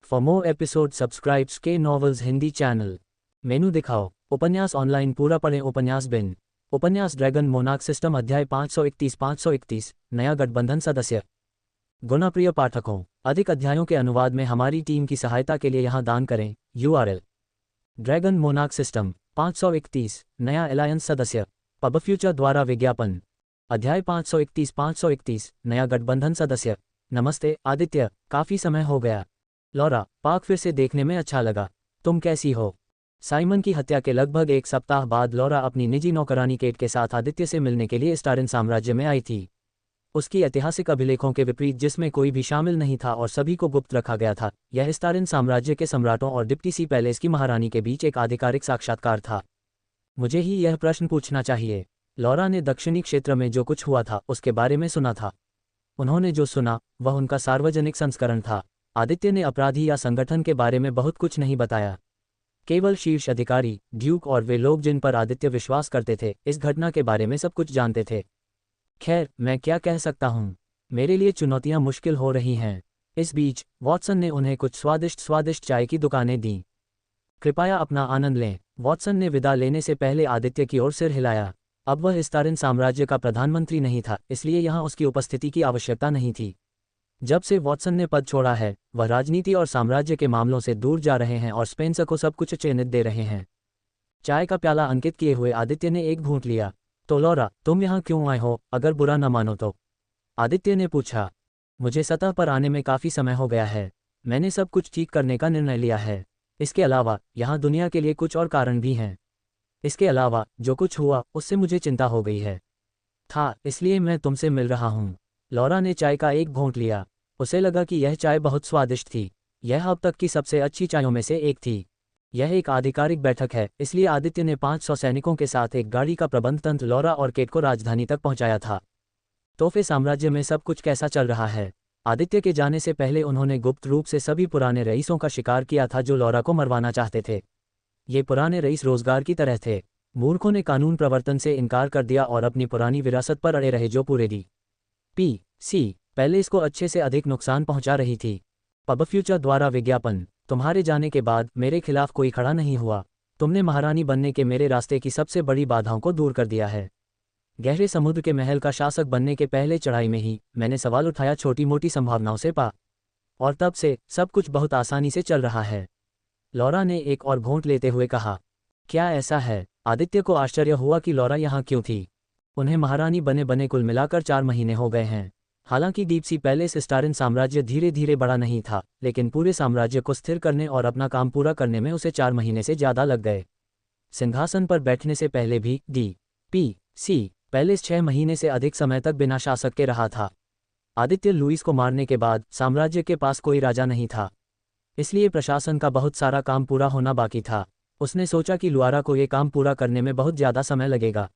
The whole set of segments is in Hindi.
फॉर मोर एपिसोड सब्सक्राइब्स के नॉवेल्स हिंदी चैनल। मेनू दिखाओ। उपन्यास ऑनलाइन पूरा पढ़ें। उपन्यास बिन। उपन्यास ड्रैगन मोनार्क सिस्टम अध्याय 531 नया गठबंधन सदस्य। गुणाप्रिय पाठकों, अधिक अध्यायों के अनुवाद में हमारी टीम की सहायता के लिए यहाँ दान करें। URL ड्रैगन मोनार्क सिस्टम 531 नया अलायंस सदस्य। पब फ्यूचर द्वारा विज्ञापन। अध्याय 531 नया गठबंधन सदस्य। नमस्ते आदित्य, काफी समय हो गया। लॉरा, पार्क फिर से देखने में अच्छा लगा। तुम कैसी हो? साइमन की हत्या के लगभग एक सप्ताह बाद लॉरा अपनी निजी नौकरानी केट के साथ आदित्य से मिलने के लिए स्टारिन साम्राज्य में आई थी। उसकी ऐतिहासिक अभिलेखों के विपरीत, जिसमें कोई भी शामिल नहीं था और सभी को गुप्त रखा गया था, यह स्टारिन साम्राज्य के सम्राटों और डिप्टी सी पैलेस की महारानी के बीच एक आधिकारिक साक्षात्कार था। मुझे ही यह प्रश्न पूछना चाहिए। लॉरा ने दक्षिणी क्षेत्र में जो कुछ हुआ था उसके बारे में सुना था। उन्होंने जो सुना वह उनका सार्वजनिक संस्करण था। आदित्य ने अपराधी या संगठन के बारे में बहुत कुछ नहीं बताया। केवल शीर्ष अधिकारी, ड्यूक और वे लोग जिन पर आदित्य विश्वास करते थे, इस घटना के बारे में सब कुछ जानते थे। खैर, मैं क्या कह सकता हूँ, मेरे लिए चुनौतियाँ मुश्किल हो रही हैं। इस बीच वॉटसन ने उन्हें कुछ स्वादिष्ट चाय की दुकानें दीं। कृपया अपना आनंद लें। वॉटसन ने विदा लेने से पहले आदित्य की ओर सिर हिलाया। अब वह स्टारिन साम्राज्य का प्रधानमंत्री नहीं था, इसलिए यहाँ उसकी उपस्थिति की आवश्यकता नहीं थी। जब से वॉटसन ने पद छोड़ा है, वह राजनीति और साम्राज्य के मामलों से दूर जा रहे हैं और स्पेंसर को सब कुछ चयनित दे रहे हैं। चाय का प्याला अंकित किए हुए आदित्य ने एक घूंट लिया। तो लॉरा, तुम यहाँ क्यों आए हो, अगर बुरा न मानो तो? आदित्य ने पूछा। मुझे सतह पर आने में काफ़ी समय हो गया है। मैंने सब कुछ ठीक करने का निर्णय लिया है। इसके अलावा यहाँ दुनिया के लिए कुछ और कारण भी हैं। इसके अलावा जो कुछ हुआ उससे मुझे चिंता हो गई है इसलिए मैं तुमसे मिल रहा हूँ। लॉरा ने चाय का एक घोंट लिया। उसे लगा कि यह चाय बहुत स्वादिष्ट थी। यह अब तक की सबसे अच्छी चायों में से एक थी। यह एक आधिकारिक बैठक है, इसलिए आदित्य ने 500 सैनिकों के साथ एक गाड़ी का प्रबंध तंत्र लॉरा और केट को राजधानी तक पहुंचाया था। तोहफे साम्राज्य में सब कुछ कैसा चल रहा है? आदित्य के जाने से पहले उन्होंने गुप्त रूप से सभी पुराने रईसों का शिकार किया था जो लॉरा को मरवाना चाहते थे। ये पुराने रईस रोजगार की तरह थे। मूर्खों ने कानून प्रवर्तन से इनकार कर दिया और अपनी पुरानी विरासत पर अड़े रहे जो पूरे DPC पैलेस को अच्छे से अधिक नुकसान पहुंचा रही थी। पब फ्यूचर द्वारा विज्ञापन। तुम्हारे जाने के बाद मेरे खिलाफ कोई खड़ा नहीं हुआ। तुमने महारानी बनने के मेरे रास्ते की सबसे बड़ी बाधाओं को दूर कर दिया है। गहरे समुद्र के महल का शासक बनने के पहले चढ़ाई में ही मैंने सवाल उठाया, छोटी मोटी संभावनाओं से और तब से सब कुछ बहुत आसानी से चल रहा है। लॉरा ने एक और घोंट लेते हुए कहा। क्या ऐसा है? आदित्य को आश्चर्य हुआ कि लॉरा यहाँ क्यों थी। उन्हें महारानी बने कुल मिलाकर 4 महीने हो गए हैं। हालांकि डीप सी पैलेस स्टारिन साम्राज्य धीरे धीरे बड़ा नहीं था, लेकिन पूरे साम्राज्य को स्थिर करने और अपना काम पूरा करने में उसे 4 महीने से ज़्यादा लग गए। सिंहासन पर बैठने से पहले भी DPC पैलेस 6 महीने से अधिक समय तक बिना शासक के रहा था। आदित्य लुईस को मारने के बाद साम्राज्य के पास कोई राजा नहीं था, इसलिए प्रशासन का बहुत सारा काम पूरा होना बाकी था। उसने सोचा कि लुआरा को ये काम पूरा करने में बहुत ज़्यादा समय लगेगा।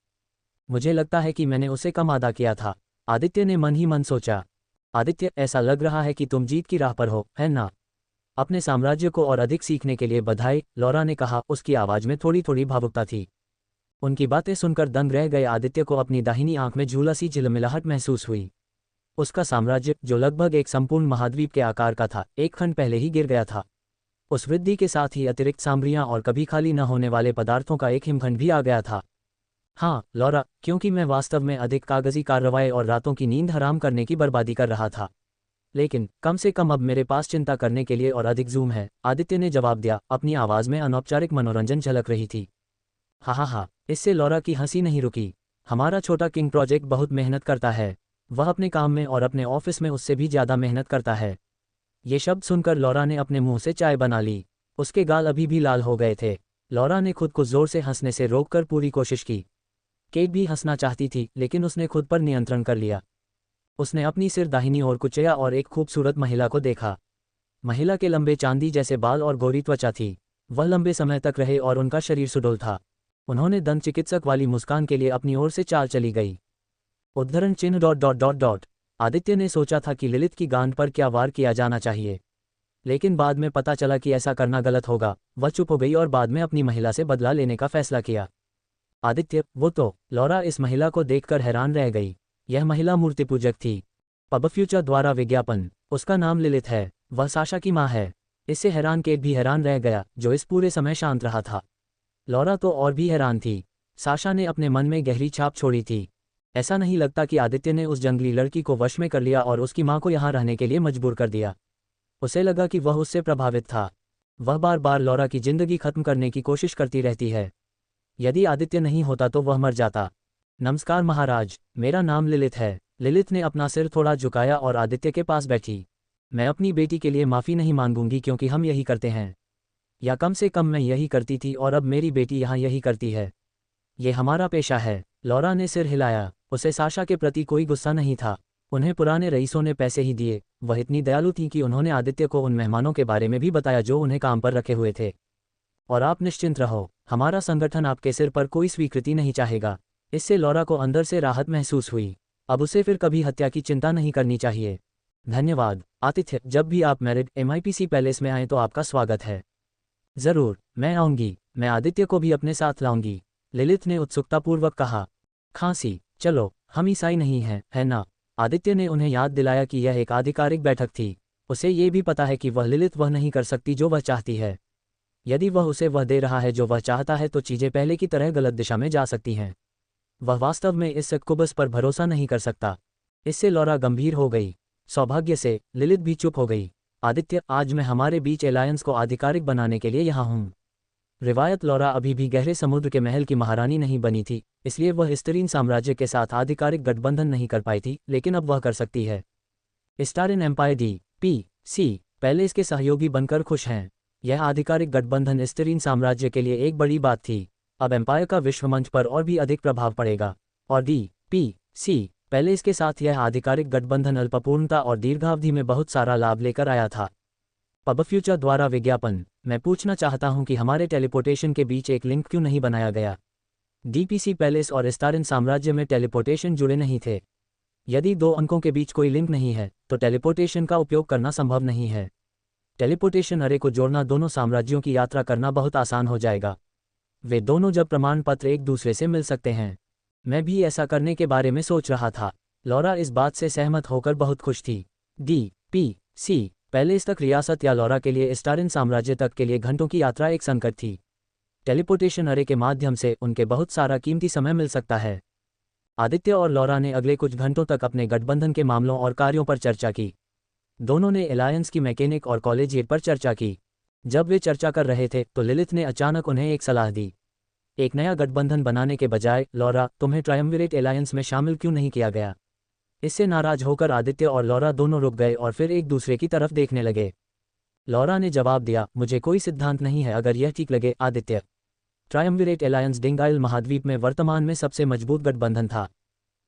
मुझे लगता है कि मैंने उसे कम आदा किया था, आदित्य ने मन ही मन सोचा। आदित्य, ऐसा लग रहा है कि तुम जीत की राह पर हो, है ना? अपने साम्राज्य को और अधिक सीखने के लिए बधाई, लॉरा ने कहा। उसकी आवाज़ में थोड़ी थोड़ी भावुकता थी। उनकी बातें सुनकर दंग रह गए आदित्य को अपनी दाहिनी आंख में झूला सी झिलमिलाहट महसूस हुई। उसका साम्राज्य, जो लगभग एक संपूर्ण महाद्वीप के आकार का था, एक खंड पहले ही गिर गया था। उस वृद्धि के साथ ही अतिरिक्त सामग्रियां और कभी खाली न होने वाले पदार्थों का एक हिमखंड भी आ गया था। हाँ लॉरा, क्योंकि मैं वास्तव में अधिक कागजी कार्रवाई और रातों की नींद हराम करने की बर्बादी कर रहा था। लेकिन कम से कम अब मेरे पास चिंता करने के लिए और अधिक जूम है, आदित्य ने जवाब दिया। अपनी आवाज़ में अनौपचारिक मनोरंजन झलक रही थी। हा, इससे लॉरा की हंसी नहीं रुकी। हमारा छोटा किंग प्रोजेक्ट बहुत मेहनत करता है। वह अपने काम में और अपने ऑफिस में उससे भी ज़्यादा मेहनत करता है। ये शब्द सुनकर लॉरा ने अपने मुंह से चाय बना ली। उसके गाल अभी भी लाल हो गए थे। लॉरा ने खुद को जोर से हंसने से रोककर पूरी कोशिश की। केट भी हंसना चाहती थी, लेकिन उसने खुद पर नियंत्रण कर लिया। उसने अपनी सिर दाहिनी ओर कुचया और एक खूबसूरत महिला को देखा। महिला के लंबे चांदी जैसे बाल और गोरी त्वचा थी। वह लंबे समय तक रहे और उनका शरीर सुडौल था। उन्होंने दंत चिकित्सक वाली मुस्कान के लिए अपनी ओर से चाल चली गई। उद्धरण चिन्ह ... आदित्य ने सोचा था कि लिलित की गांड पर क्या वार किया जाना चाहिए, लेकिन बाद में पता चला कि ऐसा करना गलत होगा। वह चुप हो गई और बाद में अपनी महिला से बदला लेने का फैसला किया। आदित्य, वो तो... लॉरा इस महिला को देखकर हैरान रह गई। यह महिला मूर्तिपूजक थी। पब फ्यूचर द्वारा विज्ञापन। उसका नाम लिलित है। वह साशा की माँ है। इससे हैरान केट भी हैरान रह गया, जो इस पूरे समय शांत रहा था। लॉरा तो और भी हैरान थी। साशा ने अपने मन में गहरी छाप छोड़ी थी। ऐसा नहीं लगता कि आदित्य ने उस जंगली लड़की को वश में कर लिया और उसकी माँ को यहाँ रहने के लिए मजबूर कर दिया। उसे लगा कि वह उससे प्रभावित था। वह बार बार लॉरा की जिंदगी खत्म करने की कोशिश करती रहती है। यदि आदित्य नहीं होता तो वह मर जाता। नमस्कार महाराज, मेरा नाम लिलित है। लिलित ने अपना सिर थोड़ा झुकाया और आदित्य के पास बैठी। मैं अपनी बेटी के लिए माफ़ी नहीं मांगूंगी क्योंकि हम यही करते हैं, या कम से कम मैं यही करती थी और अब मेरी बेटी यहाँ यही करती है। ये हमारा पेशा है। लॉरा ने सिर हिलाया। उसे साशा के प्रति कोई गुस्सा नहीं था। उन्हें पुराने रईसों ने पैसे ही दिए। वह इतनी दयालु थी कि उन्होंने आदित्य को उन मेहमानों के बारे में भी बताया जो उन्हें काम पर रखे हुए थे। और आप निश्चिंत रहो, हमारा संगठन आपके सिर पर कोई स्वीकृति नहीं चाहेगा। इससे लॉरा को अंदर से राहत महसूस हुई। अब उसे फिर कभी हत्या की चिंता नहीं करनी चाहिए। धन्यवाद आतिथ्य, जब भी आप मेरिट MIPC पैलेस में आएँ तो आपका स्वागत है। जरूर, मैं आऊँगी। मैं आदित्य को भी अपने साथ लाऊंगी, लिलित ने उत्सुकतापूर्वक कहा। खांसी, चलो, हम ईसाई नहीं हैं, है ना? आदित्य ने उन्हें याद दिलाया कि यह एक आधिकारिक बैठक थी। उसे ये भी पता है कि लिलित वह नहीं कर सकती जो वह चाहती है। यदि वह उसे वह दे रहा है जो वह चाहता है तो चीज़ें पहले की तरह गलत दिशा में जा सकती हैं। वह वास्तव में इस सक्कुबस पर भरोसा नहीं कर सकता। इससे लॉरा गंभीर हो गई। सौभाग्य से लिलित भी चुप हो गई। आदित्य, आज मैं हमारे बीच एलायंस को आधिकारिक बनाने के लिए यहाँ हूँ। रिवायत लॉरा अभी भी गहरे समुद्र के महल की महारानी नहीं बनी थी, इसलिए वह स्टरीन साम्राज्य के साथ आधिकारिक गठबंधन नहीं कर पाई थी, लेकिन अब वह कर सकती है। स्टारिन एम्पायर DPC पैलेस के सहयोगी बनकर खुश हैं। यह आधिकारिक गठबंधन स्टरीन साम्राज्य के लिए एक बड़ी बात थी। अब एम्पायर का विश्व मंच पर और भी अधिक प्रभाव पड़ेगा, और DPC पैलेस के साथ यह आधिकारिक गठबंधन अल्पपूर्णता और दीर्घावधि में बहुत सारा लाभ लेकर आया था। पब फ्यूचर द्वारा विज्ञापन। मैं पूछना चाहता हूं कि हमारे टेलीपोर्टेशन के बीच एक लिंक क्यों नहीं बनाया गया? DPC पैलेस और स्टारिन साम्राज्य में टेलीपोर्टेशन जुड़े नहीं थे। यदि दो अंकों के बीच कोई लिंक नहीं है तो टेलीपोर्टेशन का उपयोग करना संभव नहीं है। टेलीपोर्टेशन अरे को जोड़ना दोनों साम्राज्यों की यात्रा करना बहुत आसान हो जाएगा। वे दोनों जब प्रमाण पत्र एक दूसरे से मिल सकते हैं। मैं भी ऐसा करने के बारे में सोच रहा था। लॉरा इस बात से सहमत होकर बहुत खुश थी। DPC पैलेस तक रियासत या लॉरा के लिए स्टारिन साम्राज्य तक के लिए घंटों की यात्रा एक संकट थी। टेलीपोर्टेशन अरे के माध्यम से उनके बहुत सारा कीमती समय मिल सकता है। आदित्य और लॉरा ने अगले कुछ घंटों तक अपने गठबंधन के मामलों और कार्यों पर चर्चा की। दोनों ने एलायंस की मैकेनिक और कॉलेजिएट पर चर्चा की। जब वे चर्चा कर रहे थे तो लिलित ने अचानक उन्हें एक सलाह दी। एक नया गठबंधन बनाने के बजाय, लॉरा, तुम्हें ट्रायम्विरेट एलायंस में शामिल क्यों नहीं किया गया? इससे नाराज होकर आदित्य और लॉरा दोनों रुक गए और फिर एक दूसरे की तरफ देखने लगे। लॉरा ने जवाब दिया, मुझे कोई सिद्धांत नहीं है अगर यह ठीक लगे आदित्य। ट्रायम्विरेट एलायंस डिंगाइल महाद्वीप में वर्तमान में सबसे मजबूत गठबंधन था।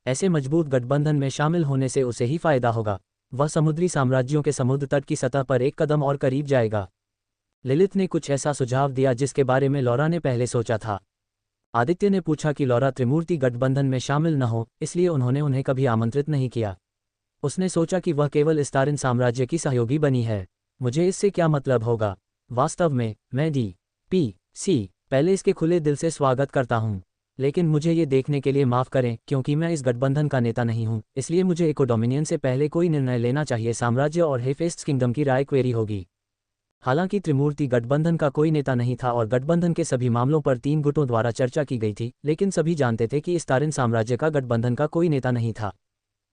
ऐसे मजबूत गठबंधन में शामिल होने से उसे ही फायदा होगा। वह समुद्री साम्राज्यों के समुद्र तट की सतह पर एक कदम और करीब जाएगा। लिलित ने कुछ ऐसा सुझाव दिया जिसके बारे में लॉरा ने पहले सोचा था। आदित्य ने पूछा कि लॉरा त्रिमूर्ति गठबंधन में शामिल न हो, इसलिए उन्होंने उन्हें कभी आमंत्रित नहीं किया। उसने सोचा कि वह केवल स्टारिन साम्राज्य की सहयोगी बनी है। मुझे इससे क्या मतलब होगा? वास्तव में मैं DPC पैलेस के खुले दिल से स्वागत करता हूँ, लेकिन मुझे ये देखने के लिए माफ़ करें क्योंकि मैं इस गठबंधन का नेता नहीं हूँ, इसलिए मुझे इको डोमिनियन से पहले कोई निर्णय लेना चाहिए। साम्राज्य और हेफेस्ट किंगडम की राय क्वेरी होगी। हालांकि त्रिमूर्ति गठबंधन का कोई नेता नहीं था और गठबंधन के सभी मामलों पर 3 गुटों द्वारा चर्चा की गई थी, लेकिन सभी जानते थे कि स्टारिन साम्राज्य का गठबंधन का कोई नेता नहीं था।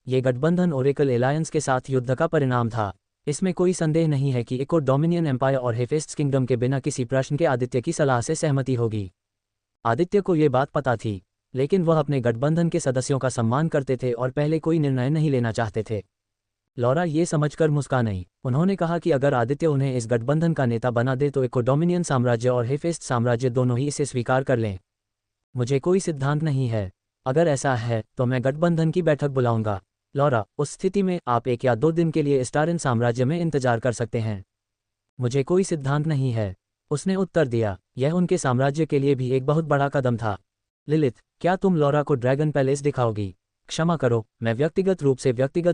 ये गठबंधन ओरेकल एलायंस के साथ युद्ध का परिणाम था। इसमें कोई संदेह नहीं है कि इको डोमिनियन एम्पायर और हेफेस्ट किंगडम के बिना किसी प्रश्न के आदित्य की सलाह से सहमति होगी। आदित्य को ये बात पता थी, लेकिन वह अपने गठबंधन के सदस्यों का सम्मान करते थे और पहले कोई निर्णय नहीं लेना चाहते थे। लॉरा ये समझकर मुस्कुराई। उन्होंने कहा कि अगर आदित्य उन्हें इस गठबंधन का नेता बना दे तो इको डोमिनियन साम्राज्य और हेफेस्ट साम्राज्य दोनों ही इसे स्वीकार कर लें। मुझे कोई सिद्धांत नहीं है। अगर ऐसा है तो मैं गठबंधन की बैठक बुलाऊंगा। लॉरा, उस स्थिति में आप 1 या 2 दिन के लिए स्टारिन साम्राज्य में इंतजार कर सकते हैं। मुझे कोई सिद्धांत नहीं है, उसने उत्तर दिया। यह उनके साम्राज्य के लिए भी एक बहुत बड़ा कदम था। लिलित, क्या तुम लॉरा को ड्रैगन पैलेस दिखाओगी? क्षमा करो, मैं व्यक्तिगत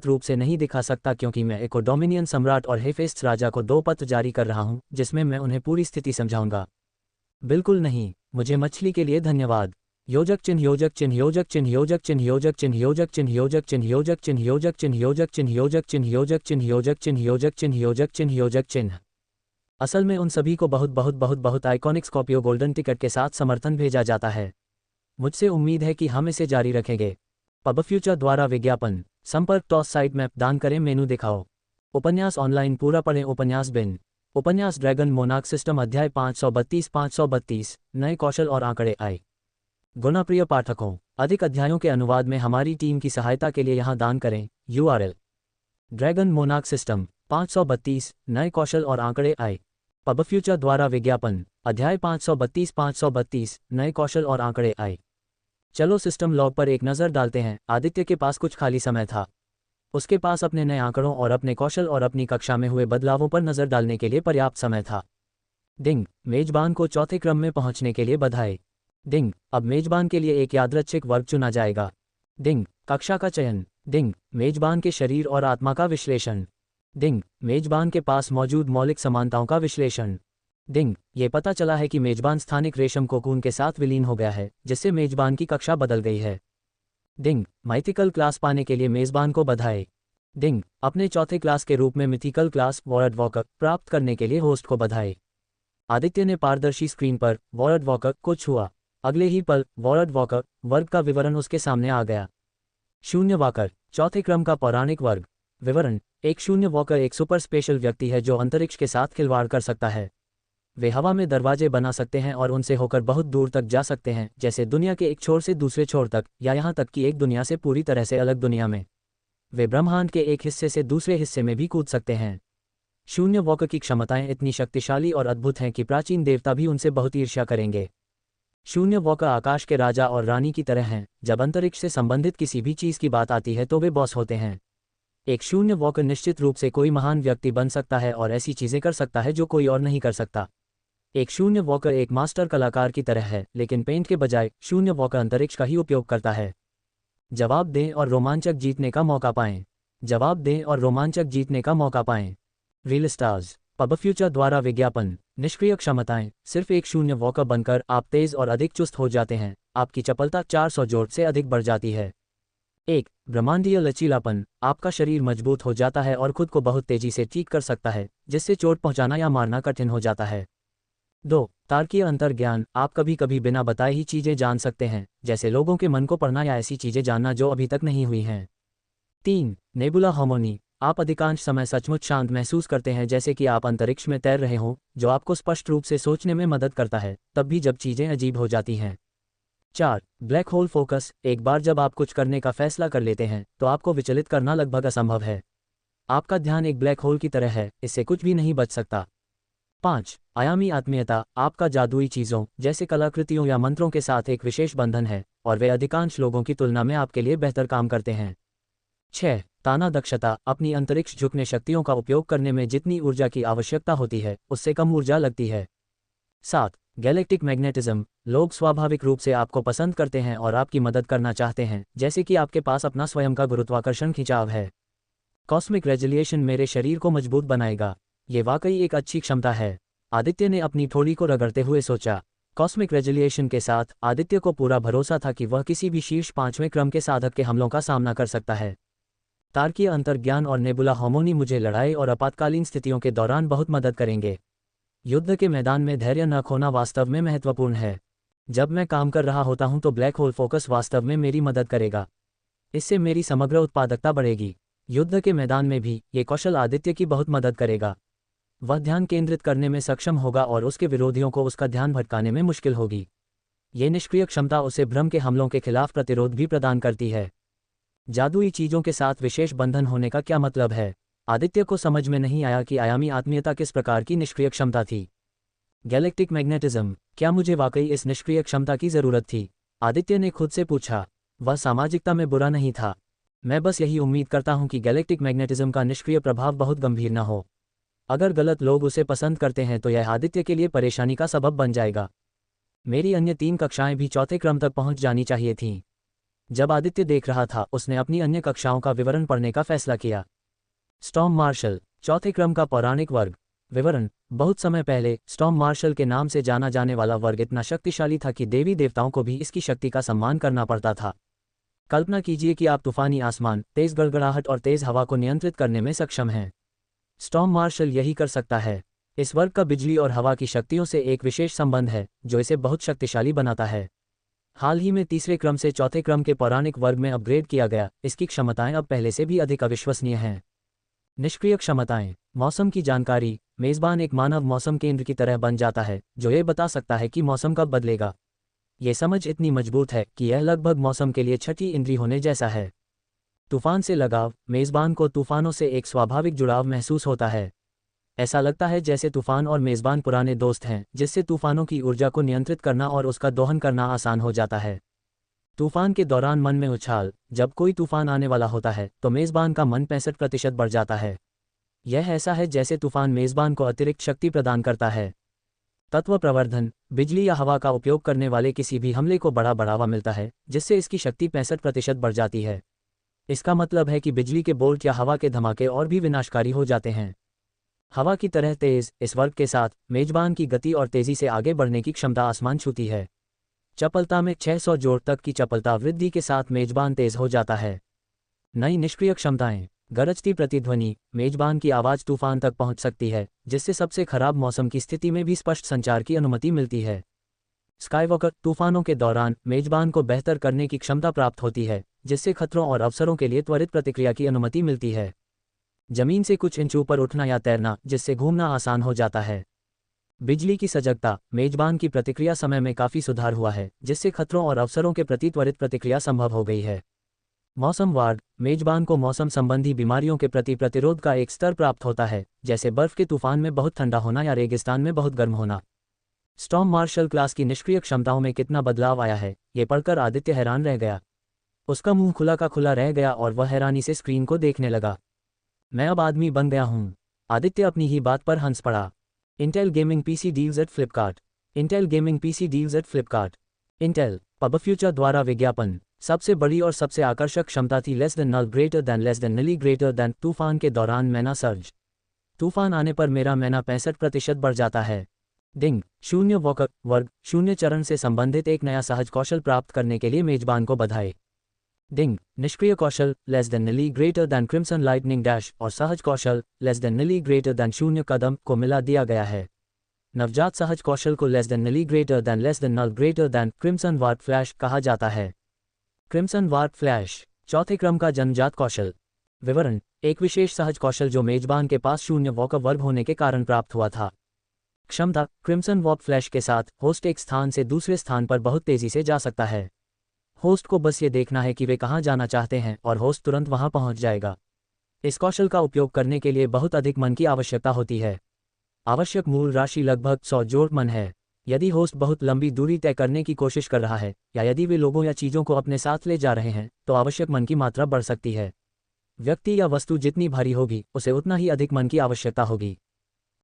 रूप से नहीं दिखा सकता क्योंकि मैं इको डोमिनियन सम्राट और हेफेस्ट राजा को 2 पत्र जारी कर रहा हूं जिसमें मैं उन्हें पूरी स्थिति समझाऊंगा। बिल्कुल नहीं, मुझे मछली के लिए धन्यवाद। योजक चिन्ह योजक चिन्ह योजक चिन्ह योजक चिन्ह योजक चिन्ह योजक चिन्ह योजक चिन्ह योजक चिन्ह योजक चिन्ह योजक चिन्ह योजक चिन्ह योजक चिन्ह योजक चिन्ह योजक चिन्ह योजक चिन्ह योजक चिन्ह। असल में उन सभी को बहुत बहुत बहुत बहुत आइकॉनिक स्कॉर्पियो गोल्डन टिकट के साथ समर्थन भेजा जाता है। मुझसे उम्मीद है कि हम इसे जारी रखेंगे। पब फ्यूचर द्वारा विज्ञापन। संपर्क टॉस साइट मैप दान करें मेनू दिखाओ। उपन्यास ऑनलाइन पूरा पढ़ें उपन्यास बिन। उपन्यास ड्रैगन मोनार्क सिस्टम अध्याय 532 नए कौशल और आंकड़े आए। गुणप्रिय पाठकों, अधिक अध्यायों के अनुवाद में हमारी टीम की सहायता के लिए यहाँ दान करें। URL ड्रैगन मोनार्क सिस्टम 532 नए कौशल और आंकड़े आए। पब फ्यूचर द्वारा विज्ञापन अध्याय 532 नए कौशल और आंकड़े आए। चलो सिस्टम लॉग पर एक नज़र डालते हैं। आदित्य के पास कुछ खाली समय था। उसके पास अपने नए आंकड़ों और अपने कौशल और अपनी कक्षा में हुए बदलावों पर नज़र डालने के लिए पर्याप्त समय था। डिंग, मेजबान को चौथे क्रम में पहुंचने के लिए बधाई। डिंग, अब मेजबान के लिए एक यादृच्छिक वर्ग चुना जाएगा। डिंग, कक्षा का चयन। डिंग, मेजबान के शरीर और आत्मा का विश्लेषण। डिंग, मेजबान के पास मौजूद मौलिक समानताओं का विश्लेषण। डिंग, ये पता चला है कि मेजबान स्थानिक रेशम कोकून के साथ विलीन हो गया है, जिससे मेजबान की कक्षा बदल गई है। डिंग, माइथिकल क्लास पाने के लिए मेजबान को बधाई। डिंग, अपने चौथे क्लास के रूप में मिथिकल क्लास वॉर्ड वॉकर प्राप्त करने के लिए होस्ट को बधाई। आदित्य ने पारदर्शी स्क्रीन पर वॉर्ड वॉकर को छुआ। अगले ही पल वॉर्ड वॉकर वर्ग का विवरण उसके सामने आ गया। शून्य वॉकर, चौथे क्रम का पौराणिक वर्ग। विवरण: एक शून्य वॉकर एक सुपर स्पेशल व्यक्ति है जो अंतरिक्ष के साथ खिलवाड़ कर सकता है। वे हवा में दरवाजे बना सकते हैं और उनसे होकर बहुत दूर तक जा सकते हैं, जैसे दुनिया के एक छोर से दूसरे छोर तक, या यहाँ तक कि एक दुनिया से पूरी तरह से अलग दुनिया में। वे ब्रह्मांड के एक हिस्से से दूसरे हिस्से में भी कूद सकते हैं। शून्य वॉकर की क्षमताएं इतनी शक्तिशाली और अद्भुत हैं कि प्राचीन देवता भी उनसे बहुत ईर्ष्या करेंगे। शून्य वॉकर आकाश के राजा और रानी की तरह हैं। जब अंतरिक्ष से संबंधित किसी भी चीज़ की बात आती है तो वे बॉस होते हैं। एक शून्य वॉकर निश्चित रूप से कोई महान व्यक्ति बन सकता है और ऐसी चीज़ें कर सकता है जो कोई और नहीं कर सकता। एक शून्य वॉकर एक मास्टर कलाकार की तरह है, लेकिन पेंट के बजाय शून्य वॉकर अंतरिक्ष का ही उपयोग करता है। जवाब दें और रोमांचक जीतने का मौका पाएं। जवाब दें और रोमांचक जीतने का मौका पाएं। Reel stars. पब फ्यूचर द्वारा विज्ञापन। निष्क्रिय क्षमताएं। सिर्फ एक शून्य वॉकर बनकर आप तेज और अधिक चुस्त हो जाते हैं। आपकी चपलता 400 जोड़ से अधिक बढ़ जाती है। 1. ब्रह्मांडीय लचीलापन। आपका शरीर मजबूत हो जाता है और खुद को बहुत तेजी से ठीक कर सकता है, जिससे चोट पहुंचाना या मारना कठिन हो जाता है। 2. तार्कीय अंतर्ज्ञान। आप कभी कभी बिना बताए ही चीज़ें जान सकते हैं, जैसे लोगों के मन को पढ़ना या ऐसी चीज़ें जानना जो अभी तक नहीं हुई हैं। 3. Nebula harmony. आप अधिकांश समय सचमुच शांत महसूस करते हैं, जैसे कि आप अंतरिक्ष में तैर रहे हों, जो आपको स्पष्ट रूप से सोचने में मदद करता है, तब भी जब चीज़ें अजीब हो जाती हैं। 4. Black hole focus. एक बार जब आप कुछ करने का फैसला कर लेते हैं तो आपको विचलित करना लगभग असंभव है। आपका ध्यान एक ब्लैक होल की तरह है, इससे कुछ भी नहीं बच सकता। 5. आयामी आत्मीयता। आपका जादुई चीज़ों जैसे कलाकृतियों या मंत्रों के साथ एक विशेष बंधन है, और वे अधिकांश लोगों की तुलना में आपके लिए बेहतर काम करते हैं। 6. ताना दक्षता। अपनी अंतरिक्ष झुकने शक्तियों का उपयोग करने में जितनी ऊर्जा की आवश्यकता होती है, उससे कम ऊर्जा लगती है। 7. Galactic magnetism. लोग स्वाभाविक रूप से आपको पसंद करते हैं और आपकी मदद करना चाहते हैं, जैसे कि आपके पास अपना स्वयं का गुरुत्वाकर्षण खिंचाव है। कॉस्मिक रेजुलिएशन मेरे शरीर को मजबूत बनाएगा। ये वाकई एक अच्छी क्षमता है। आदित्य ने अपनी ठोड़ी को रगड़ते हुए सोचा। कॉस्मिक रेजुलिएशन के साथ आदित्य को पूरा भरोसा था कि वह किसी भी शीर्ष 5वें क्रम के साधक के हमलों का सामना कर सकता है। तार्कीय अंतर्ज्ञान और नेबुला हार्मोनी मुझे लड़ाई और आपातकालीन स्थितियों के दौरान बहुत मदद करेंगे। युद्ध के मैदान में धैर्य न खोना वास्तव में महत्वपूर्ण है। जब मैं काम कर रहा होता हूं तो ब्लैक होल फोकस वास्तव में मेरी मदद करेगा। इससे मेरी समग्र उत्पादकता बढ़ेगी। युद्ध के मैदान में भी ये कौशल आदित्य की बहुत मदद करेगा। वह ध्यान केंद्रित करने में सक्षम होगा और उसके विरोधियों को उसका ध्यान भटकाने में मुश्किल होगी। ये निष्क्रिय क्षमता उसे भ्रम के हमलों के खिलाफ प्रतिरोध भी प्रदान करती है। जादुई चीज़ों के साथ विशेष बंधन होने का क्या मतलब है? आदित्य को समझ में नहीं आया कि आयामी आत्मीयता किस प्रकार की निष्क्रिय क्षमता थी। Galactic magnetism. क्या मुझे वाकई इस निष्क्रिय क्षमता की ज़रूरत थी? आदित्य ने खुद से पूछा। वह सामाजिकता में बुरा नहीं था। मैं बस यही उम्मीद करता हूं कि गैलेक्टिक मैग्नेटिज्म का निष्क्रिय प्रभाव बहुत गंभीर न हो। अगर गलत लोग उसे पसंद करते हैं तो यह आदित्य के लिए परेशानी का सबब बन जाएगा। मेरी अन्य 3 कक्षाएं भी चौथे क्रम तक पहुंच जानी चाहिए थीं। जब आदित्य देख रहा था, उसने अपनी अन्य कक्षाओं का विवरण पढ़ने का फैसला किया। स्टॉर्म मार्शल, चौथे क्रम का पौराणिक वर्ग। विवरण: बहुत समय पहले स्टॉर्म मार्शल के नाम से जाना जाने वाला वर्ग इतना शक्तिशाली था कि देवी देवताओं को भी इसकी शक्ति का सम्मान करना पड़ता था। कल्पना कीजिए कि आप तूफानी आसमान, तेज गड़गड़ाहट और तेज हवा को नियंत्रित करने में सक्षम हैं। स्टॉर्म मार्शल यही कर सकता है। इस वर्ग का बिजली और हवा की शक्तियों से एक विशेष संबंध है जो इसे बहुत शक्तिशाली बनाता है। हाल ही में तीसरे क्रम से चौथे क्रम के पौराणिक वर्ग में अपग्रेड किया गया, इसकी क्षमताएं अब पहले से भी अधिक अविश्वसनीय हैं। निष्क्रिय क्षमताएं। मौसम की जानकारी। मेज़बान एक मानव मौसम केंद्र की तरह बन जाता है जो ये बता सकता है कि मौसम कब बदलेगा। ये समझ इतनी मजबूत है कि यह लगभग मौसम के लिए छठी इंद्री होने जैसा है। तूफान से लगाव। मेज़बान को तूफानों से एक स्वाभाविक जुड़ाव महसूस होता है। ऐसा लगता है जैसे तूफान और मेज़बान पुराने दोस्त हैं, जिससे तूफानों की ऊर्जा को नियंत्रित करना और उसका दोहन करना आसान हो जाता है। तूफान के दौरान मन में उछाल। जब कोई तूफान आने वाला होता है तो मेज़बान का मन 65% बढ़ जाता है। यह ऐसा है जैसे तूफान मेज़बान को अतिरिक्त शक्ति प्रदान करता है। तत्व प्रवर्धन। बिजली या हवा का उपयोग करने वाले किसी भी हमले को बड़ा बढ़ावा मिलता है, जिससे इसकी शक्ति 65% बढ़ जाती है। इसका मतलब है कि बिजली के बोल्ट या हवा के धमाके और भी विनाशकारी हो जाते हैं। हवा की तरह तेज। इस वर्ग के साथ मेजबान की गति और तेजी से आगे बढ़ने की क्षमता आसमान छूती है। चपलता में 600 जोड़ तक की चपलता वृद्धि के साथ मेजबान तेज हो जाता है। नई निष्क्रिय क्षमताएं। गरजती प्रतिध्वनि। मेजबान की आवाज़ तूफान तक पहुंच सकती है, जिससे सबसे खराब मौसम की स्थिति में भी स्पष्ट संचार की अनुमति मिलती है। स्काईवॉकर। तूफानों के दौरान मेजबान को बेहतर करने की क्षमता प्राप्त होती है, जिससे खतरों और अवसरों के लिए त्वरित प्रतिक्रिया की अनुमति मिलती है। जमीन से कुछ इंच ऊपर उठना या तैरना, जिससे घूमना आसान हो जाता है। बिजली की सजगता। मेजबान की प्रतिक्रिया समय में काफ़ी सुधार हुआ है, जिससे खतरों और अवसरों के प्रति त्वरित प्रतिक्रिया संभव हो गई है। मौसम वार्ड। मेजबान को मौसम संबंधी बीमारियों के प्रति प्रतिरोध का एक स्तर प्राप्त होता है, जैसे बर्फ के तूफान में बहुत ठंडा होना या रेगिस्तान में बहुत गर्म होना। स्टॉर्म मार्शल क्लास की निष्क्रिय क्षमताओं में कितना बदलाव आया है, ये पढ़कर आदित्य हैरान रह गया। उसका मुंह खुला का खुला रह गया और वह हैरानी से स्क्रीन को देखने लगा। मैं अब आदमी बन गया हूँ। आदित्य अपनी ही बात पर हंस पड़ा। Intel gaming PC deals at Flipkart. Intel gaming PC deals at Flipkart. Intel Pub future द्वारा विज्ञापन। सबसे बड़ी और सबसे आकर्षक क्षमता थी less than null greater than less than नली ग्रेटर देन। तूफान के दौरान मैना सर्ज। तूफान आने पर मेरा मैना 65% बढ़ जाता है। डिंग। शून्य वॉकर वर्ग। शून्य चरण से संबंधित एक नया सहज कौशल प्राप्त करने के लिए मेजबान को बधाई। डिंग। निष्क्रिय कौशल लेस देन नली greater than crimson lightning dash और सहज कौशल लेस देन नली ग्रेटर देन शून्य कदम को मिला दिया गया है। नवजात सहज कौशल को लेस देन नली greater than less than null greater than crimson warp flash कहा जाता है। क्रिम्सन वार्प फ्लैश चौथे क्रम का जन्मजात कौशल। विवरण। एक विशेष सहज कौशल जो मेजबान के पास शून्य वॉकर वर्ग होने के कारण प्राप्त हुआ था। क्षमता। क्रिम्सन वार्प फ्लैश के साथ होस्ट एक स्थान से दूसरे स्थान पर बहुत तेजी से जा सकता है। होस्ट को बस ये देखना है कि वे कहाँ जाना चाहते हैं और होस्ट तुरंत वहां पहुंच जाएगा। इस कौशल का उपयोग करने के लिए बहुत अधिक मन की आवश्यकता होती है। आवश्यक मूल राशि लगभग 100 जोड़ मन है। यदि होस्ट बहुत लंबी दूरी तय करने की कोशिश कर रहा है या यदि वे लोगों या चीज़ों को अपने साथ ले जा रहे हैं तो आवश्यक मन की मात्रा बढ़ सकती है। व्यक्ति या वस्तु जितनी भारी होगी उसे उतना ही अधिक मन की आवश्यकता होगी।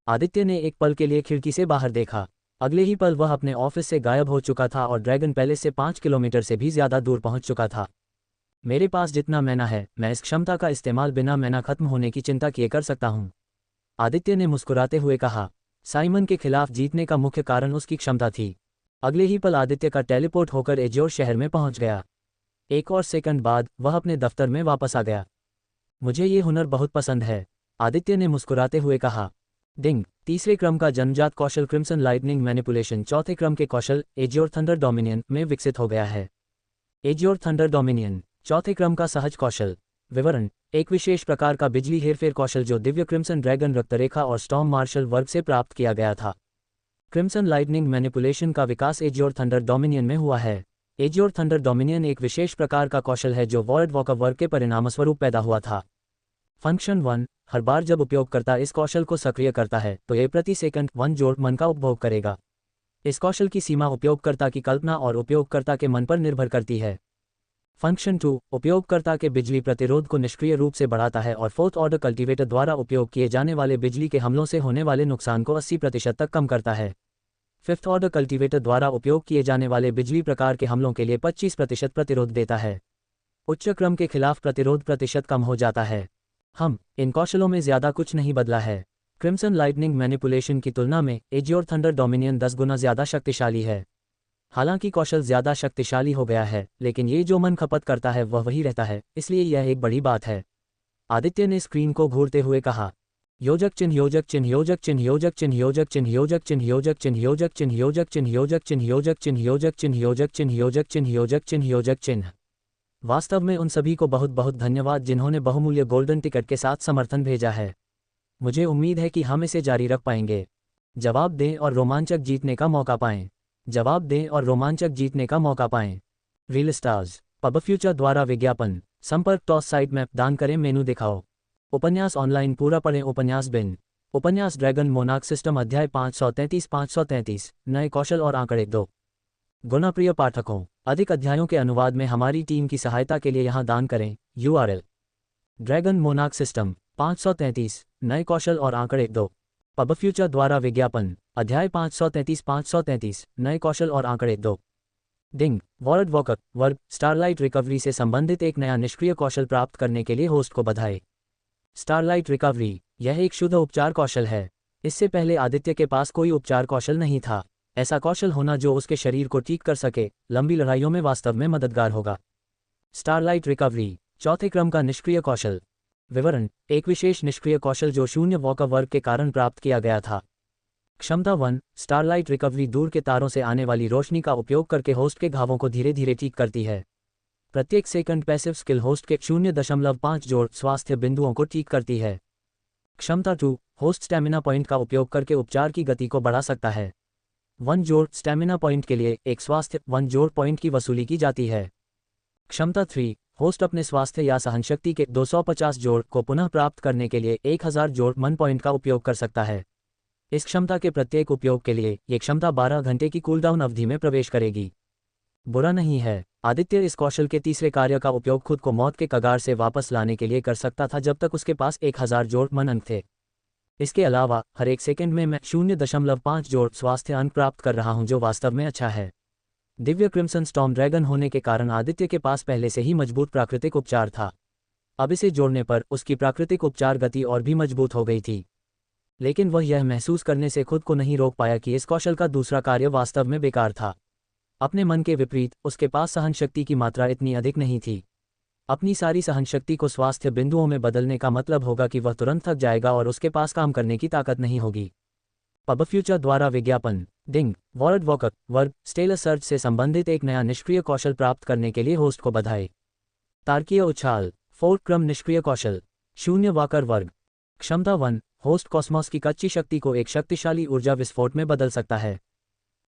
आदित्य ने एक पल के लिए खिड़की से बाहर देखा। अगले ही पल वह अपने ऑफिस से गायब हो चुका था और ड्रैगन पैलेस से 5 किलोमीटर से भी ज़्यादा दूर पहुंच चुका था। मेरे पास जितना मैना है, मैं इस क्षमता का इस्तेमाल बिना मैना खत्म होने की चिंता किए कर सकता हूं। आदित्य ने मुस्कुराते हुए कहा। साइमन के खिलाफ जीतने का मुख्य कारण उसकी क्षमता थी। अगले ही पल आदित्य का टेलीपोर्ट होकर एज्योर शहर में पहुंच गया। एक और सेकंड बाद वह अपने दफ्तर में वापस आ गया। मुझे ये हुनर बहुत पसंद है, आदित्य ने मुस्कुराते हुए कहा। डिंग। तीसरे क्रम का जन्मजात कौशल क्रिम्सन लाइटनिंग मैनिपुलेशन चौथे क्रम के कौशल एज्योर थंडर डोमिनियन में विकसित हो गया है। एज्योर थंडर डोमिनियन चौथे क्रम का सहज कौशल। विवरण। एक विशेष प्रकार का बिजली हेरफेर कौशल जो दिव्य क्रिम्सन ड्रैगन रक्तरेखा और स्टॉर्म मार्शल वर्ग से प्राप्त किया गया था। क्रिम्सन लाइटनिंग मैनिपुलेशन का विकास एज्योर थंडर डोमिनियन में हुआ है। एज्योर थंडर डोमिनियन एक विशेष प्रकार का कौशल है जो वॉर्ड वॉकर वर्ग के परिणामस्वरूप पैदा हुआ था। फंक्शन 1। हर बार जब उपयोगकर्ता इस कौशल को सक्रिय करता है तो यह प्रति सेकंड 1 जोड़ मन का उपभोग करेगा। इस कौशल की सीमा उपयोगकर्ता की कल्पना और उपयोगकर्ता के मन पर निर्भर करती है। फंक्शन 2। उपयोगकर्ता के बिजली प्रतिरोध को निष्क्रिय रूप से बढ़ाता है और फोर्थ ऑर्डर कल्टीवेटर द्वारा उपयोग किए जाने वाले बिजली के हमलों से होने वाले नुकसान को 80% तक कम करता है। फिफ्थ ऑर्डर कल्टीवेटर द्वारा उपयोग किए जाने वाले बिजली प्रकार के हमलों के लिए 25% प्रतिरोध देता है। उच्च क्रम के खिलाफ प्रतिरोध प्रतिशत कम हो जाता है। इन कौशलों में ज़्यादा कुछ नहीं बदला है। क्रिम्सन लाइटनिंग मैनिपुलेशन की तुलना में एज्योर थंडर डोमिनियन 10 गुना ज़्यादा शक्तिशाली है। हालांकि कौशल ज़्यादा शक्तिशाली हो गया है, लेकिन ये जो मन खपत करता है वह वही रहता है, इसलिए यह एक बड़ी बात है, आदित्य ने स्क्रीन को घूरते हुए कहा। योजक चिन्ह योजक चिन्ह योजक चिन्ह योजक चिन्ह योजक चिन्ह योजक चिन्ह योजक चिन्ह योजक चिन्ह योजक चिन्ह योजक चिन्ह योजक चिन्ह योजक चिन्ह योजक चिन्ह योजक चिन्ह योजक चिन्ह योजक चिन्ह। वास्तव में उन सभी को बहुत बहुत धन्यवाद जिन्होंने बहुमूल्य गोल्डन टिकट के साथ समर्थन भेजा है। मुझे उम्मीद है कि हम इसे जारी रख पाएंगे। जवाब दें और रोमांचक जीतने का मौका पाएं। जवाब दें और रोमांचक जीतने का मौका पाएं। रील स्टार्स पब फ्यूचर द्वारा विज्ञापन। संपर्क टॉस साइट मैप दान करें मेनू दिखाओ। उपन्यास ऑनलाइन पूरा पढ़ें। उपन्यास बिन। उपन्यास ड्रैगन मोनार्क सिस्टम अध्याय 533 नए कौशल और आंकड़े 2। गुणप्रिय पाठकों, अधिक अध्यायों के अनुवाद में हमारी टीम की सहायता के लिए यहाँ दान करें। URL ड्रैगन मोनार्क सिस्टम 533 नए कौशल और आंकड़े 2। पब फ्यूचर द्वारा विज्ञापन अध्याय 533 नए कौशल और आंकड़े 2। डिंग वॉर्ड वॉकर वर्ग स्टारलाइट रिकवरी से संबंधित एक नया निष्क्रिय कौशल प्राप्त करने के लिए होस्ट को बधाई। स्टारलाइट रिकवरी यह एक शुद्ध उपचार कौशल है। इससे पहले आदित्य के पास कोई उपचार कौशल नहीं था। ऐसा कौशल होना जो उसके शरीर को ठीक कर सके, लंबी लड़ाइयों में वास्तव में मददगार होगा। स्टारलाइट रिकवरी चौथे क्रम का निष्क्रिय कौशल। विवरण एक विशेष निष्क्रिय कौशल जो शून्य वॉकर वर्ग के कारण प्राप्त किया गया था। क्षमता 1 स्टारलाइट रिकवरी दूर के तारों से आने वाली रोशनी का उपयोग करके होस्ट के घावों को धीरे धीरे ठीक करती है। प्रत्येक सेकंड पैसिव स्किल होस्ट के 0.5 जोड़ स्वास्थ्य बिंदुओं को ठीक करती है। क्षमता 2 होस्ट स्टैमिना पॉइंट का उपयोग करके उपचार की गति को बढ़ा सकता है। 1 जोड़ स्टैमिना पॉइंट के लिए एक स्वास्थ्य 1 जोड़ पॉइंट की वसूली की जाती है। क्षमता 3 होस्ट अपने स्वास्थ्य या सहनशक्ति के 250 जोड़ को पुनः प्राप्त करने के लिए 1000 जोड़ मन पॉइंट का उपयोग कर सकता है। इस क्षमता के प्रत्येक उपयोग के लिए ये क्षमता 12 घंटे की कूलडाउन अवधि में प्रवेश करेगी। बुरा नहीं है, आदित्य इस कौशल के तीसरे कार्य का उपयोग खुद को मौत के कगार से वापस लाने के लिए कर सकता था जब तक उसके पास 1000 जोड़ मन अंक थे। इसके अलावा हर एक सेकंड में मैं 0.5 जोड़ स्वास्थ्य अंक प्राप्त कर रहा हूं जो वास्तव में अच्छा है। दिव्य क्रिम्सन स्टॉर्म ड्रैगन होने के कारण आदित्य के पास पहले से ही मजबूत प्राकृतिक उपचार था। अब इसे जोड़ने पर उसकी प्राकृतिक उपचार गति और भी मजबूत हो गई थी। लेकिन वह यह महसूस करने से खुद को नहीं रोक पाया कि इस कौशल का दूसरा कार्य वास्तव में बेकार था। अपने मन के विपरीत उसके पास सहनशक्ति की मात्रा इतनी अधिक नहीं थी। अपनी सारी सहनशक्ति को स्वास्थ्य बिंदुओं में बदलने का मतलब होगा कि वह तुरंत थक जाएगा और उसके पास काम करने की ताकत नहीं होगी। पब फ्यूचर द्वारा विज्ञापन डिंग वॉर्ड वॉकर वर्ग स्टेलर सर्च से संबंधित एक नया निष्क्रिय कौशल प्राप्त करने के लिए होस्ट को बधाई। तारकीय उछाल 4 क्रम निष्क्रिय कौशल। शून्य वॉकर वर्ग। क्षमता 1 होस्ट कॉस्मोस की कच्ची शक्ति को एक शक्तिशाली ऊर्जा विस्फोट में बदल सकता है।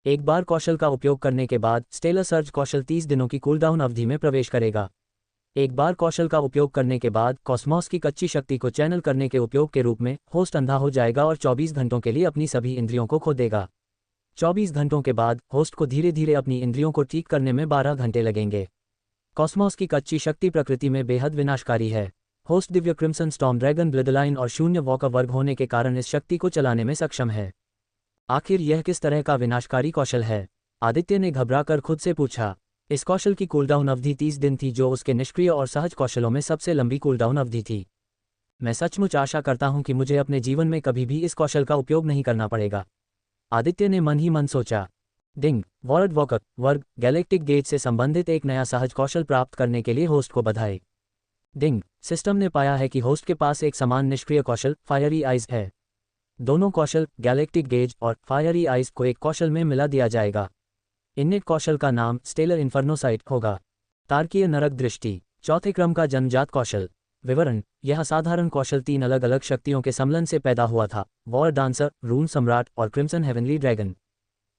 एक बार कौशल का उपयोग करने के बाद स्टेलर सर्च कौशल 30 दिनों की कूलडाउन अवधि में प्रवेश करेगा। एक बार कौशल का उपयोग करने के बाद कॉस्मोस की कच्ची शक्ति को चैनल करने के उपयोग के रूप में होस्ट अंधा हो जाएगा और 24 घंटों के लिए अपनी सभी इंद्रियों को खो देगा। 24 घंटों के बाद होस्ट को धीरे धीरे अपनी इंद्रियों को ठीक करने में 12 घंटे लगेंगे। कॉस्मोस की कच्ची शक्ति प्रकृति में बेहद विनाशकारी है। Host Divya crimson storm dragon bloodline और शून्य वॉकर वर्ग होने के कारण इस शक्ति को चलाने में सक्षम है। आखिर यह किस तरह का विनाशकारी कौशल है? आदित्य ने घबराकर खुद से पूछा। इस कौशल की कूलडाउन अवधि 30 दिन थी जो उसके निष्क्रिय और सहज कौशलों में सबसे लंबी कूलडाउन अवधि थी। मैं सचमुच आशा करता हूं कि मुझे अपने जीवन में कभी भी इस कौशल का उपयोग नहीं करना पड़ेगा, आदित्य ने मन ही मन सोचा। डिंग वॉर्ड वॉकर वर्ग गैलेक्टिक गेज से संबंधित एक नया सहज कौशल प्राप्त करने के लिए होस्ट को बधाई। डिंग सिस्टम ने पाया है कि होस्ट के पास एक समान निष्क्रिय कौशल फायरी आइज है। दोनों कौशल गैलेक्टिक गेज और फायरी आइज को एक कौशल में मिला दिया जाएगा। इननेट कौशल का नाम स्टेलर इन्फर्नोसाइट होगा। तारकीय नरक दृष्टि चौथे क्रम का जन्मजात कौशल। विवरण यह असाधारण कौशल 3 अलग अलग शक्तियों के सम्मिलन से पैदा हुआ था, वॉर डांसर, रून सम्राट और crimson heavenly dragon.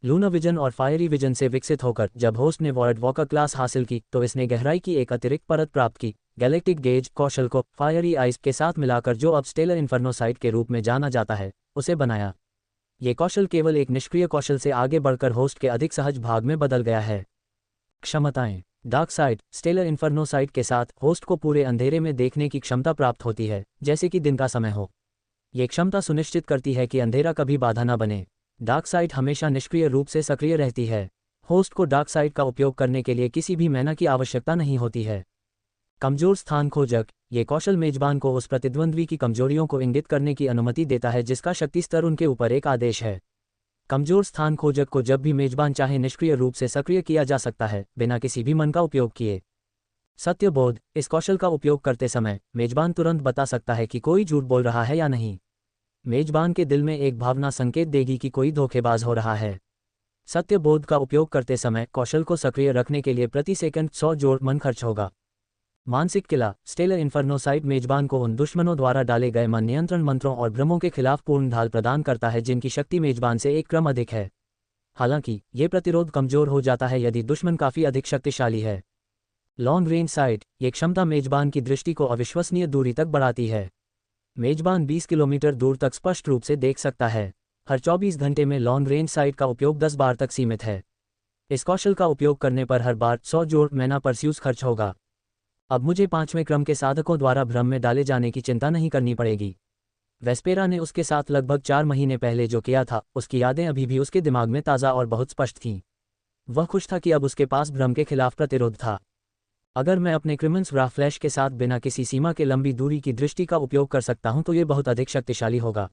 Luna vision और फायरी विजन से विकसित होकर जब होस्ट ने वॉर्ड वॉकर क्लास हासिल की तो इसने गहराई की एक अतिरिक्त परत प्राप्त की। गैलेक्टिक गेज कौशल को फायरी आइज के साथ मिलाकर जो अब स्टेलर इन्फर्नोसाइट के रूप में जाना जाता है उसे बनाया। ये कौशल केवल एक निष्क्रिय कौशल से आगे बढ़कर होस्ट के अधिक सहज भाग में बदल गया है। क्षमताएं डार्क साइड स्टेलर इन्फर्नोसाइट के साथ होस्ट को पूरे अंधेरे में देखने की क्षमता प्राप्त होती है, जैसे कि दिन का समय हो। ये क्षमता सुनिश्चित करती है कि अंधेरा कभी बाधा न बने। डार्क साइड हमेशा निष्क्रिय रूप से सक्रिय रहती है। होस्ट को डार्क साइड का उपयोग करने के लिए किसी भी मैना की आवश्यकता नहीं होती है। कमजोर स्थान खोजक ये कौशल मेजबान को उस प्रतिद्वंद्वी की कमजोरियों को इंगित करने की अनुमति देता है जिसका शक्ति स्तर उनके ऊपर एक आदेश है। कमजोर स्थान खोजक को जब भी मेजबान चाहे निष्क्रिय रूप से सक्रिय किया जा सकता है, बिना किसी भी मन का उपयोग किए। सत्यबोध इस कौशल का उपयोग करते समय मेजबान तुरंत बता सकता है कि कोई झूठ बोल रहा है या नहीं। मेजबान के दिल में एक भावना संकेत देगी कि कोई धोखेबाज हो रहा है। सत्य बोध का उपयोग करते समय कौशल को सक्रिय रखने के लिए प्रति सेकंड 100 जोड़ मन खर्च होगा। मानसिक किला स्टेलर इन्फर्नोसाइड मेजबान को उन दुश्मनों द्वारा डाले गए मन नियंत्रण मंत्रों और भ्रमों के खिलाफ पूर्ण ढाल प्रदान करता है जिनकी शक्ति मेजबान से एक क्रम अधिक है। हालांकि ये प्रतिरोध कमजोर हो जाता है यदि दुश्मन काफी अधिक शक्तिशाली है। लॉन्ग रेंज साइट ये क्षमता मेजबान की दृष्टि को अविश्वसनीय दूरी तक बढ़ाती है। मेजबान 20 किलोमीटर दूर तक स्पष्ट रूप से देख सकता है। हर 24 घंटे में लॉन्ग रेंज साइट का उपयोग 10 बार तक सीमित है। इस कौशल का उपयोग करने पर हर बार 100 जोड़ मैना परस्यूस खर्च होगा। अब मुझे 5वें क्रम के साधकों द्वारा भ्रम में डाले जाने की चिंता नहीं करनी पड़ेगी। वेस्पेरा ने उसके साथ लगभग 4 महीने पहले जो किया था उसकी यादें अभी भी उसके दिमाग में ताज़ा और बहुत स्पष्ट थीं। वह खुश था कि अब उसके पास भ्रम के खिलाफ प्रतिरोध था। अगर मैं अपने क्रिमेंस ब्रा फ्लैश के साथ बिना किसी सीमा के लंबी दूरी की दृष्टि का उपयोग कर सकता हूं तो ये बहुत अधिक शक्तिशाली होगा।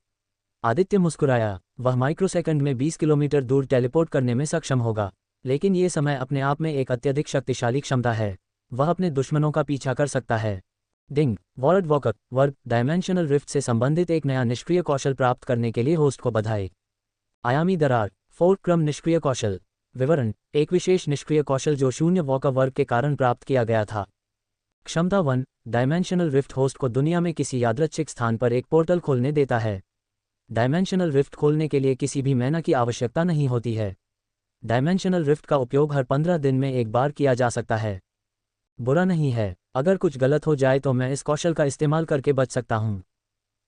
आदित्य मुस्कुराया। वह माइक्रोसेकंड में 20 किलोमीटर दूर टेलीपोर्ट करने में सक्षम होगा, लेकिन ये समय अपने आप में एक अत्यधिक शक्तिशाली क्षमता है। वह अपने दुश्मनों का पीछा कर सकता है। डिंग वॉर्ड वॉकर वर्ग डायमेंशनल रिफ्ट से संबंधित एक नया निष्क्रिय कौशल प्राप्त करने के लिए होस्ट को बधाई। आयामी दरार 4 क्रम निष्क्रिय कौशल विवरण एक विशेष निष्क्रिय कौशल जो 0 वॉकर वर्ग के कारण प्राप्त किया गया था। क्षमता 1 डायमेंशनल रिफ्ट होस्ट को दुनिया में किसी यादृच्छिक स्थान पर एक पोर्टल खोलने देता है। डायमेंशनल रिफ्ट खोलने के लिए किसी भी मैना की आवश्यकता नहीं होती है। डायमेंशनल रिफ्ट का उपयोग हर 15 दिन में एक बार किया जा सकता है। बुरा नहीं है, अगर कुछ गलत हो जाए तो मैं इस कौशल का इस्तेमाल करके बच सकता हूँ।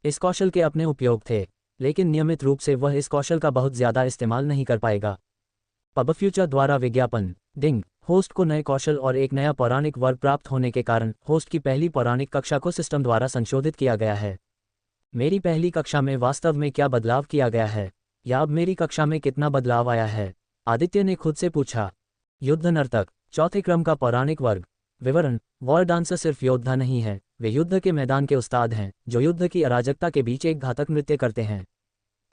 इस कौशल के अपने उपयोग थे, लेकिन नियमित रूप से वह इस कौशल का बहुत ज़्यादा इस्तेमाल नहीं कर पाएगा। पब फ्यूचर द्वारा विज्ञापन डिंग होस्ट को नए कौशल और एक नया पौराणिक वर्ग प्राप्त होने के कारण होस्ट की पहली पौराणिक कक्षा को सिस्टम द्वारा संशोधित किया गया है। मेरी पहली कक्षा में वास्तव में क्या बदलाव किया गया है, या अब मेरी कक्षा में कितना बदलाव आया है? आदित्य ने खुद से पूछा। युद्ध नर्तक 4थे क्रम का पौराणिक वर्ग विवरण वॉर डांसर सिर्फ योद्धा नहीं है, वे युद्ध के मैदान के उस्ताद हैं जो युद्ध की अराजकता के बीच एक घातक नृत्य करते हैं।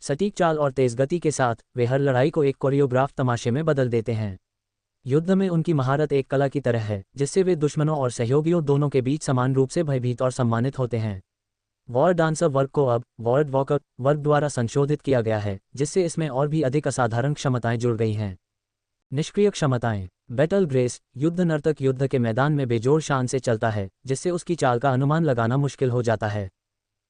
सटीक चाल और तेज गति के साथ वे हर लड़ाई को एक कोरियोग्राफ तमाशे में बदल देते हैं। युद्ध में उनकी महारत एक कला की तरह है जिससे वे दुश्मनों और सहयोगियों दोनों के बीच समान रूप से भयभीत और सम्मानित होते हैं। वॉर डांसर वर्ग को अब वॉर्ड वॉकर वर्ग द्वारा संशोधित किया गया है जिससे इसमें और भी अधिक असाधारण क्षमताएं जुड़ गई हैं। निष्क्रिय क्षमताएं बैटल ग्रेस युद्ध नर्तक युद्ध के मैदान में बेजोड़ शान से चलता है जिससे उसकी चाल का अनुमान लगाना मुश्किल हो जाता है।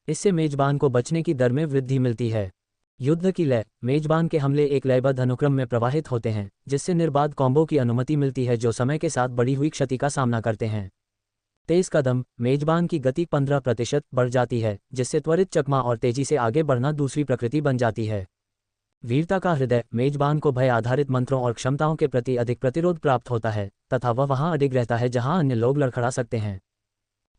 इससे मेजबान को बचने की दर में वृद्धि मिलती है। युद्ध की लय मेजबान के हमले एक लयबद्ध अनुक्रम में प्रवाहित होते हैं जिससे निर्बाध कॉम्बो की अनुमति मिलती है जो समय के साथ बढ़ी हुई क्षति का सामना करते हैं। तेज कदम मेजबान की गति 15% बढ़ जाती है जिससे त्वरित चकमा और तेजी से आगे बढ़ना दूसरी प्रकृति बन जाती है। वीरता का हृदय मेजबान को भय आधारित मंत्रों और क्षमताओं के प्रति अधिक प्रतिरोध प्राप्त होता है तथा वह वहां अडिग रहता है जहां अन्य लोग लड़खड़ा सकते हैं।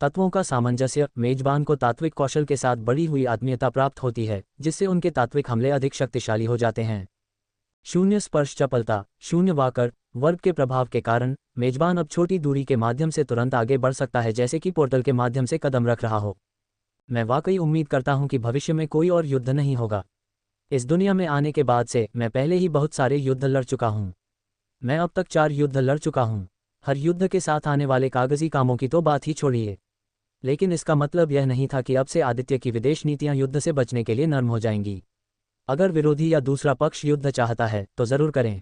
तत्वों का सामंजस्य मेजबान को तात्विक कौशल के साथ बढ़ी हुई आत्मीयता प्राप्त होती है जिससे उनके तात्विक हमले अधिक शक्तिशाली हो जाते हैं। 0 स्पर्श चपलता 0 वाकर वर्ग के प्रभाव के कारण मेजबान अब छोटी दूरी के माध्यम से तुरंत आगे बढ़ सकता है जैसे कि पोर्टल के माध्यम से कदम रख रहा हो। मैं वाकई उम्मीद करता हूं कि भविष्य में कोई और युद्ध नहीं होगा। इस दुनिया में आने के बाद से मैं पहले ही बहुत सारे युद्ध लड़ चुका हूं। मैं अब तक 4 युद्ध लड़ चुका हूं। हर युद्ध के साथ आने वाले कागजी कामों की तो बात ही छोड़िए। लेकिन इसका मतलब यह नहीं था कि अब से आदित्य की विदेश नीतियां युद्ध से बचने के लिए नर्म हो जाएंगी। अगर विरोधी या दूसरा पक्ष युद्ध चाहता है तो जरूर करें।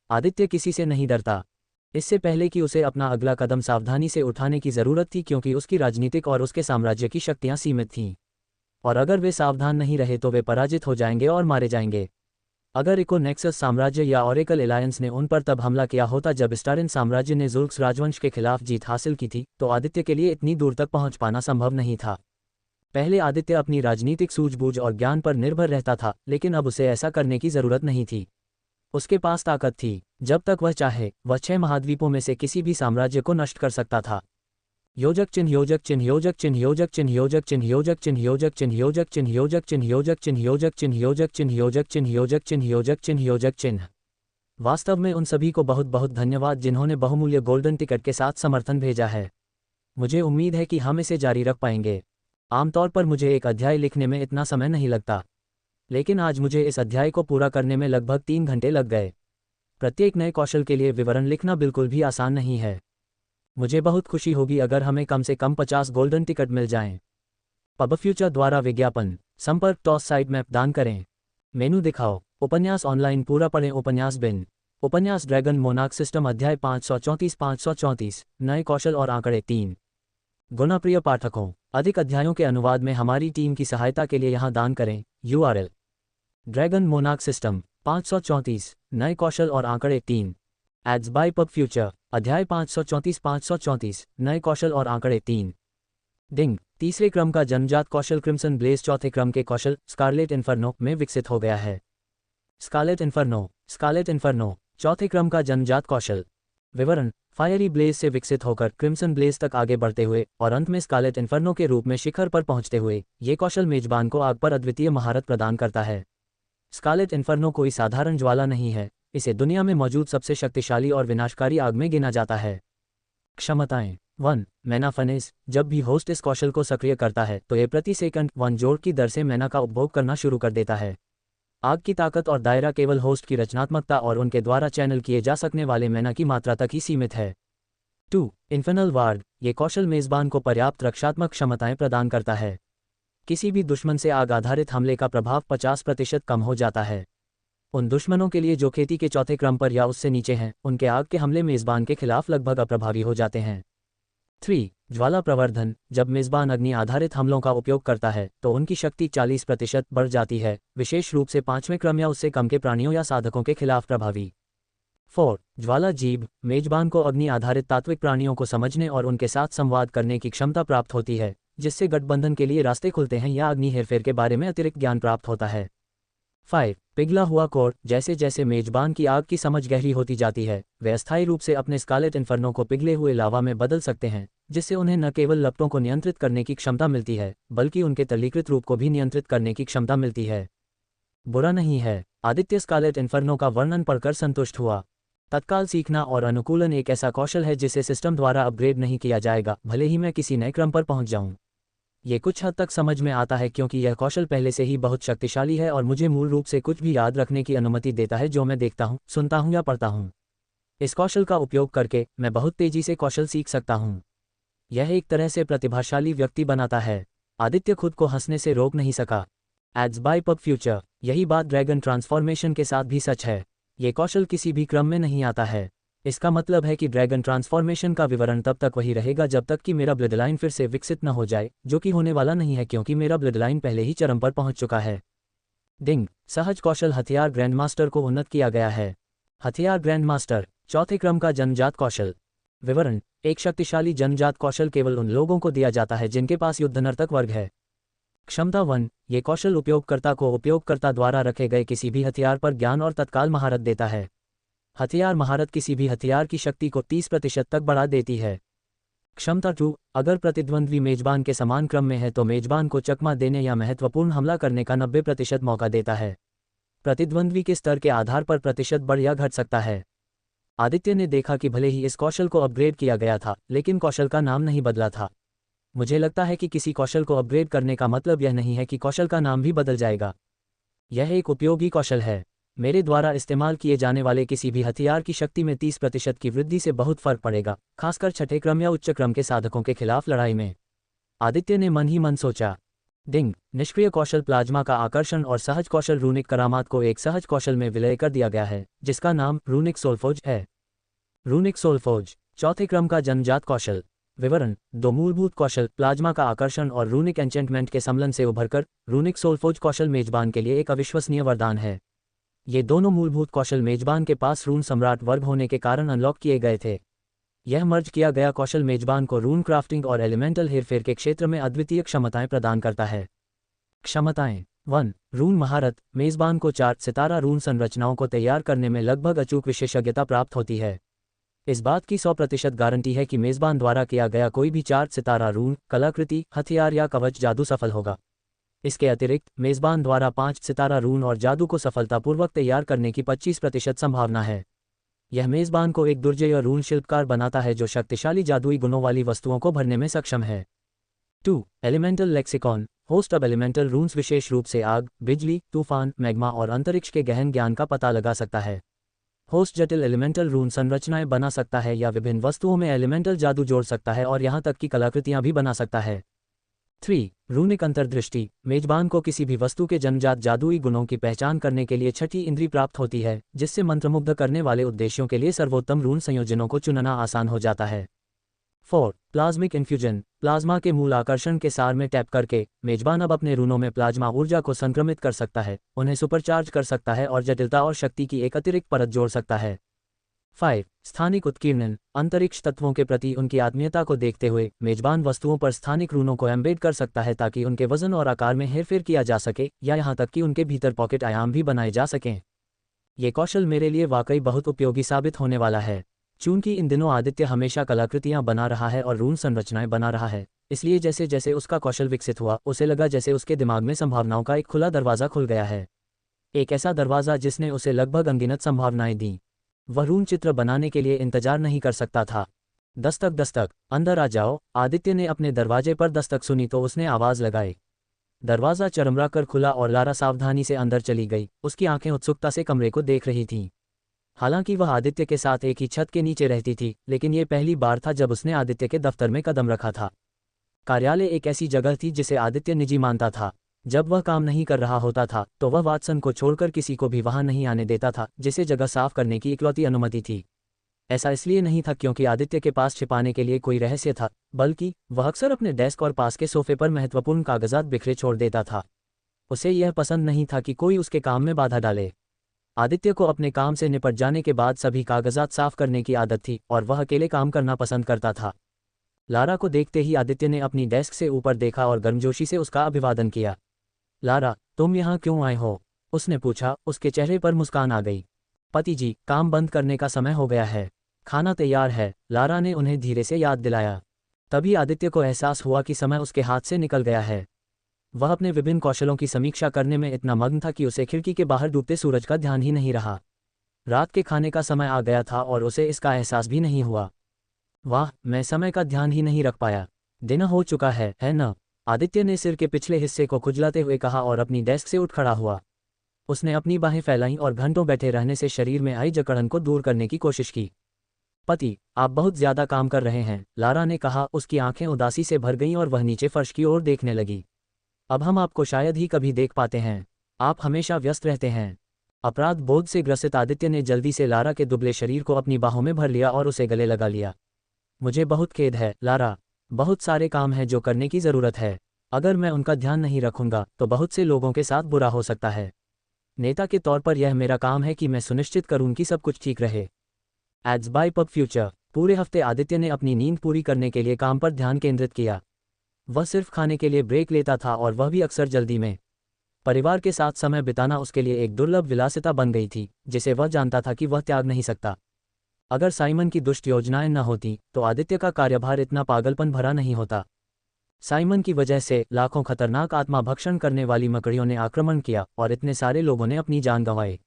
आदित्य किसी से नहीं डरता। इससे पहले कि उसे अपना अगला कदम सावधानी से उठाने की जरूरत थी क्योंकि उसकी राजनीतिक और उसके साम्राज्य की शक्तियां सीमित थीं। और अगर वे सावधान नहीं रहे तो वे पराजित हो जाएंगे और मारे जाएंगे। अगर इको नेक्सस साम्राज्य या ऑरेकल एलायंस ने उन पर तब हमला किया होता जब स्टारिन साम्राज्य ने जुल्क्स राजवंश के खिलाफ जीत हासिल की थी तो आदित्य के लिए इतनी दूर तक पहुंच पाना संभव नहीं था। पहले आदित्य अपनी राजनीतिक सूझबूझ और ज्ञान पर निर्भर रहता था, लेकिन अब उसे ऐसा करने की जरूरत नहीं थी। उसके पास ताकत थी। जब तक वह चाहे वह 6 महाद्वीपों में से किसी भी साम्राज्य को नष्ट कर सकता था। योजक चिन्ह योजक चिन्ह योजक चिन्ह योजक चिन्ह योजक चिन्ह योजक चिन्ह योजक चिन्ह योजक चिन्ह योजक चिन्ह योजक चिन्ह योजक चिन्ह योजक चिन्ह योजक चिन्ह योजक चिन्ह योजक चिन्ह योजक चिन्ह। वास्तव में उन सभी को बहुत बहुत धन्यवाद जिन्होंने बहुमूल्य गोल्डन टिकट के साथ समर्थन भेजा है। मुझे उम्मीद है कि हम इसे जारी रख पाएंगे। आमतौर पर मुझे एक अध्याय लिखने में इतना समय नहीं लगता, लेकिन आज मुझे इस अध्याय को पूरा करने में लगभग 3 घंटे लग गए। प्रत्येक नए कौशल के लिए विवरण लिखना बिल्कुल भी आसान नहीं है। मुझे बहुत खुशी होगी अगर हमें कम से कम 50 गोल्डन टिकट मिल जाएं। पब फ्यूचर द्वारा विज्ञापन संपर्क टॉस साइट मैप दान करें। मेनू दिखाओ। उपन्यास ऑनलाइन पूरा पढ़ें। उपन्यास बिन। उपन्यास ड्रैगन मोनार्क सिस्टम अध्याय 534 नए कौशल और आंकड़े 3। गुणप्रिय पाठकों, अधिक अध्यायों के अनुवाद में हमारी टीम की सहायता के लिए यहाँ दान करें। URL ड्रैगन मोनार्क सिस्टम 534 नए कौशल और आंकड़े 3। एड्स बाय पब फ्यूचर अध्याय 534 नए कौशल और आंकड़े 3। डिंग तीसरे क्रम का जन्मजात कौशल क्रिम्सन ब्लेज चौथे क्रम के कौशल स्कारलेट इन्फर्नो में विकसित हो गया है। स्कारलेट इन्फर्नो चौथे क्रम का जन्मजात कौशल। विवरण फायरी ब्लेज से विकसित होकर क्रिम्सन ब्लेज तक आगे बढ़ते हुए और अंत में स्कारलेट इन्फर्नो के रूप में शिखर पर पहुंचते हुए ये कौशल मेजबान को आग पर अद्वितीय महारत प्रदान करता है। स्कारलेट इन्फर्नो कोई साधारण ज्वाला नहीं है, इसे दुनिया में मौजूद सबसे शक्तिशाली और विनाशकारी आग में गिना जाता है। क्षमताएं 1 मैना फनेस जब भी होस्ट इस कौशल को सक्रिय करता है तो ये प्रति सेकंड 1 जोड़ की दर से मैना का उपभोग करना शुरू कर देता है। आग की ताकत और दायरा केवल होस्ट की रचनात्मकता और उनके द्वारा चैनल किए जा सकने वाले मैना की मात्रा तक ही सीमित है। 2 इन्फर्नल वार्ड ये कौशल मेजबान को पर्याप्त रक्षात्मक क्षमताएं प्रदान करता है। किसी भी दुश्मन से आग आधारित हमले का प्रभाव 50% कम हो जाता है। उन दुश्मनों के लिए जो खेती के चौथे क्रम पर या उससे नीचे हैं, उनके आग के हमले मेजबान के खिलाफ लगभग अप्रभावी हो जाते हैं। 3 ज्वाला प्रवर्धन जब मेजबान अग्नि आधारित हमलों का उपयोग करता है तो उनकी शक्ति 40% बढ़ जाती है, विशेष रूप से 5वें क्रम या उससे कम के प्राणियों या साधकों के खिलाफ प्रभावी। 4 ज्वाला जीभ मेजबान को अग्नि आधारित तात्विक प्राणियों को समझने और उनके साथ संवाद करने की क्षमता प्राप्त होती है, जिससे गठबंधन के लिए रास्ते खुलते हैं या अग्नि हेरफेर के बारे में अतिरिक्त ज्ञान प्राप्त होता है। 5 पिघला हुआ कोर जैसे जैसे मेजबान की आग की समझ गहरी होती जाती है, वे अस्थायी रूप से अपने स्कारलेट इन्फर्नो को पिघले हुए लावा में बदल सकते हैं, जिससे उन्हें न केवल लपटों को नियंत्रित करने की क्षमता मिलती है बल्कि उनके तलीकृत रूप को भी नियंत्रित करने की क्षमता मिलती है। बुरा नहीं है। आदित्य स्कारलेट इन्फर्नो का वर्णन पढ़कर संतुष्ट हुआ। तत्काल सीखना और अनुकूलन एक ऐसा कौशल है जिसे सिस्टम द्वारा अपग्रेड नहीं किया जाएगा, भले ही मैं किसी नए क्रम पर पहुंच जाऊं। ये कुछ हद तक समझ में आता है क्योंकि यह कौशल पहले से ही बहुत शक्तिशाली है और मुझे मूल रूप से कुछ भी याद रखने की अनुमति देता है जो मैं देखता हूं, सुनता हूं या पढ़ता हूं। इस कौशल का उपयोग करके मैं बहुत तेजी से कौशल सीख सकता हूं। यह एक तरह से प्रतिभाशाली व्यक्ति बनाता है। आदित्य खुद को हंसने से रोक नहीं सका। एड्स बाय पब फ्यूचर यही बात ड्रैगन ट्रांसफॉर्मेशन के साथ भी सच है। ये कौशल किसी भी क्रम में नहीं आता है। इसका मतलब है कि ड्रैगन ट्रांसफॉर्मेशन का विवरण तब तक वही रहेगा जब तक कि मेरा ब्लड लाइन फिर से विकसित न हो जाए, जो कि होने वाला नहीं है क्योंकि मेरा ब्लड लाइन पहले ही चरम पर पहुंच चुका है। डिंग सहज कौशल हथियार ग्रैंडमास्टर को उन्नत किया गया है। हथियार ग्रैंडमास्टर चौथे क्रम का जन्मजात कौशल। विवरण एक शक्तिशाली जन्मजात कौशल केवल उन लोगों को दिया जाता है जिनके पास युद्धनर्तक वर्ग है। क्षमता 1 ये कौशल उपयोगकर्ता को उपयोगकर्ता द्वारा रखे गए किसी भी हथियार पर ज्ञान और तत्काल महारत देता है। हथियार महारत किसी भी हथियार की शक्ति को 30% तक बढ़ा देती है। क्षमता 2 अगर प्रतिद्वंद्वी मेजबान के समान क्रम में है तो मेजबान को चकमा देने या महत्वपूर्ण हमला करने का 90% मौका देता है। प्रतिद्वंद्वी के स्तर के आधार पर प्रतिशत बढ़ या घट सकता है। आदित्य ने देखा कि भले ही इस कौशल को अपग्रेड किया गया था, लेकिन कौशल का नाम नहीं बदला था। मुझे लगता है कि किसी कौशल को अपग्रेड करने का मतलब यह नहीं है कि कौशल का नाम भी बदल जाएगा। यह एक उपयोगी कौशल है। मेरे द्वारा इस्तेमाल किए जाने वाले किसी भी हथियार की शक्ति में 30% की वृद्धि से बहुत फर्क पड़ेगा, खासकर छठे क्रम या उच्च क्रम के साधकों के खिलाफ लड़ाई में। आदित्य ने मन ही मन सोचा। डिंग निष्क्रिय कौशल प्लाज्मा का आकर्षण और सहज कौशल रूनिक करामात को एक सहज कौशल में विलय कर दिया गया है, जिसका नाम रूनिक सोलफोज है। रूनिक सोलफोज चौथे क्रम का जन्मजात कौशल। विवरण 2 मूलभूत कौशल प्लाज्मा का आकर्षण और रूनिक एन्चेंटमेंट के सम्मिलन से उभरकर रूनिक सोलफोज कौशल मेजबान के लिए एक अविश्वसनीय वरदान है। ये दोनों मूलभूत कौशल मेजबान के पास रून सम्राट वर्ग होने के कारण अनलॉक किए गए थे। यह मर्ज किया गया कौशल मेजबान को रून क्राफ्टिंग और एलिमेंटल हेरफेर के क्षेत्र में अद्वितीय क्षमताएं प्रदान करता है। क्षमताएं 1 रून महारत मेजबान को 4 सितारा रून संरचनाओं को तैयार करने में लगभग अचूक विशेषज्ञता प्राप्त होती है। इस बात की 100% गारंटी है कि मेजबान द्वारा किया गया कोई भी 4 सितारा रून कलाकृति हथियार या कवच जादू सफल होगा। इसके अतिरिक्त मेजबान द्वारा 5 सितारा रून और जादू को सफलतापूर्वक तैयार करने की 25% संभावना है। यह मेजबान को एक दुर्जय रून शिल्पकार बनाता है जो शक्तिशाली जादुई गुणों वाली वस्तुओं को भरने में सक्षम है। 2 एलिमेंटल लेक्सिकॉन होस्ट अब एलिमेंटल रून्स विशेष रूप से आग, बिजली, तूफान, मैग्मा और अंतरिक्ष के गहन ज्ञान का पता लगा सकता है। होस्ट जटिल एलिमेंटल रून संरचनाएं बना सकता है या विभिन्न वस्तुओं में एलिमेंटल जादू जोड़ सकता है और यहां तक कि कलाकृतियां भी बना सकता है। 3. रूनिक अंतर्दृष्टि। मेजबान को किसी भी वस्तु के जन्मजात जादुई गुणों की पहचान करने के लिए छठी इंद्री प्राप्त होती है, जिससे मंत्रमुग्ध करने वाले उद्देश्यों के लिए सर्वोत्तम रून संयोजनों को चुनना आसान हो जाता है। 4. Plasmic infusion. प्लाज्मा के मूल आकर्षण के सार में टैप करके मेजबान अब अपने रूनों में प्लाज्मा ऊर्जा को संक्रमित कर सकता है, उन्हें सुपरचार्ज कर सकता है और जटिलता और शक्ति की एक अतिरिक्त परत जोड़ सकता है। 5. स्थानिक उत्कीर्णन। अंतरिक्ष तत्वों के प्रति उनकी आत्मीयता को देखते हुए मेजबान वस्तुओं पर स्थानिक रूनों को एम्बेड कर सकता है ताकि उनके वजन और आकार में हेरफेर किया जा सके या यहाँ तक कि उनके भीतर पॉकेट आयाम भी बनाए जा सकें। ये कौशल मेरे लिए वाकई बहुत उपयोगी साबित होने वाला है। चूंकि इन दिनों आदित्य हमेशा कलाकृतियां बना रहा है और रून संरचनाएं बना रहा है, इसलिए जैसे जैसे उसका कौशल विकसित हुआ उसे लगा जैसे उसके दिमाग में संभावनाओं का एक खुला दरवाज़ा खुल गया है। एक ऐसा दरवाज़ा जिसने उसे लगभग अनगिनत संभावनाएं दी। वह रून चित्र बनाने के लिए इंतजार नहीं कर सकता था। दस्तक दस्तक, अंदर आ जाओ। आदित्य ने अपने दरवाजे पर दस्तक सुनी तो उसने आवाज़ लगाई। दरवाज़ा चरमरा कर खुला और लारा सावधानी से अंदर चली गई। उसकी आंखें उत्सुकता से कमरे को देख रही थीं। हालांकि वह आदित्य के साथ एक ही छत के नीचे रहती थी, लेकिन ये पहली बार था जब उसने आदित्य के दफ्तर में कदम रखा था। कार्यालय एक ऐसी जगह थी जिसे आदित्य निजी मानता था। जब वह काम नहीं कर रहा होता था तो वह वाटसन को छोड़कर किसी को भी वहां नहीं आने देता था, जिसे जगह साफ करने की इकलौती अनुमति थी। ऐसा इसलिए नहीं था क्योंकि आदित्य के पास छिपाने के लिए कोई रहस्य था, बल्कि वह अक्सर अपने डेस्क और पास के सोफे पर महत्वपूर्ण कागजात बिखरे छोड़ देता था। उसे यह पसंद नहीं था कि कोई उसके काम में बाधा डाले। आदित्य को अपने काम से निपट जाने के बाद सभी कागजात साफ करने की आदत थी और वह अकेले काम करना पसंद करता था। लारा को देखते ही आदित्य ने अपनी डेस्क से ऊपर देखा और गर्मजोशी से उसका अभिवादन किया। लारा, तुम यहाँ क्यों आए हो? उसने पूछा। उसके चेहरे पर मुस्कान आ गई। पति जी, काम बंद करने का समय हो गया है। खाना तैयार है, लारा ने उन्हें धीरे से याद दिलाया। तभी आदित्य को एहसास हुआ कि समय उसके हाथ से निकल गया है। वह अपने विभिन्न कौशलों की समीक्षा करने में इतना मग्न था कि उसे खिड़की के बाहर डूबते सूरज का ध्यान ही नहीं रहा। रात के खाने का समय आ गया था और उसे इसका एहसास भी नहीं हुआ। वाह, मैं समय का ध्यान ही नहीं रख पाया। दिन हो चुका है न? आदित्य ने सिर के पिछले हिस्से को खुजलाते हुए कहा और अपनी डेस्क से उठ खड़ा हुआ। उसने अपनी बाहें फैलाईं और घंटों बैठे रहने से शरीर में आई जकड़न को दूर करने की कोशिश की। पति, आप बहुत ज्यादा काम कर रहे हैं, लारा ने कहा। उसकी आंखें उदासी से भर गईं और वह नीचे फर्श की ओर देखने लगी। अब हम आपको शायद ही कभी देख पाते हैं। आप हमेशा व्यस्त रहते हैं। अपराध बोध से ग्रसित आदित्य ने जल्दी से लारा के दुबले शरीर को अपनी बाहों में भर लिया और उसे गले लगा लिया। मुझे बहुत खेद है लारा, बहुत सारे काम हैं जो करने की ज़रूरत है। अगर मैं उनका ध्यान नहीं रखूंगा तो बहुत से लोगों के साथ बुरा हो सकता है। नेता के तौर पर यह मेरा काम है कि मैं सुनिश्चित करूं कि सब कुछ ठीक रहे। Ads by Pub Future. पूरे हफ्ते आदित्य ने अपनी नींद पूरी करने के लिए काम पर ध्यान केंद्रित किया। वह सिर्फ खाने के लिए ब्रेक लेता था और वह भी अक्सर जल्दी में। परिवार के साथ समय बिताना उसके लिए एक दुर्लभ विलासिता बन गई थी, जिसे वह जानता था कि वह त्याग नहीं सकता। अगर साइमन की दुष्ट योजनाएं न होती तो आदित्य का कार्यभार इतना पागलपन भरा नहीं होता। साइमन की वजह से लाखों खतरनाक आत्मा भक्षण करने वाली मकड़ियों ने आक्रमण किया और इतने सारे लोगों ने अपनी जान गंवाई।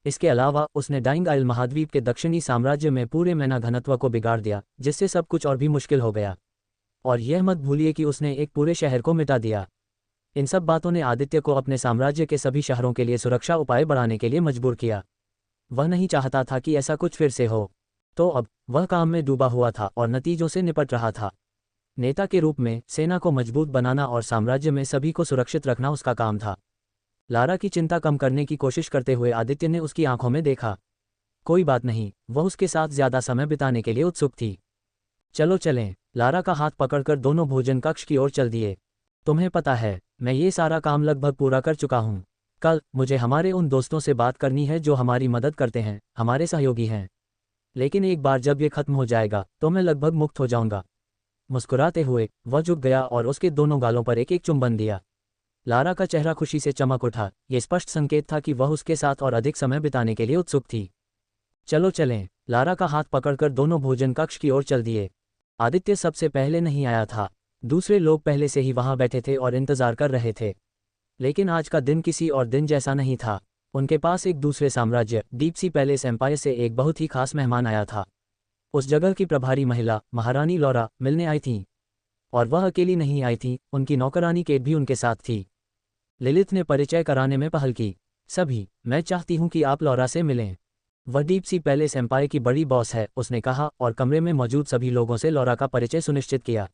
इसके अलावा उसने डाइंग आइल महाद्वीप के दक्षिणी साम्राज्य में पूरे मैना घनत्व को बिगाड़ दिया, जिससे सब कुछ और भी मुश्किल हो गया। और यह मत भूलिए कि उसने एक पूरे शहर को मिटा दिया। इन सब बातों ने आदित्य को अपने साम्राज्य के सभी शहरों के लिए सुरक्षा उपाय बढ़ाने के लिए मजबूर किया। वह नहीं चाहता था कि ऐसा कुछ फिर से हो। तो अब वह काम में डूबा हुआ था और नतीजों से निपट रहा था। नेता के रूप में सेना को मजबूत बनाना और साम्राज्य में सभी को सुरक्षित रखना उसका काम था। लारा की चिंता कम करने की कोशिश करते हुए आदित्य ने उसकी आंखों में देखा। कोई बात नहीं, वह उसके साथ ज्यादा समय बिताने के लिए उत्सुक थी। चलो चलें। लारा का हाथ पकड़कर दोनों भोजन कक्ष की ओर चल दिए। तुम्हें पता है, मैं ये सारा काम लगभग पूरा कर चुका हूँ। कल मुझे हमारे उन दोस्तों से बात करनी है जो हमारी मदद करते हैं, हमारे सहयोगी हैं। लेकिन एक बार जब ये खत्म हो जाएगा तो मैं लगभग मुक्त हो जाऊंगा। मुस्कुराते हुए वह झुक गया और उसके दोनों गालों पर एक एक चुंबन दिया। लारा का चेहरा खुशी से चमक उठा। ये स्पष्ट संकेत था कि वह उसके साथ और अधिक समय बिताने के लिए उत्सुक थी। चलो चलें। लारा का हाथ पकड़कर दोनों भोजन कक्ष की ओर चल दिए। आदित्य सबसे पहले नहीं आया था। दूसरे लोग पहले से ही वहां बैठे थे और इंतजार कर रहे थे। लेकिन आज का दिन किसी और दिन जैसा नहीं था। उनके पास एक दूसरे साम्राज्य डीप सी पैलेस एम्पायर से एक बहुत ही खास मेहमान आया था। उस जगह की प्रभारी महिला महारानी लौरा मिलने आई थी। और वह अकेली नहीं आई थी, उनकी नौकरानी केट भी उनके साथ थी। लिलिथ ने परिचय कराने में पहल की। सभी, मैं चाहती हूं कि आप लौरा से मिलें। वह डीप सी पैलेस एम्पायर की बड़ी बॉस है, उसने कहा और कमरे में मौजूद सभी लोगों से लौरा का परिचय सुनिश्चित किया।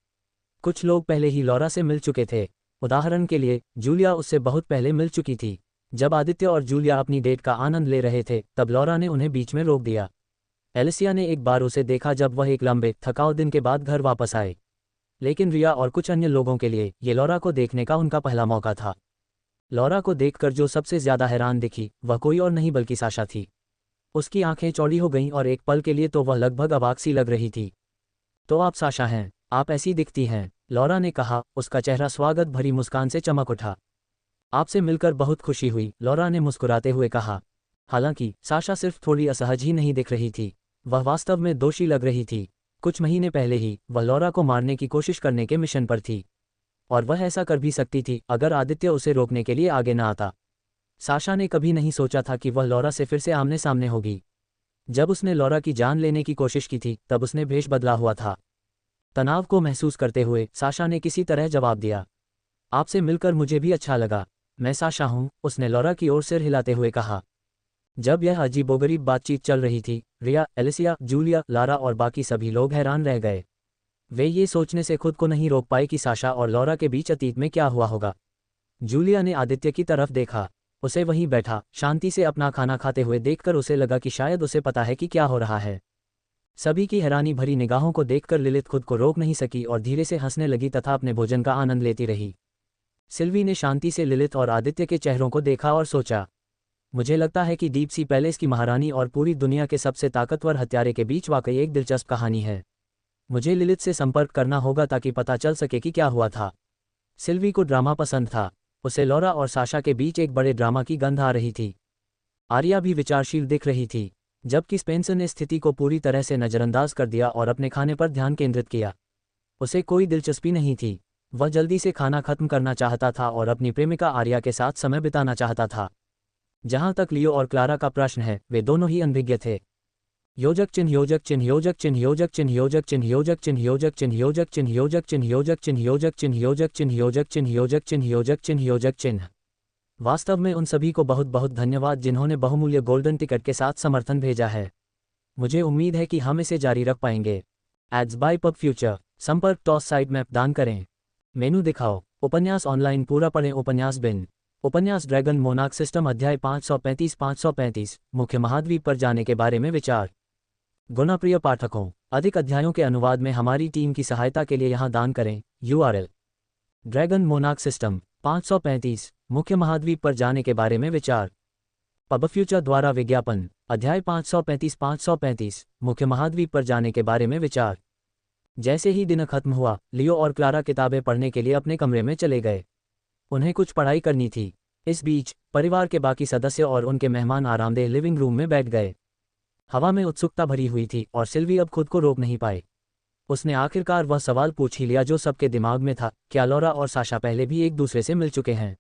कुछ लोग पहले ही लॉरा से मिल चुके थे। उदाहरण के लिए जूलिया उससे बहुत पहले मिल चुकी थी। जब आदित्य और जूलिया अपनी डेट का आनंद ले रहे थे तब लॉरा ने उन्हें बीच में रोक दिया। एलिसिया ने एक बार उसे देखा जब वह एक लंबे थकाऊ दिन के बाद घर वापस आए, लेकिन रिया और कुछ अन्य लोगों के लिए ये लॉरा को देखने का उनका पहला मौका था। लॉरा को देखकर जो सबसे ज्यादा हैरान दिखी वह कोई और नहीं बल्कि साशा थी। उसकी आंखें चौड़ी हो गईं और एक पल के लिए तो वह लगभग अवाक सी लग रही थी। तो आप साशा हैं, आप ऐसी दिखती हैं, लॉरा ने कहा। उसका चेहरा स्वागत भरी मुस्कान से चमक उठा। आपसे मिलकर बहुत खुशी हुई, लॉरा ने मुस्कुराते हुए कहा। हालांकि साशा सिर्फ थोड़ी असहज ही नहीं दिख रही थी, वह वास्तव में दोषी लग रही थी। कुछ महीने पहले ही वह लॉरा को मारने की कोशिश करने के मिशन पर थी, और वह ऐसा कर भी सकती थी अगर आदित्य उसे रोकने के लिए आगे न आता। साशा ने कभी नहीं सोचा था कि वह लॉरा से फिर से आमने सामने होगी। जब उसने लॉरा की जान लेने की कोशिश की थी तब उसने भेष बदला हुआ था। तनाव को महसूस करते हुए साशा ने किसी तरह जवाब दिया। आपसे मिलकर मुझे भी अच्छा लगा, मैं साशा हूं, उसने लॉरा की ओर सिर हिलाते हुए कहा। जब यह अजीबोगरीब बातचीत चल रही थी, रिया, एलिसिया, जूलिया, लारा और बाकी सभी लोग हैरान रह गए। वे ये सोचने से खुद को नहीं रोक पाए कि साशा और लॉरा के बीच अतीत में क्या हुआ होगा। जूलिया ने आदित्य की तरफ देखा। उसे वहीं बैठा शांति से अपना खाना खाते हुए देखकर उसे लगा कि शायद उसे पता है कि क्या हो रहा है। सभी की हैरानी भरी निगाहों को देखकर लिलित खुद को रोक नहीं सकी और धीरे से हंसने लगी तथा अपने भोजन का आनंद लेती रही। सिल्वी ने शांति से लिलित और आदित्य के चेहरों को देखा और सोचा, मुझे लगता है कि डीप सी पैलेस की महारानी और पूरी दुनिया के सबसे ताकतवर हत्यारे के बीच वाकई एक दिलचस्प कहानी है। मुझे लिलित से संपर्क करना होगा ताकि पता चल सके कि क्या हुआ था। सिल्वी को ड्रामा पसंद था। उसे लॉरा और साशा के बीच एक बड़े ड्रामा की गंध आ रही थी। आर्या भी विचारशील दिख रही थी, जबकि स्पेंसर ने स्थिति को पूरी तरह से नज़रअंदाज कर दिया और अपने खाने पर ध्यान केंद्रित किया। उसे कोई दिलचस्पी नहीं थी, वह जल्दी से खाना खत्म करना चाहता था और अपनी प्रेमिका आर्या के साथ समय बिताना चाहता था। जहां तक लियो और क्लारा का प्रश्न है, वे दोनों ही अनभिज्ञ थे। योजक चिन्ह योजक चिन्ह योजक चिन्ह योजक चिन्ह योजक चिन्ह योजक चिन्ह योजक चिन्ह योजक चिन्ह योजक चिन्ह योजक चिन्ह योजक चिन्ह योजक चिन्ह योजक चिन्ह योजक चिन्ह योजक चिन्ह योजक चिन्ह। वास्तव में उन सभी को बहुत बहुत धन्यवाद जिन्होंने बहुमूल्य गोल्डन टिकट के साथ समर्थन भेजा है। मुझे उम्मीद है कि हम इसे जारी रख पाएंगे। एड्स बाय पब फ्यूचर, संपर्क टॉस साइड मैप दान करें। मेनू दिखाओ, उपन्यास ऑनलाइन पूरा पढ़ें। उपन्यास बिन, उपन्यास ड्रैगन मोनार्क सिस्टम अध्याय 535 मुख्य महाद्वीप पर जाने के बारे में विचार। गुणप्रिय पाठकों, अधिक अध्यायों के अनुवाद में हमारी टीम की सहायता के लिए यहाँ दान करें। URL ड्रैगन मोनार्क सिस्टम 535 मुख्य महाद्वीप पर जाने के बारे में विचार। पब फ्यूचर द्वारा विज्ञापन अध्याय 535 मुख्य महाद्वीप पर जाने के बारे में विचार। जैसे ही दिन खत्म हुआ, लियो और क्लारा किताबें पढ़ने के लिए अपने कमरे में चले गए। उन्हें कुछ पढ़ाई करनी थी। इस बीच परिवार के बाकी सदस्य और उनके मेहमान आरामदेह लिविंग रूम में बैठ गए। हवा में उत्सुकता भरी हुई थी और सिल्वी अब खुद को रोक नहीं पाए। उसने आखिरकार वह सवाल पूछ ही लिया जो सबके दिमाग में था, क्या लॉरा और साशा पहले भी एक दूसरे से मिल चुके हैं?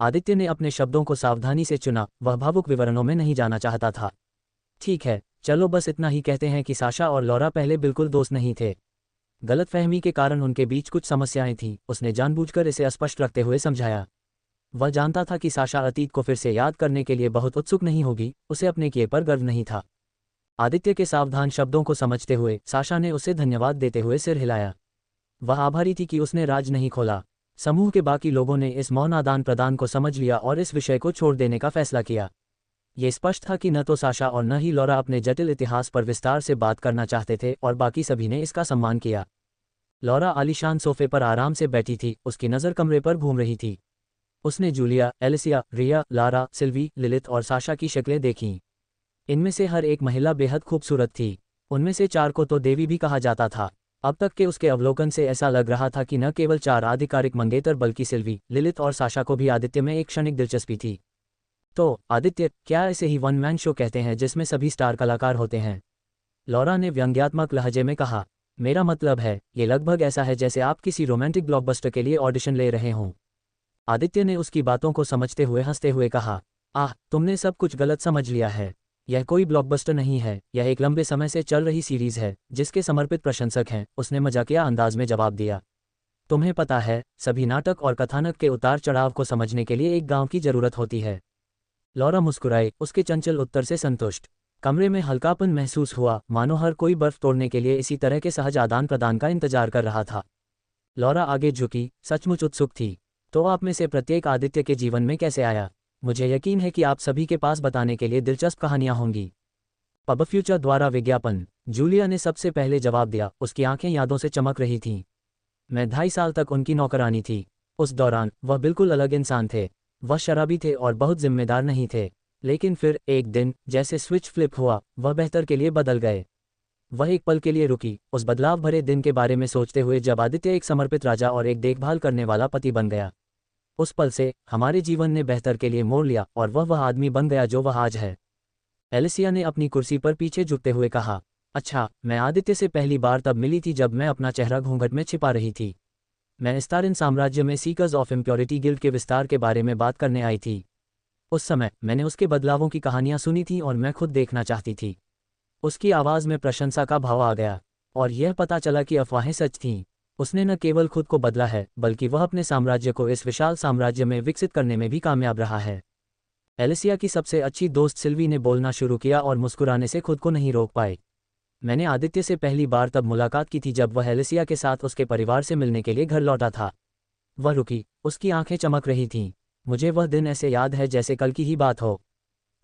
आदित्य ने अपने शब्दों को सावधानी से चुना, वह भावुक विवरणों में नहीं जाना चाहता था। ठीक है, चलो बस इतना ही कहते हैं कि साशा और लॉरा पहले बिल्कुल दोस्त नहीं थे। गलतफहमी के कारण उनके बीच कुछ समस्याएं थीं, उसने जानबूझकर इसे स्पष्ट रखते हुए समझाया। वह जानता था कि साशा अतीत को फिर से याद करने के लिए बहुत उत्सुक नहीं होगी, उसे अपने किए पर गर्व नहीं था। आदित्य के सावधान शब्दों को समझते हुए साशा ने उसे धन्यवाद देते हुए सिर हिलाया। वह आभारी थी कि उसने राज नहीं खोला। समूह के बाकी लोगों ने इस मौन आदान प्रदान को समझ लिया और इस विषय को छोड़ देने का फैसला किया। ये स्पष्ट था कि न तो साशा और न ही लॉरा अपने जटिल इतिहास पर विस्तार से बात करना चाहते थे और बाकी सभी ने इसका सम्मान किया। लॉरा आलीशान सोफे पर आराम से बैठी थी, उसकी नज़र कमरे पर घूम रही थी। उसने जूलिया, एलिसिया, रिया, लारा, सिल्वी, लिलित और साशा की शक्लें देखीं। इनमें से हर एक महिला बेहद खूबसूरत थी। उनमें से 4 को तो देवी भी कहा जाता था। अब तक के उसके अवलोकन से ऐसा लग रहा था कि न केवल 4 आधिकारिक मंगेतर बल्कि सिल्वी, लिलित और साशा को भी आदित्य में एक क्षणिक दिलचस्पी थी। तो आदित्य, क्या इसे ही वन मैन शो कहते हैं जिसमें सभी स्टार कलाकार होते हैं? लॉरा ने व्यंग्यात्मक लहजे में कहा। मेरा मतलब है, ये लगभग ऐसा है जैसे आप किसी रोमांटिक ब्लॉकबस्टर के लिए ऑडिशन ले रहे हों। आदित्य ने उसकी बातों को समझते हुए हंसते हुए कहा, आह, तुमने सब कुछ गलत समझ लिया है। यह कोई ब्लॉकबस्टर नहीं है, यह एक लंबे समय से चल रही सीरीज है जिसके समर्पित प्रशंसक हैं, उसने मजाकिया अंदाज में जवाब दिया। तुम्हें पता है, सभी नाटक और कथानक के उतार चढ़ाव को समझने के लिए एक गांव की जरूरत होती है। लॉरा मुस्कुराई, उसके चंचल उत्तर से संतुष्ट। कमरे में हल्कापन महसूस हुआ, मानो हर कोई बर्फ तोड़ने के लिए इसी तरह के सहज आदान प्रदान का इंतजार कर रहा था। लौरा आगे झुकी, सचमुच उत्सुक थी। तो आप में से प्रत्येक आदित्य के जीवन में कैसे आया? मुझे यकीन है कि आप सभी के पास बताने के लिए दिलचस्प कहानियां होंगी। पब फ्यूचर द्वारा विज्ञापन। जूलिया ने सबसे पहले जवाब दिया, उसकी आंखें यादों से चमक रही थीं। मैं 2.5 साल तक उनकी नौकरानी थी। उस दौरान वह बिल्कुल अलग इंसान थे। वह शराबी थे और बहुत जिम्मेदार नहीं थे। लेकिन फिर एक दिन जैसे स्विच फ्लिप हुआ, वह बेहतर के लिए बदल गए। वह एक पल के लिए रुकी, उस बदलाव भरे दिन के बारे में सोचते हुए जब आदित्य एक समर्पित राजा और एक देखभाल करने वाला पति बन गया। उस पल से हमारे जीवन ने बेहतर के लिए मोड़ लिया और वह आदमी बन गया जो वह आज है। एलिसिया ने अपनी कुर्सी पर पीछे झुकते हुए कहा, अच्छा, मैं आदित्य से पहली बार तब मिली थी जब मैं अपना चेहरा घूंघट में छिपा रही थी। मैं स्टारिन साम्राज्य में सीकर्स ऑफ इम्प्योरिटी गिल्ड के विस्तार के बारे में बात करने आई थी। उस समय मैंने उसके बदलावों की कहानियां सुनी थी और मैं खुद देखना चाहती थी। उसकी आवाज़ में प्रशंसा का भाव आ गया और यह पता चला कि अफवाहें सच थीं। उसने न केवल खुद को बदला है, बल्कि वह अपने साम्राज्य को इस विशाल साम्राज्य में विकसित करने में भी कामयाब रहा है। एलिसिया की सबसे अच्छी दोस्त सिल्वी ने बोलना शुरू किया और मुस्कुराने से खुद को नहीं रोक पाई। मैंने आदित्य से पहली बार तब मुलाकात की थी जब वह एलिसिया के साथ उसके परिवार से मिलने के लिए घर लौटा था। वह रुकी, उसकी आंखें चमक रही थीं। मुझे वह दिन ऐसे याद है जैसे कल की ही बात हो।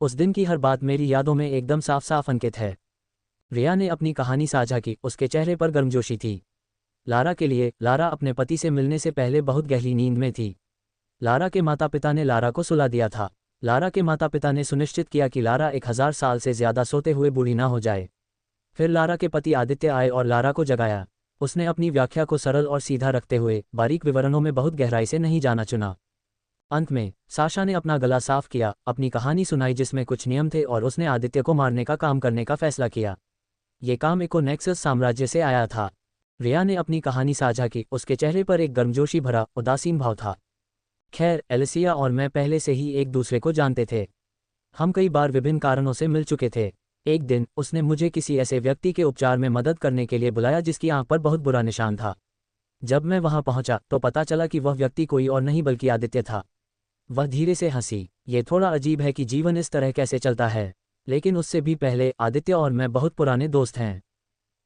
उस दिन की हर बात मेरी यादों में एकदम साफ साफ अंकित है। रिया ने अपनी कहानी साझा की, उसके चेहरे पर गर्मजोशी थी। लारा के लिए, लारा अपने पति से मिलने से पहले बहुत गहरी नींद में थी। लारा के माता पिता ने लारा को सुला दिया था। लारा के माता पिता ने सुनिश्चित किया कि लारा 1000 साल से ज्यादा सोते हुए बूढ़ी ना हो जाए। फिर लारा के पति आदित्य आए और लारा को जगाया। उसने अपनी व्याख्या को सरल और सीधा रखते हुए बारीक विवरणों में बहुत गहराई से नहीं जाना चुना। अंत में साशा ने अपना गला साफ किया, अपनी कहानी सुनाई जिसमें कुछ नियम थे और उसने आदित्य को मारने का काम करने का फैसला किया। ये काम इकोनेक्सस साम्राज्य से आया था। रिया ने अपनी कहानी साझा की, उसके चेहरे पर एक गर्मजोशी भरा उदासीन भाव था। खैर, एलिसिया और मैं पहले से ही एक दूसरे को जानते थे। हम कई बार विभिन्न कारणों से मिल चुके थे। एक दिन उसने मुझे किसी ऐसे व्यक्ति के उपचार में मदद करने के लिए बुलाया जिसकी आंख पर बहुत बुरा निशान था। जब मैं वहां पहुंचा तो पता चला कि वह व्यक्ति कोई और नहीं बल्कि आदित्य था। वह धीरे से हंसी। ये थोड़ा अजीब है कि जीवन इस तरह कैसे चलता है, लेकिन उससे भी पहले आदित्य और मैं बहुत पुराने दोस्त हैं।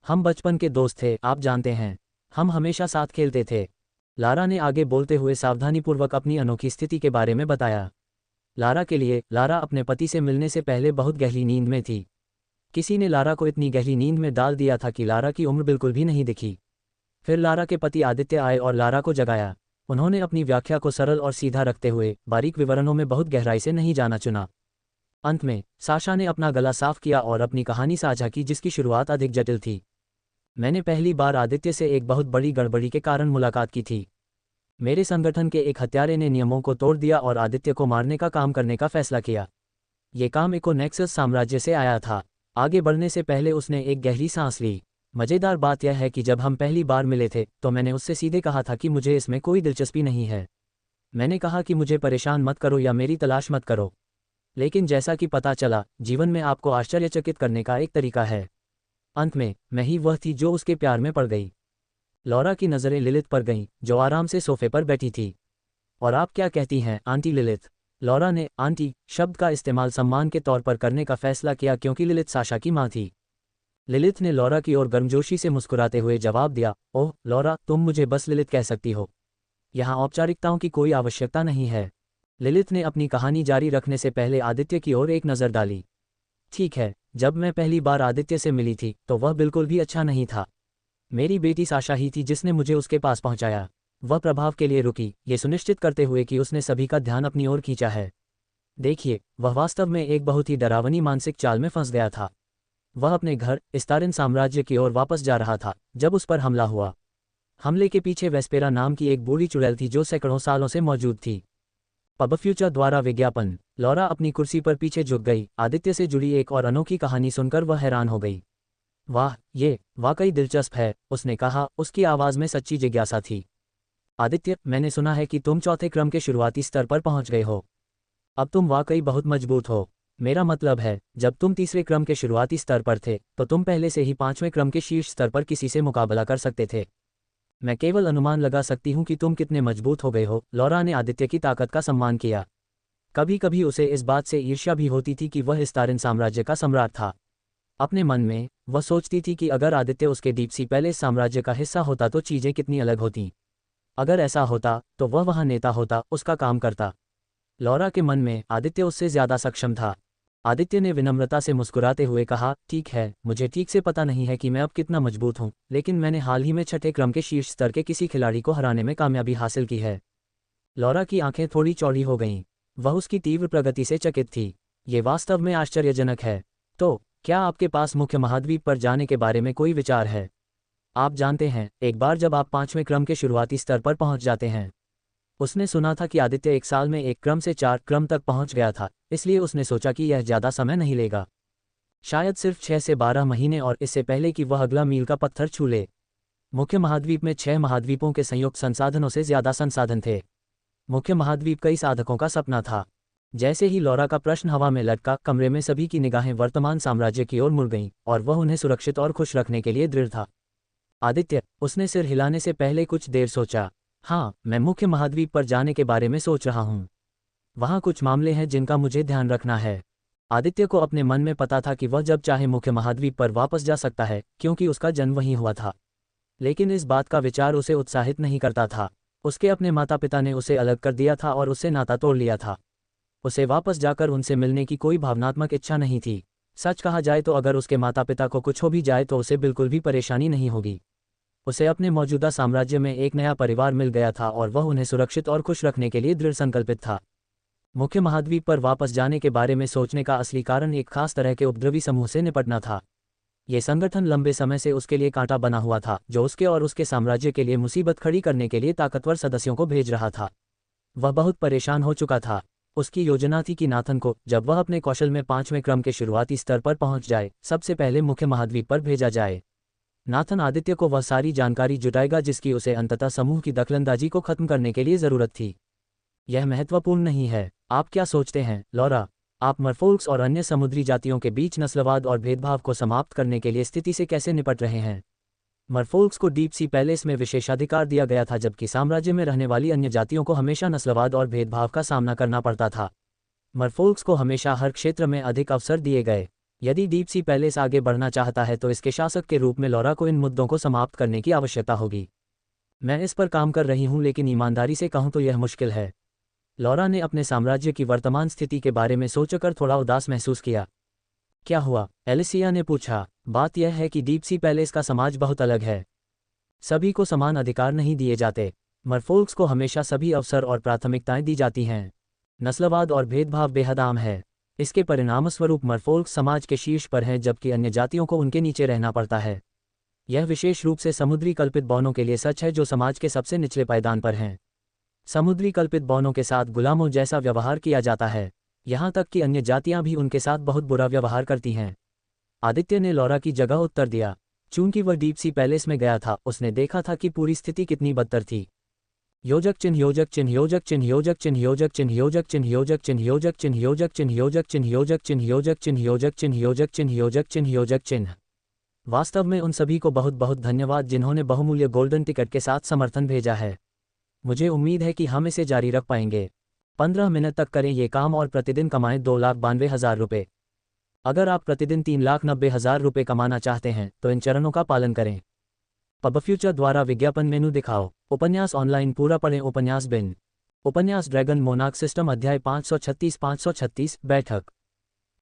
हम बचपन के दोस्त थे, आप जानते हैं। हम हमेशा साथ खेलते थे। लारा ने आगे बोलते हुए सावधानीपूर्वक अपनी अनोखी स्थिति के बारे में बताया। लारा के लिए, लारा अपने पति से मिलने से पहले बहुत गहरी नींद में थी। किसी ने लारा को इतनी गहरी नींद में डाल दिया था कि लारा की उम्र बिल्कुल भी नहीं दिखी। फिर लारा के पति आदित्य आए और लारा को जगाया। उन्होंने अपनी व्याख्या को सरल और सीधा रखते हुए बारीक विवरणों में बहुत गहराई से नहीं जाना चुना। अंत में साशा ने अपना गला साफ किया और अपनी कहानी साझा की जिसकी शुरुआत अधिक जटिल थी। मैंने पहली बार आदित्य से एक बहुत बड़ी गड़बड़ी के कारण मुलाकात की थी। मेरे संगठन के एक हत्यारे ने नियमों को तोड़ दिया और आदित्य को मारने का काम करने का फैसला किया। ये काम इकोनेक्सस साम्राज्य से आया था। आगे बढ़ने से पहले उसने एक गहरी सांस ली। मज़ेदार बात यह है कि जब हम पहली बार मिले थे तो मैंने उससे सीधे कहा था कि मुझे इसमें कोई दिलचस्पी नहीं है। मैंने कहा कि मुझे परेशान मत करो या मेरी तलाश मत करो। लेकिन जैसा कि पता चला, जीवन में आपको आश्चर्यचकित करने का एक तरीका है। अंत में मैं ही वह थी जो उसके प्यार में पड़ गई। लौरा की नज़रें लिलित पर गईं, जो आराम से सोफे पर बैठी थी। और आप क्या कहती हैं, आंटी लिलित? लौरा ने आंटी शब्द का इस्तेमाल सम्मान के तौर पर करने का फैसला किया क्योंकि लिलित साशा की मां थी। लिलित ने लौरा की ओर गर्मजोशी से मुस्कुराते हुए जवाब दिया, ओह लौरा, तुम मुझे बस लिलित कह सकती हो। यहाँ औपचारिकताओं की कोई आवश्यकता नहीं है। लिलित ने अपनी कहानी जारी रखने से पहले आदित्य की ओर एक नज़र डाली। ठीक है, जब मैं पहली बार आदित्य से मिली थी तो वह बिल्कुल भी अच्छा नहीं था। मेरी बेटी साशा ही थी जिसने मुझे उसके पास पहुंचाया। वह प्रभाव के लिए रुकी, ये सुनिश्चित करते हुए कि उसने सभी का ध्यान अपनी ओर खींचा है। देखिए, वह वास्तव में एक बहुत ही डरावनी मानसिक चाल में फंस गया था। वह अपने घर स्टारिन साम्राज्य की ओर वापस जा रहा था जब उस पर हमला हुआ। हमले के पीछे वेस्पेरा नाम की एक बूढ़ी चुड़ैल थी जो सैकड़ों सालों से मौजूद थी। पब फ्यूचर द्वारा विज्ञापन। लौरा अपनी कुर्सी पर पीछे झुक गई। आदित्य से जुड़ी एक और अनोखी कहानी सुनकर वह हैरान हो गई। वाह, ये वाकई दिलचस्प है, उसने कहा, उसकी आवाज़ में सच्ची जिज्ञासा थी। आदित्य, मैंने सुना है कि तुम चौथे क्रम के शुरुआती स्तर पर पहुंच गए हो। अब तुम वाकई बहुत मजबूत हो। मेरा मतलब है, जब तुम तीसरे क्रम के शुरुआती स्तर पर थे तो तुम पहले से ही 5वें क्रम के शीर्ष स्तर पर किसी से मुकाबला कर सकते थे। मैं केवल अनुमान लगा सकती हूँ कि तुम कितने मजबूत हो गए हो। लौरा ने आदित्य की ताकत का सम्मान किया। कभी कभी उसे इस बात से ईर्ष्या भी होती थी कि वह स्टारिन साम्राज्य का सम्राट था। अपने मन में वह सोचती थी कि अगर आदित्य उसके डीप सी पैलेस साम्राज्य का हिस्सा होता तो चीजें कितनी अलग होती। अगर ऐसा होता तो वह वहाँ नेता होता, उसका काम करता। लौरा के मन में आदित्य उससे ज्यादा सक्षम था। आदित्य ने विनम्रता से मुस्कुराते हुए कहा, ठीक है, मुझे ठीक से पता नहीं है कि मैं अब कितना मजबूत हूँ, लेकिन मैंने हाल ही में छठे क्रम के शीर्ष स्तर के किसी खिलाड़ी को हराने में कामयाबी हासिल की है। लौरा की आंखें थोड़ी चौड़ी हो गईं। वह उसकी तीव्र प्रगति से चकित थी। ये वास्तव में आश्चर्यजनक है। तो क्या आपके पास मुख्य महाद्वीप पर जाने के बारे में कोई विचार है? आप जानते हैं, एक बार जब आप 5वें क्रम के शुरुआती स्तर पर पहुंच जाते हैं। उसने सुना था कि आदित्य एक साल में 1 क्रम से 4 क्रम तक पहुंच गया था, इसलिए उसने सोचा कि यह ज़्यादा समय नहीं लेगा। शायद सिर्फ 6 से 12 महीने, और इससे पहले कि वह अगला मील का पत्थर छू ले। मुख्य महाद्वीप में 6 महाद्वीपों के संयुक्त संसाधनों से ज़्यादा संसाधन थे। मुख्य महाद्वीप कई साधकों का सपना था। जैसे ही लौरा का प्रश्न हवा में लटका, कमरे में सभी की निगाहें वर्तमान साम्राज्य की ओर मुड़ गईं, और वह उन्हें सुरक्षित और खुश रखने के लिए दृढ़ था। आदित्य, उसने सिर हिलाने से पहले कुछ देर सोचा। हाँ, मैं मुख्य महाद्वीप पर जाने के बारे में सोच रहा हूँ। वहाँ कुछ मामले हैं जिनका मुझे ध्यान रखना है। आदित्य को अपने मन में पता था कि वह जब चाहे मुख्य महाद्वीप पर वापस जा सकता है, क्योंकि उसका जन्म वहीं हुआ था। लेकिन इस बात का विचार उसे उत्साहित नहीं करता था। उसके अपने माता पिता ने उसे अलग कर दिया था और उससे नाता तोड़ लिया था। उसे वापस जाकर उनसे मिलने की कोई भावनात्मक इच्छा नहीं थी। सच कहा जाए तो अगर उसके माता पिता को कुछ हो भी जाए तो उसे बिल्कुल भी परेशानी नहीं होगी। उसे अपने मौजूदा साम्राज्य में एक नया परिवार मिल गया था और वह उन्हें सुरक्षित और खुश रखने के लिए दृढ़ संकल्पित था। मुख्य महाद्वीप पर वापस जाने के बारे में सोचने का असली कारण एक खास तरह के उपद्रवी समूह से निपटना था। ये संगठन लंबे समय से उसके लिए कांटा बना हुआ था, जो उसके और उसके साम्राज्य के लिए मुसीबत खड़ी करने के लिए ताकतवर सदस्यों को भेज रहा था। वह बहुत परेशान हो चुका था। उसकी योजना थी कि नाथन को, जब वह अपने कौशल में 5वें क्रम के शुरुआती स्तर पर पहुंच जाए, सबसे पहले मुख्य महाद्वीप पर भेजा जाए। नाथन आदित्य को वह सारी जानकारी जुटाएगा जिसकी उसे अंततः समूह की दखलंदाजी को खत्म करने के लिए जरूरत थी। यह महत्वपूर्ण नहीं है। आप क्या सोचते हैं, लौरा? आप मरफोल्क्स और अन्य समुद्री जातियों के बीच नस्लवाद और भेदभाव को समाप्त करने के लिए स्थिति से कैसे निपट रहे हैं? मरफोल्क्स को डीप सी पैलेस में विशेषाधिकार दिया गया था, जबकि साम्राज्य में रहने वाली अन्य जातियों को हमेशा नस्लवाद और भेदभाव का सामना करना पड़ता था। मरफोल्क्स को हमेशा हर क्षेत्र में अधिक अवसर दिए गए। यदि डीप सी पैलेस आगे बढ़ना चाहता है तो इसके शासक के रूप में लौरा को इन मुद्दों को समाप्त करने की आवश्यकता होगी। मैं इस पर काम कर रही हूं, लेकिन ईमानदारी से कहूं तो यह मुश्किल है। लौरा ने अपने साम्राज्य की वर्तमान स्थिति के बारे में सोचकर थोड़ा उदास महसूस किया। क्या हुआ? एलिसिया ने पूछा। बात यह है कि डीप सी पैलेस का समाज बहुत अलग है। सभी को समान अधिकार नहीं दिए जाते। मरफोल्क्स को हमेशा सभी अवसर और प्राथमिकताएं दी जाती हैं। नस्लवाद और भेदभाव बेहद आम है। इसके परिणामस्वरूप मरफोल्क्स समाज के शीर्ष पर हैं, जबकि अन्य जातियों को उनके नीचे रहना पड़ता है। यह विशेष रूप से समुद्री कल्पित बौनों के लिए सच है, जो समाज के सबसे निचले पायदान पर हैं। समुद्री कल्पित बौनों के साथ गुलामों जैसा व्यवहार किया जाता है, यहाँ तक कि अन्य जातियाँ भी उनके साथ बहुत बुरा व्यवहार करती हैं। आदित्य ने लौरा की जगह उत्तर दिया। चूंकि वह डीप सी पैलेस में गया था, उसने देखा था कि पूरी स्थिति कितनी बदतर थी। योजक चिन्ह योजक चिन्ह योजक चिन्ह योजक चिन्ह योजक चिन्ह योजक चिन्ह योजक चिन्ह योजक चिन्ह योजक चिन्ह योजक चिन्ह योजक चिन्ह योजक चिन्ह योजक चिन्ह योजक चिन्ह योजक चिन्ह योजक चिन्ह। वास्तव में उन सभी को बहुत बहुत धन्यवाद जिन्होंने बहुमूल्य गोल्डन टिकट के साथ समर्थन भेजा है। मुझे उम्मीद है कि हम इसे जारी रख पाएंगे। 15 मिनट तक करें ये काम और प्रतिदिन कमाएं 2,92,000 रुपये। अगर आप प्रतिदिन 3,90,000 रुपये कमाना चाहते हैं तो इन चरणों का पालन करें। पबफ्यूचर द्वारा विज्ञापन मेनू दिखाओ। उपन्यास ऑनलाइन पूरा पढ़ें। उपन्यास बिन। उपन्यास ड्रैगन मोनार्क सिस्टम अध्याय 536 बैठक।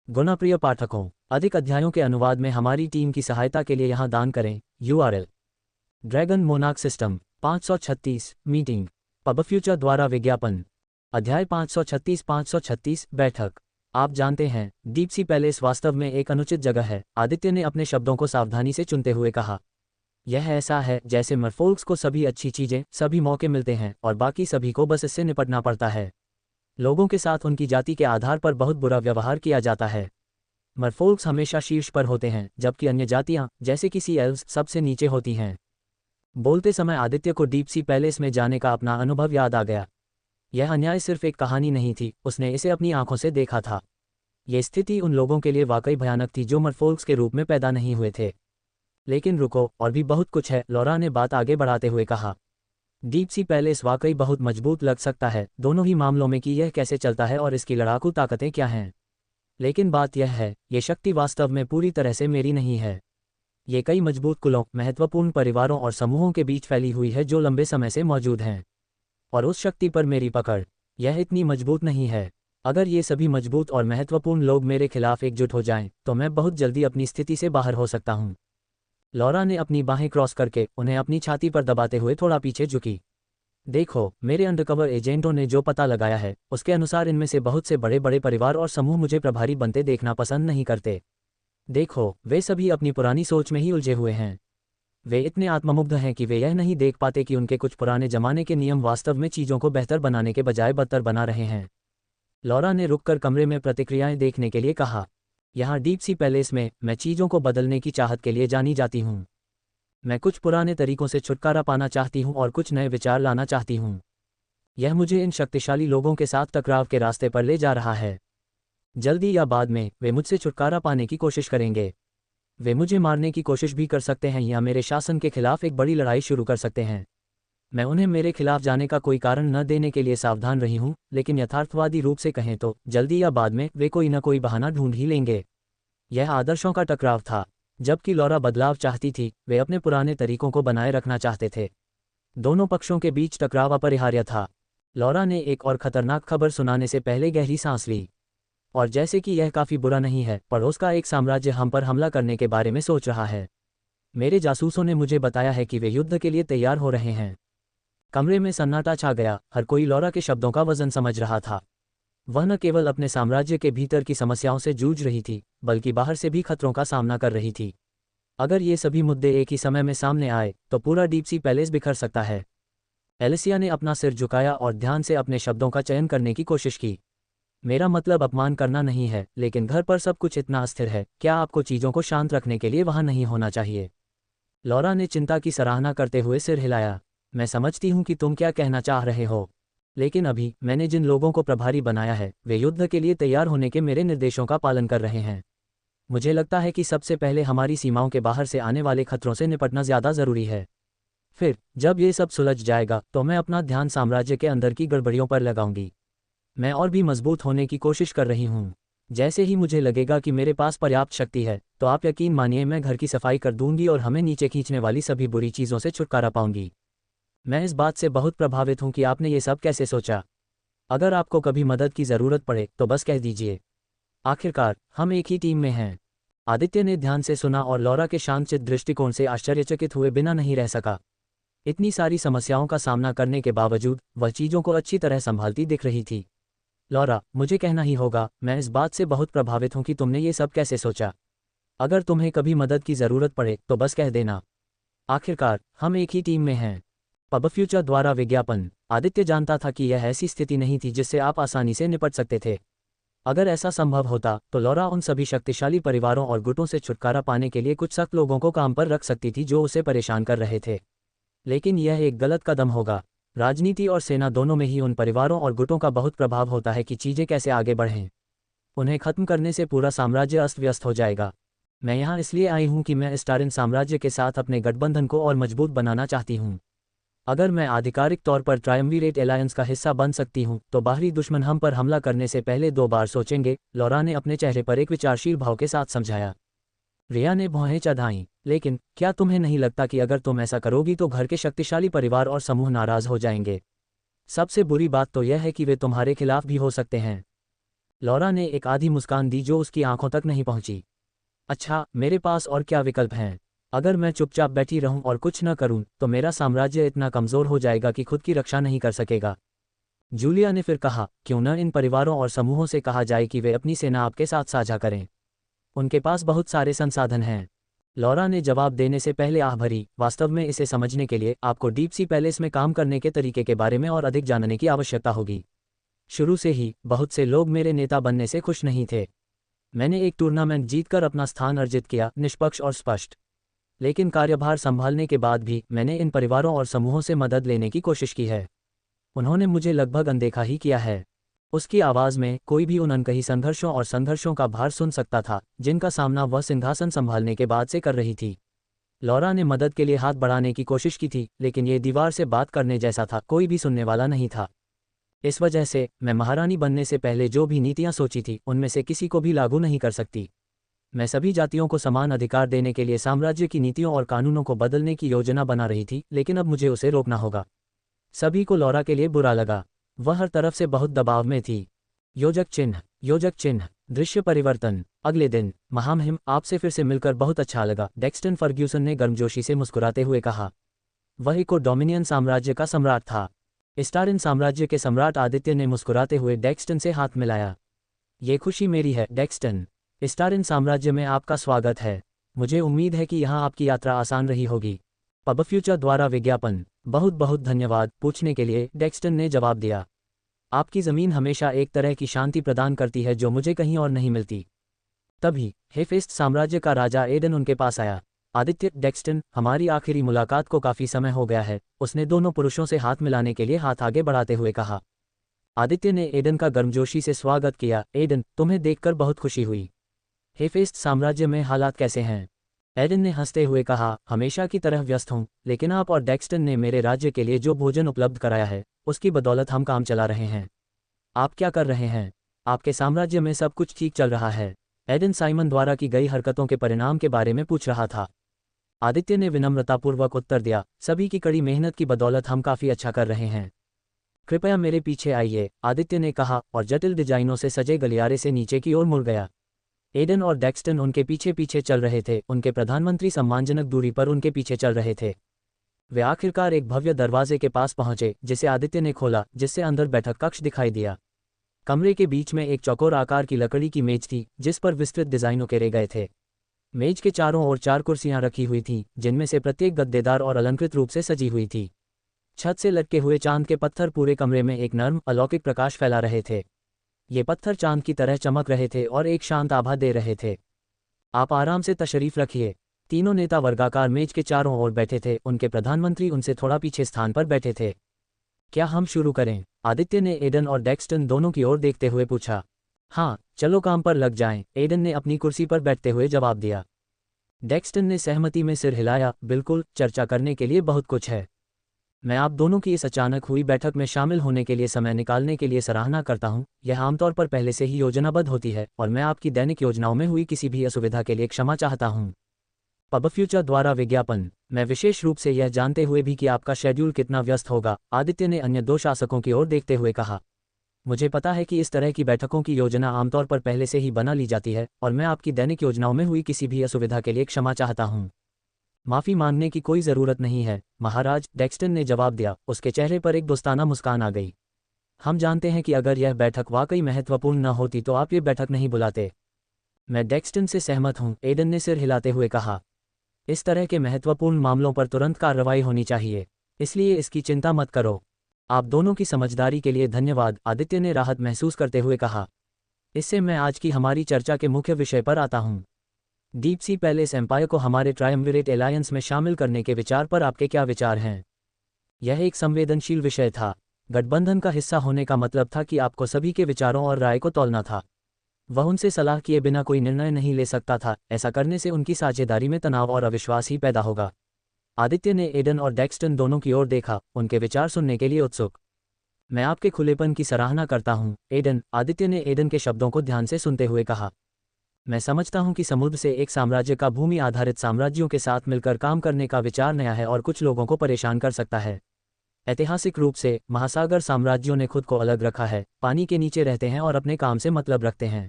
गुणप्रिय पाठकों, अधिक अध्यायों के अनुवाद में हमारी टीम की सहायता के लिए यहाँ दान करें। URL: dragon monarch system 536 meeting. PubFuture द्वारा विज्ञापन अध्याय 536 बैठक। आप जानते हैं, डीप सी पैलेस वास्तव में एक अनुचित जगह है, आदित्य ने अपने शब्दों को सावधानी से चुनते हुए कहा। यह ऐसा है जैसे मरफोल्क्स को सभी अच्छी चीजें, सभी मौके मिलते हैं और बाकी सभी को बस इससे निपटना पड़ता है। लोगों के साथ उनकी जाति के आधार पर बहुत बुरा व्यवहार किया जाता है। मरफोल्क्स हमेशा शीर्ष पर होते हैं, जबकि अन्य जातियां, जैसे कि सी एल्व्स, सबसे नीचे होती हैं। बोलते समय आदित्य को डीप सी पैलेस में जाने का अपना अनुभव याद आ गया। यह अन्याय सिर्फ एक कहानी नहीं थी, उसने इसे अपनी आंखों से देखा था। ये स्थिति उन लोगों के लिए वाकई भयानक थी जो मरफोल्क्स के रूप में पैदा नहीं हुए थे। लेकिन रुको, और भी बहुत कुछ है, लौरा ने बात आगे बढ़ाते हुए कहा। डीप सी पैलेस वाकई बहुत मजबूत लग सकता है, दोनों ही मामलों में कि यह कैसे चलता है और इसकी लड़ाकू ताकतें क्या हैं। लेकिन बात यह है, ये शक्ति वास्तव में पूरी तरह से मेरी नहीं है। ये कई मजबूत कुलों, महत्वपूर्ण परिवारों और समूहों के बीच फैली हुई है जो लंबे समय से मौजूद हैं। और उस शक्ति पर मेरी पकड़, यह इतनी मजबूत नहीं है। अगर ये सभी मजबूत और महत्वपूर्ण लोग मेरे खिलाफ एकजुट हो जाएं, तो मैं बहुत जल्दी अपनी स्थिति से बाहर हो सकता हूँ। लॉरा ने अपनी बाहें क्रॉस करके उन्हें अपनी छाती पर दबाते हुए थोड़ा पीछे झुकी। देखो, मेरे अंडरकवर एजेंटों ने जो पता लगाया है, उसके अनुसार इनमें से बहुत से बड़े बड़े परिवार और समूह मुझे प्रभारी बनते देखना पसंद नहीं करते। देखो, वे सभी अपनी पुरानी सोच में ही उलझे हुए हैं। वे इतने आत्ममुग्ध हैं कि वे यह नहीं देख पाते कि उनके कुछ पुराने जमाने के नियम वास्तव में चीज़ों को बेहतर बनाने के बजाय बदतर बना रहे हैं। लॉरा ने रुककर कमरे में प्रतिक्रियाएं देखने के लिए कहा। यहाँ डीप सी पैलेस में मैं चीज़ों को बदलने की चाहत के लिए जानी जाती हूँ। मैं कुछ पुराने तरीकों से छुटकारा पाना चाहती हूँ और कुछ नए विचार लाना चाहती हूँ। यह मुझे इन शक्तिशाली लोगों के साथ टकराव के रास्ते पर ले जा रहा है। जल्दी या बाद में वे मुझसे छुटकारा पाने की कोशिश करेंगे। वे मुझे मारने की कोशिश भी कर सकते हैं या मेरे शासन के खिलाफ एक बड़ी लड़ाई शुरू कर सकते हैं। मैं उन्हें मेरे खिलाफ जाने का कोई कारण न देने के लिए सावधान रही हूँ, लेकिन यथार्थवादी रूप से कहें तो जल्दी या बाद में वे कोई न कोई बहाना ढूंढ ही लेंगे। यह आदर्शों का टकराव था। जबकि लॉरा बदलाव चाहती थी, वे अपने पुराने तरीकों को बनाए रखना चाहते थे। दोनों पक्षों के बीच टकराव अपरिहार्य था। लॉरा ने एक और खतरनाक खबर सुनाने से पहले गहरी सांस ली। और जैसे कि यह काफ़ी बुरा नहीं है, पड़ोस का एक साम्राज्य हम पर हमला करने के बारे में सोच रहा है। मेरे जासूसों ने मुझे बताया है कि वे युद्ध के लिए तैयार हो रहे हैं। कमरे में सन्नाटा छा गया। हर कोई लॉरा के शब्दों का वजन समझ रहा था। वह न केवल अपने साम्राज्य के भीतर की समस्याओं से जूझ रही थी, बल्कि बाहर से भी खतरों का सामना कर रही थी। अगर ये सभी मुद्दे एक ही समय में सामने आए, तो पूरा डीप सी पैलेस बिखर सकता है। एलिसिया ने अपना सिर झुकाया और ध्यान से अपने शब्दों का चयन करने की कोशिश की। मेरा मतलब अपमान करना नहीं है, लेकिन घर पर सब कुछ इतना अस्थिर है, क्या आपको चीज़ों को शांत रखने के लिए वहाँ नहीं होना चाहिए? लॉरा ने चिंता की सराहना करते हुए सिर हिलाया। मैं समझती हूँ कि तुम क्या कहना चाह रहे हो, लेकिन अभी मैंने जिन लोगों को प्रभारी बनाया है, वे युद्ध के लिए तैयार होने के मेरे निर्देशों का पालन कर रहे हैं। मुझे लगता है कि सबसे पहले हमारी सीमाओं के बाहर से आने वाले खतरों से निपटना ज़्यादा ज़रूरी है। फिर जब ये सब सुलझ जाएगा, तो मैं अपना ध्यान साम्राज्य के अंदर की गड़बड़ियों पर लगाऊंगी। मैं और भी मजबूत होने की कोशिश कर रही हूँ। जैसे ही मुझे लगेगा कि मेरे पास पर्याप्त शक्ति है, तो आप यकीन मानिए मैं घर की सफाई कर दूंगी और हमें नीचे खींचने वाली सभी बुरी चीज़ों से छुटकारा पाऊंगी। मैं इस बात से बहुत प्रभावित हूँ कि आपने ये सब कैसे सोचा। अगर आपको कभी मदद की ज़रूरत पड़े तो बस कह दीजिए। आखिरकार हम एक ही टीम में हैं। आदित्य ने ध्यान से सुना और लॉरा के शांतचित्त दृष्टिकोण से आश्चर्यचकित हुए बिना नहीं रह सका। इतनी सारी समस्याओं का सामना करने के बावजूद वह चीज़ों को अच्छी तरह संभालती दिख रही थी। लॉरा, मुझे कहना ही होगा, मैं इस बात से बहुत प्रभावित हूँ कि तुमने ये सब कैसे सोचा। अगर तुम्हें कभी मदद की ज़रूरत पड़े तो बस कह देना। आखिरकार हम एक ही टीम में हैं। पब फ्यूचर द्वारा विज्ञापन। आदित्य जानता था कि यह ऐसी स्थिति नहीं थी जिससे आप आसानी से निपट सकते थे। अगर ऐसा संभव होता तो लॉरा उन सभी शक्तिशाली परिवारों और गुटों से छुटकारा पाने के लिए कुछ सख्त लोगों को काम पर रख सकती थी जो उसे परेशान कर रहे थे। लेकिन यह एक गलत कदम होगा। राजनीति और सेना दोनों में ही उन परिवारों और गुटों का बहुत प्रभाव होता है कि चीज़ें कैसे आगे बढ़ें। उन्हें खत्म करने से पूरा साम्राज्य अस्त व्यस्त हो जाएगा। मैं यहाँ इसलिए आई हूँ कि मैं स्टारिन साम्राज्य के साथ अपने गठबंधन को और मजबूत बनाना चाहती हूँ। अगर मैं आधिकारिक तौर पर ट्रायम्विरेट एलायंस का हिस्सा बन सकती हूँ, तो बाहरी दुश्मन हम पर हमला करने से पहले 2 बार सोचेंगे, लॉरा ने अपने चेहरे पर एक विचारशील भाव के साथ समझाया। रिया ने भौहें चढ़ाईं। लेकिन क्या तुम्हें नहीं लगता कि अगर तुम ऐसा करोगी तो घर के शक्तिशाली परिवार और समूह नाराज हो जाएंगे? सबसे बुरी बात तो यह है कि वे तुम्हारे खिलाफ भी हो सकते हैं। लॉरा ने एक आधी मुस्कान दी जो उसकी आंखों तक नहीं पहुंची। अच्छा, मेरे पास और क्या विकल्प हैं? अगर मैं चुपचाप बैठी रहूं और कुछ न करूं, तो मेरा साम्राज्य इतना कमज़ोर हो जाएगा कि खुद की रक्षा नहीं कर सकेगा। जूलिया ने फिर कहा, क्यों न इन परिवारों और समूहों से कहा जाए कि वे अपनी सेना आपके साथ साझा करें। उनके पास बहुत सारे संसाधन हैं। लॉरा ने जवाब देने से पहले आह भरी। वास्तव में इसे समझने के लिए आपको डीप सी पैलेस में काम करने के तरीके के बारे में और अधिक जानने की आवश्यकता होगी। शुरू से ही बहुत से लोग मेरे नेता बनने से खुश नहीं थे। मैंने एक टूर्नामेंट जीतकर अपना स्थान अर्जित किया, निष्पक्ष और स्पष्ट। लेकिन कार्यभार संभालने के बाद भी मैंने इन परिवारों और समूहों से मदद लेने की कोशिश की है। उन्होंने मुझे लगभग अनदेखा ही किया है। उसकी आवाज़ में कोई भी उन अनकही संघर्षों का भार सुन सकता था जिनका सामना वह सिंहासन संभालने के बाद से कर रही थी। लॉरा ने मदद के लिए हाथ बढ़ाने की कोशिश की थी, लेकिन ये दीवार से बात करने जैसा था, कोई भी सुनने वाला नहीं था। इस वजह से मैं महारानी बनने से पहले जो भी नीतियां सोची थी, उनमें से किसी को भी लागू नहीं कर सकती। मैं सभी जातियों को समान अधिकार देने के लिए साम्राज्य की नीतियों और कानूनों को बदलने की योजना बना रही थी, लेकिन अब मुझे उसे रोकना होगा। सभी को लौरा के लिए बुरा लगा। वह हर तरफ से बहुत दबाव में थी। योजक चिन्ह, योजक चिन्ह, दृश्य परिवर्तन। अगले दिन, महामहिम, आपसे फिर से मिलकर बहुत अच्छा लगा, डेक्स्टन फर्ग्यूसन ने गर्मजोशी से मुस्कुराते हुए कहा। वह इको डोमिनियन साम्राज्य का सम्राट था। स्टारिन साम्राज्य के सम्राट आदित्य ने मुस्कुराते हुए डेक्स्टन से हाथ मिलाया। ये खुशी मेरी है, डेक्स्टन। स्टारिन साम्राज्य में आपका स्वागत है। मुझे उम्मीद है कि यहाँ आपकी यात्रा आसान रही होगी। पब फ्यूचर द्वारा विज्ञापन। बहुत बहुत धन्यवाद। पूछने के लिए, डेक्स्टन ने जवाब दिया। आपकी ज़मीन हमेशा एक तरह की शांति प्रदान करती है जो मुझे कहीं और नहीं मिलती। तभी हेफेस्ट साम्राज्य का राजा एडन उनके पास आया। आदित्य, डेक्स्टन, हमारी आखिरी मुलाकात को काफ़ी समय हो गया है, उसने दोनों पुरुषों से हाथ मिलाने के लिए हाथ आगे बढ़ाते हुए कहा। आदित्य ने एडन का गर्मजोशी से स्वागत किया। एडन, तुम्हें देखकर बहुत खुशी हुई। हेफेस्ट साम्राज्य में हालात कैसे हैं? एडन ने हंसते हुए कहा, हमेशा की तरह व्यस्त हूँ, लेकिन आप और डेक्स्टन ने मेरे राज्य के लिए जो भोजन उपलब्ध कराया है, उसकी बदौलत हम काम चला रहे हैं। आप क्या कर रहे हैं? आपके साम्राज्य में सब कुछ ठीक चल रहा है? एडन साइमन द्वारा की गई हरकतों के परिणाम के बारे में पूछ रहा था। आदित्य ने विनम्रतापूर्वक उत्तर दिया, सभी की कड़ी मेहनत की बदौलत हम काफ़ी अच्छा कर रहे हैं। कृपया मेरे पीछे आइए, आदित्य ने कहा और जटिल डिजाइनों से सजे गलियारे से नीचे की ओर मुड़ गया। एडन और डेक्स्टन उनके पीछे पीछे चल रहे थे। उनके प्रधानमंत्री सम्मानजनक दूरी पर उनके पीछे चल रहे थे। वे आखिरकार एक भव्य दरवाजे के पास पहुंचे, जिसे आदित्य ने खोला, जिससे अंदर बैठक कक्ष दिखाई दिया। कमरे के बीच में एक चौकोर आकार की लकड़ी की मेज थी, जिस पर विस्तृत डिजाइन उकेरे गए थे। मेज के चारों ओर 4 कुर्सियां रखी हुई थीं, जिनमें से प्रत्येक गद्देदार और अलंकृत रूप से सजी हुई थी। छत से लटके हुए चांद के पत्थर पूरे कमरे में एक नर्म, अलौकिक प्रकाश फैला रहे थे। ये पत्थर चांद की तरह चमक रहे थे और एक शांत आभा दे रहे थे। आप आराम से तशरीफ रखिए। तीनों नेता वर्गाकार मेज के चारों ओर बैठे थे। उनके प्रधानमंत्री उनसे थोड़ा पीछे स्थान पर बैठे थे। क्या हम शुरू करें? आदित्य ने एडन और डेक्स्टन दोनों की ओर देखते हुए पूछा। हाँ, चलो काम पर लग जाएं, एडन ने अपनी कुर्सी पर बैठते हुए जवाब दिया। डेक्स्टन ने सहमति में सिर हिलाया। बिल्कुल, चर्चा करने के लिए बहुत कुछ है। मैं आप दोनों की इस अचानक हुई बैठक में शामिल होने के लिए समय निकालने के लिए सराहना करता हूं। यह आमतौर पर पहले से ही योजनाबद्ध होती है और मैं आपकी दैनिक योजनाओं में हुई किसी भी असुविधा के लिए क्षमा चाहता हूं। पब फ्यूचर द्वारा विज्ञापन। मैं विशेष रूप से यह जानते हुए भी कि आपका शेड्यूल कितना व्यस्त होगा, आदित्य ने अन्य 2 शासकों की ओर देखते हुए कहा। मुझे पता है कि इस तरह की बैठकों की योजना आमतौर पर पहले से ही बना ली जाती है और मैं आपकी दैनिक योजनाओं में हुई किसी भी असुविधा के लिए क्षमा चाहता हूं। माफ़ी मांगने की कोई ज़रूरत नहीं है, महाराज, डेक्स्टन ने जवाब दिया। उसके चेहरे पर एक दोस्ताना मुस्कान आ गई। हम जानते हैं कि अगर यह बैठक वाकई महत्वपूर्ण न होती तो आप ये बैठक नहीं बुलाते। मैं डेक्स्टन से सहमत हूं, एडन ने सिर हिलाते हुए कहा। इस तरह के महत्वपूर्ण मामलों पर तुरंत कार्रवाई होनी चाहिए, इसलिए इसकी चिंता मत करो। आप दोनों की समझदारी के लिए धन्यवाद, आदित्य ने राहत महसूस करते हुए कहा। इससे मैं आज की हमारी चर्चा के मुख्य विषय पर आता हूं। डीप सी पैलेस एम्पायर को हमारे ट्रायम्विरेट एलायंस में शामिल करने के विचार पर आपके क्या विचार हैं? यह एक संवेदनशील विषय था। गठबंधन का हिस्सा होने का मतलब था कि आपको सभी के विचारों और राय को तौलना था। वह उनसे सलाह किए बिना कोई निर्णय नहीं ले सकता था। ऐसा करने से उनकी साझेदारी में तनाव और अविश्वास ही पैदा होगा। आदित्य ने एडन और डेक्स्टन दोनों की ओर देखा, उनके विचार सुनने के लिए उत्सुक। मैं आपके खुलेपन की सराहना करता हूं, एडन, आदित्य ने एडन के शब्दों को ध्यान से सुनते हुए कहा। मैं समझता हूं कि समुद्र से एक साम्राज्य का भूमि आधारित साम्राज्यों के साथ मिलकर काम करने का विचार नया है और कुछ लोगों को परेशान कर सकता है। ऐतिहासिक रूप से महासागर साम्राज्यों ने खुद को अलग रखा है, पानी के नीचे रहते हैं और अपने काम से मतलब रखते हैं।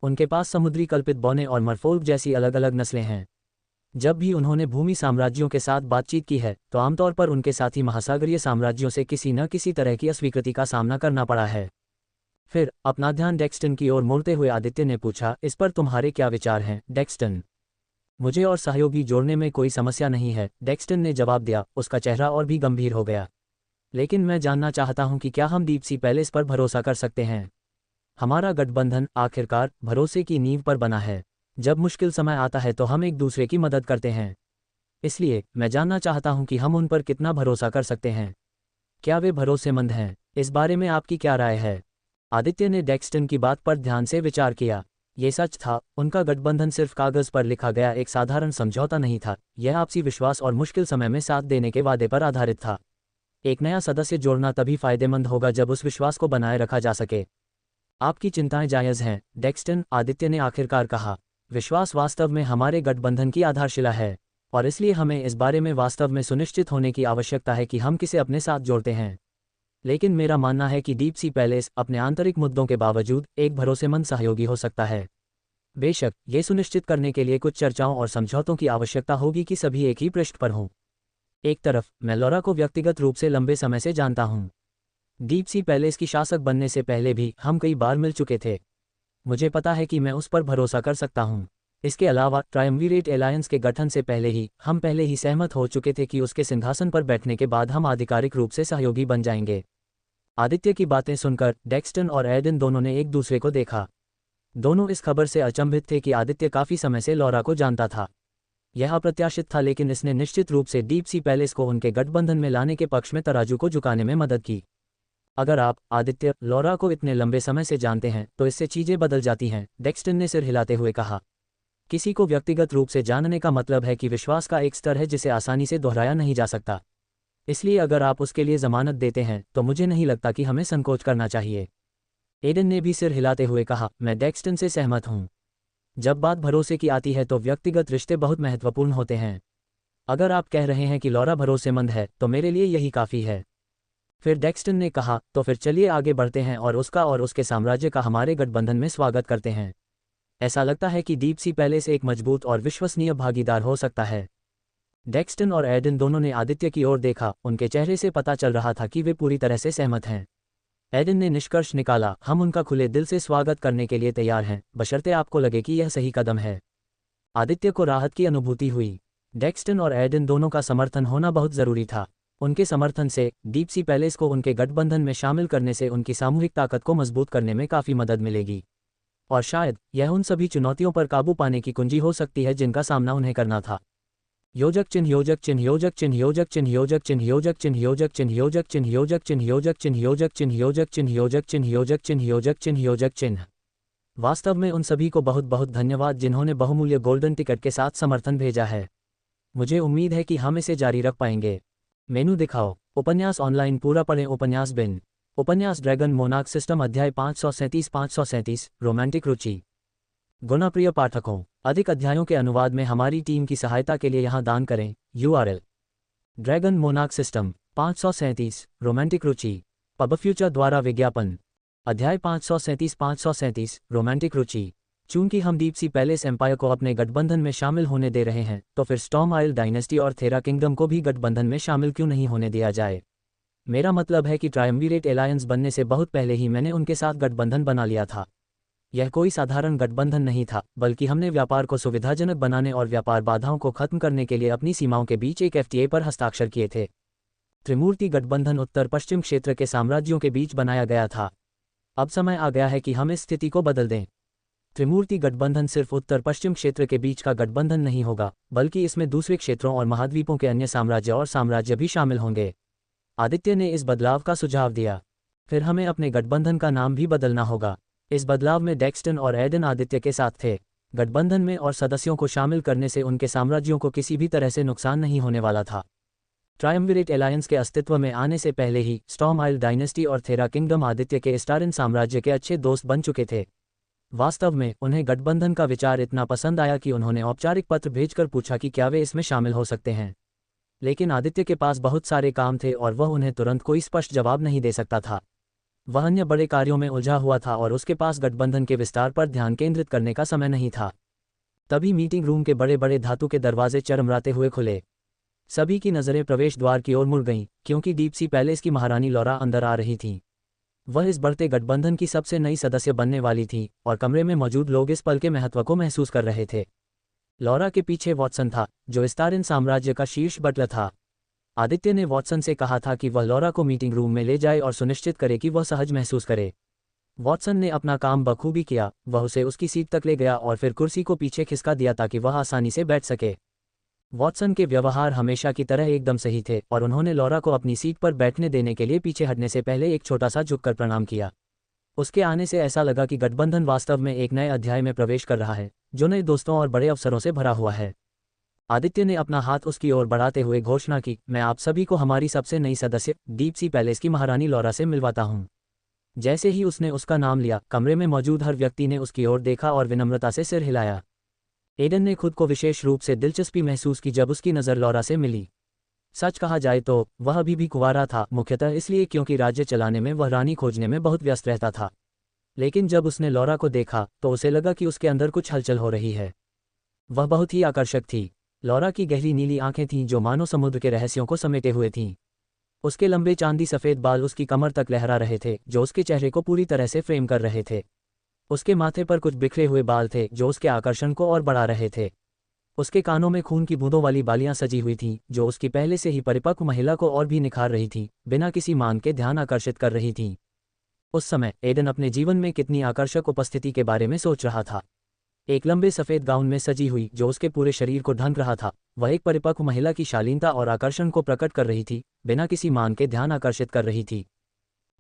उनके पास समुद्री कल्पित बौने और मरफोल्क जैसी अलग अलग नस्लें हैं। जब भी उन्होंने भूमि साम्राज्यों के साथ बातचीत की है तो आमतौर पर उनके साथी महासागरीय साम्राज्यों से किसी न किसी तरह की अस्वीकृति का सामना करना पड़ा है। फिर अपना ध्यान डेक्स्टन की ओर मोड़ते हुए आदित्य ने पूछा, इस पर तुम्हारे क्या विचार हैं, डेक्स्टन? मुझे और सहयोगी जोड़ने में कोई समस्या नहीं है, डेक्स्टन ने जवाब दिया। उसका चेहरा और भी गंभीर हो गया। लेकिन मैं जानना चाहता हूं कि क्या हम डीप सी पैलेस पर भरोसा कर सकते हैं? हमारा गठबंधन आखिरकार भरोसे की नींव पर बना है। जब मुश्किल समय आता है तो हम एक दूसरे की मदद करते हैं। इसलिए मैं जानना चाहता हूं कि हम उन पर कितना भरोसा कर सकते हैं। क्या वे भरोसेमंद हैं? इस बारे में आपकी क्या राय है? आदित्य ने डेक्स्टन की बात पर ध्यान से विचार किया। ये सच था, उनका गठबंधन सिर्फ कागज पर लिखा गया एक साधारण समझौता नहीं था। यह आपसी विश्वास और मुश्किल समय में साथ देने के वादे पर आधारित था। एक नया सदस्य जोड़ना तभी फायदेमंद होगा जब उस विश्वास को बनाए रखा जा सके। आपकी चिंताएं जायज़ हैं, डेक्स्टन, आदित्य ने आखिरकार कहा। विश्वास वास्तव में हमारे गठबंधन की आधारशिला है, और इसलिए हमें इस बारे में वास्तव में सुनिश्चित होने की आवश्यकता है कि हम किसे अपने साथ जोड़ते हैं। लेकिन मेरा मानना है कि डीप सी पैलेस अपने आंतरिक मुद्दों के बावजूद एक भरोसेमंद सहयोगी हो सकता है। बेशक ये सुनिश्चित करने के लिए कुछ चर्चाओं और समझौतों की आवश्यकता होगी कि सभी एक ही पृष्ठ पर हों। एक तरफ मैं लॉरा को व्यक्तिगत रूप से लंबे समय से जानता हूं। डीप सी पैलेस की शासक बनने से पहले भी हम कई बार मिल चुके थे। मुझे पता है कि मैं उस पर भरोसा कर सकता हूं। इसके अलावा ट्रायम्विरेट एलायंस के गठन से हम पहले ही सहमत हो चुके थे कि उसके सिंहासन पर बैठने के बाद हम आधिकारिक रूप से सहयोगी बन जाएंगे। आदित्य की बातें सुनकर डेक्स्टन और एडन दोनों ने एक दूसरे को देखा। दोनों इस खबर से अचंभित थे कि आदित्य काफी समय से लॉरा को जानता था। यह अप्रत्याशित था, लेकिन इसने निश्चित रूप से डीप सी पैलेस को उनके गठबंधन में लाने के पक्ष में तराजू को झुकाने में मदद की। अगर आप आदित्य लॉरा को इतने लंबे समय से जानते हैं तो इससे चीजें बदल जाती हैं, डेक्स्टन ने सिर हिलाते हुए कहा। किसी को व्यक्तिगत रूप से जानने का मतलब है कि विश्वास का एक स्तर है जिसे आसानी से दोहराया नहीं जा सकता। इसलिए अगर आप उसके लिए जमानत देते हैं तो मुझे नहीं लगता कि हमें संकोच करना चाहिए। एडन ने भी सिर हिलाते हुए कहा, मैं डेक्स्टन से सहमत हूं। जब बात भरोसे की आती है तो व्यक्तिगत रिश्ते बहुत महत्वपूर्ण होते हैं। अगर आप कह रहे हैं कि लॉरा भरोसेमंद है तो मेरे लिए यही काफ़ी है। फिर डेक्स्टन ने कहा, तो फिर चलिए आगे बढ़ते हैं और उसका और उसके साम्राज्य का हमारे गठबंधन में स्वागत करते हैं। ऐसा लगता है कि डीप सी पैलेस एक मजबूत और विश्वसनीय भागीदार हो सकता है। डेक्स्टन और एडन दोनों ने आदित्य की ओर देखा। उनके चेहरे से पता चल रहा था कि वे पूरी तरह से सहमत हैं। एडन ने निष्कर्ष निकाला, हम उनका खुले दिल से स्वागत करने के लिए तैयार हैं, बशर्ते आपको लगे कि यह सही कदम है। आदित्य को राहत की अनुभूति हुई। डेक्स्टन और एडन दोनों का समर्थन होना बहुत जरूरी था। उनके समर्थन से डीप सी पैलेस को उनके गठबंधन में शामिल करने से उनकी सामूहिक ताकत को मजबूत करने में काफ़ी मदद मिलेगी, और शायद यह उन सभी चुनौतियों पर काबू पाने की कुंजी हो सकती है जिनका सामना उन्हें करना था। योजक चिन्ह योजक चिन्ह योजक चिन्ह योजक चिन्ह योजक चिन्ह योजक चिन्ह योजक चिन्ह योजक चिन्ह योजक चिन्ह योजक चिन्ह योजक चिन्ह योजक चिन्ह योजक चिन्ह योजक चिन्ह योजक चिन्ह योजक चिन्ह। वास्तव में उन सभी को बहुत बहुत धन्यवाद जिन्होंने बहुमूल्य गोल्डन टिकट के साथ समर्थन भेजा है। मुझे उम्मीद है कि हम इसे जारी रख पाएंगे। मेनू दिखाओ। उपन्यास ऑनलाइन पूरा पढ़ें। उपन्यास बिन। उपन्यास ड्रैगन मोनार्क सिस्टम अध्याय 537 रोमांटिक रुचि। गुणप्रिय पाठकों, अधिक अध्यायों के अनुवाद में हमारी टीम की सहायता के लिए यहाँ दान करें। URL dragon monarch system 537 romantic रुचि। पब फ्यूचर द्वारा विज्ञापन। अध्याय 537 रोमांटिक रुचि। चूंकि हम डीप सी पैलेस एम्पायर को अपने गठबंधन में शामिल होने दे रहे हैं तो फिर स्टॉर्म आइल डायनेस्टी और थेरा किंगडम को भी गठबंधन में शामिल क्यों नहीं होने दिया जाए। मेरा मतलब है कि ट्रायम्विरेट एलायंस बनने से बहुत पहले ही मैंने उनके साथ गठबंधन बना लिया था। यह कोई साधारण गठबंधन नहीं था, बल्कि हमने व्यापार को सुविधाजनक बनाने और व्यापार बाधाओं को खत्म करने के लिए अपनी सीमाओं के बीच एक FTA पर हस्ताक्षर किए थे। त्रिमूर्ति गठबंधन उत्तर पश्चिम क्षेत्र के साम्राज्यों के बीच बनाया गया था। अब समय आ गया है कि हम इस स्थिति को बदल दें। त्रिमूर्ति गठबंधन सिर्फ उत्तर पश्चिम क्षेत्र के बीच का गठबंधन नहीं होगा, बल्कि इसमें दूसरे क्षेत्रों और महाद्वीपों के अन्य साम्राज्य भी शामिल होंगे। आदित्य ने इस बदलाव का सुझाव दिया। फिर हमें अपने गठबंधन का नाम भी बदलना होगा। इस बदलाव में डेक्स्टन और एडन आदित्य के साथ थे। गठबंधन में और सदस्यों को शामिल करने से उनके साम्राज्यों को किसी भी तरह से नुकसान नहीं होने वाला था। ट्रायम्विरेट एलायंस के अस्तित्व में आने से पहले ही स्टॉर्म आइल डायनेस्टी और थेरा किंगडम आदित्य के स्टारिन साम्राज्य के अच्छे दोस्त बन चुके थे। वास्तव में उन्हें गठबंधन का विचार इतना पसंद आया कि उन्होंने औपचारिक पत्र भेजकर पूछा कि क्या वे इसमें शामिल हो सकते हैं। लेकिन आदित्य के पास बहुत सारे काम थे और वह उन्हें तुरंत कोई स्पष्ट जवाब नहीं दे सकता था। वह अन्य बड़े कार्यों में उलझा हुआ था और उसके पास गठबंधन के विस्तार पर ध्यान केंद्रित करने का समय नहीं था। तभी मीटिंग रूम के बड़े बड़े धातु के दरवाजे चरमराते हुए खुले। सभी की नज़रें प्रवेश द्वार की ओर मुड़ गईं, क्योंकि डीप सी पैलेस की महारानी लॉरा अंदर आ रही थी। वह इस बढ़ते गठबंधन की सबसे नई सदस्य बनने वाली थी और कमरे में मौजूद लोग इस पल के महत्व को महसूस कर रहे थे। लॉरा के पीछे वॉटसन था, जो स्टारिन साम्राज्य का शीर्ष बटलर था। आदित्य ने वॉटसन से कहा था कि वह लॉरा को मीटिंग रूम में ले जाए और सुनिश्चित करे कि वह सहज महसूस करे। वॉटसन ने अपना काम बखूबी किया। वह उसे उसकी सीट तक ले गया और फिर कुर्सी को पीछे खिसका दिया ताकि वह आसानी से बैठ सके। वॉटसन के व्यवहार हमेशा की तरह एकदम सही थे और उन्होंने लॉरा को अपनी सीट पर बैठने देने के लिए पीछे हटने से पहले एक छोटा सा झुककर प्रणाम किया। उसके आने से ऐसा लगा कि गठबंधन वास्तव में एक नए अध्याय में प्रवेश कर रहा है, जो नए दोस्तों और बड़े अवसरों से भरा हुआ है। आदित्य ने अपना हाथ उसकी ओर बढ़ाते हुए घोषणा की, मैं आप सभी को हमारी सबसे नई सदस्य डीप सी पैलेस की महारानी लॉरा से मिलवाता हूँ। जैसे ही उसने उसका नाम लिया, कमरे में मौजूद हर व्यक्ति ने उसकी ओर देखा और विनम्रता से सिर हिलाया। एडन ने खुद को विशेष रूप से दिलचस्पी महसूस की जब उसकी नज़र लॉरा से मिली। सच कहा जाए तो वह अभी भी कुंवारा था, मुख्यतः इसलिए क्योंकि राज्य चलाने में वह रानी खोजने में बहुत व्यस्त रहता था। लेकिन जब उसने लॉरा को देखा तो उसे लगा कि उसके अंदर कुछ हलचल हो रही है। वह बहुत ही आकर्षक थी। लॉरा की गहरी नीली आंखें थीं जो मानो समुद्र के रहस्यों को समेटे हुए थीं। उसके लंबे चांदी सफ़ेद बाल उसकी कमर तक लहरा रहे थे जो उसके चेहरे को पूरी तरह से फ्रेम कर रहे थे। उसके माथे पर कुछ बिखरे हुए बाल थे जो उसके आकर्षण को और बढ़ा रहे थे। उसके कानों में खून की बूंदों वाली बालियां सजी हुई थीं जो उसकी पहले से ही परिपक्व महिला को और भी निखार रही थीं, बिना किसी मान के ध्यान आकर्षित कर रही थीं। उस समय एडन अपने जीवन में कितनी आकर्षक उपस्थिति के बारे में सोच रहा था। एक लंबे सफ़ेद गाउन में सजी हुई जो उसके पूरे शरीर को ढक रहा था, वह एक परिपक्व महिला की शालीनता और आकर्षण को प्रकट कर रही थी, बिना किसी मान के ध्यान आकर्षित कर रही थी।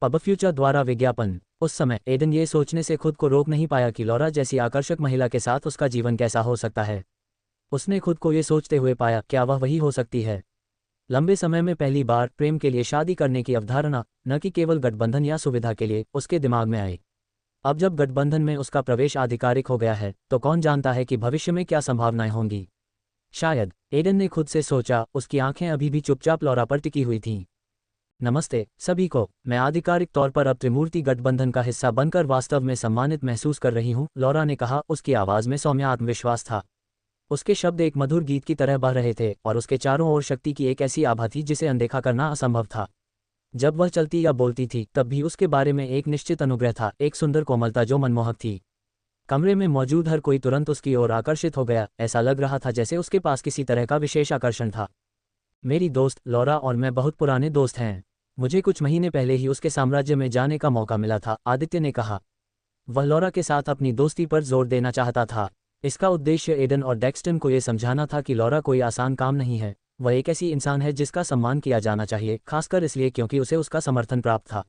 पब फ्यूचर द्वारा विज्ञापन। उस समय एडन ये सोचने से खुद को रोक नहीं पाया कि लॉरा जैसी आकर्षक महिला के साथ उसका जीवन कैसा हो सकता है। उसने खुद को ये सोचते हुए पाया, क्या वह वही हो सकती है। लंबे समय में पहली बार प्रेम के लिए शादी करने की अवधारणा, न कि केवल गठबंधन या सुविधा के लिए, उसके दिमाग में आई। अब जब गठबंधन में उसका प्रवेश आधिकारिक हो गया है तो कौन जानता है कि भविष्य में क्या संभावनाएं होंगी। शायद, एडन ने खुद से सोचा। उसकी आंखें अभी भी चुपचाप लॉरा पर टिकी हुई थीं। नमस्ते सभी को, मैं आधिकारिक तौर पर अब त्रिमूर्ति गठबंधन का हिस्सा बनकर वास्तव में सम्मानित महसूस कर रही हूं, लॉरा ने कहा। उसकी आवाज़ में सौम्य आत्मविश्वास था। उसके शब्द एक मधुर गीत की तरह बह रहे थे और उसके चारों ओर शक्ति की एक ऐसी आभा थी जिसे अनदेखा करना असंभव था। जब वह चलती या बोलती थी तब भी उसके बारे में एक निश्चित अनुग्रह था, एक सुंदर कोमलता जो मनमोहक थी। कमरे में मौजूद हर कोई तुरंत उसकी ओर आकर्षित हो गया। ऐसा लग रहा था जैसे उसके पास किसी तरह का विशेष आकर्षण था। मेरी दोस्त लॉरा और मैं बहुत पुराने दोस्त हैं। मुझे कुछ महीने पहले ही उसके साम्राज्य में जाने का मौका मिला था, आदित्य ने कहा। वह लॉरा के साथ अपनी दोस्ती पर जोर देना चाहता था। इसका उद्देश्य एडन और डेक्स्टन को यह समझाना था कि लॉरा कोई आसान काम नहीं है। वह एक ऐसी इंसान है जिसका सम्मान किया जाना चाहिए, खासकर इसलिए क्योंकि उसे उसका समर्थन प्राप्त था।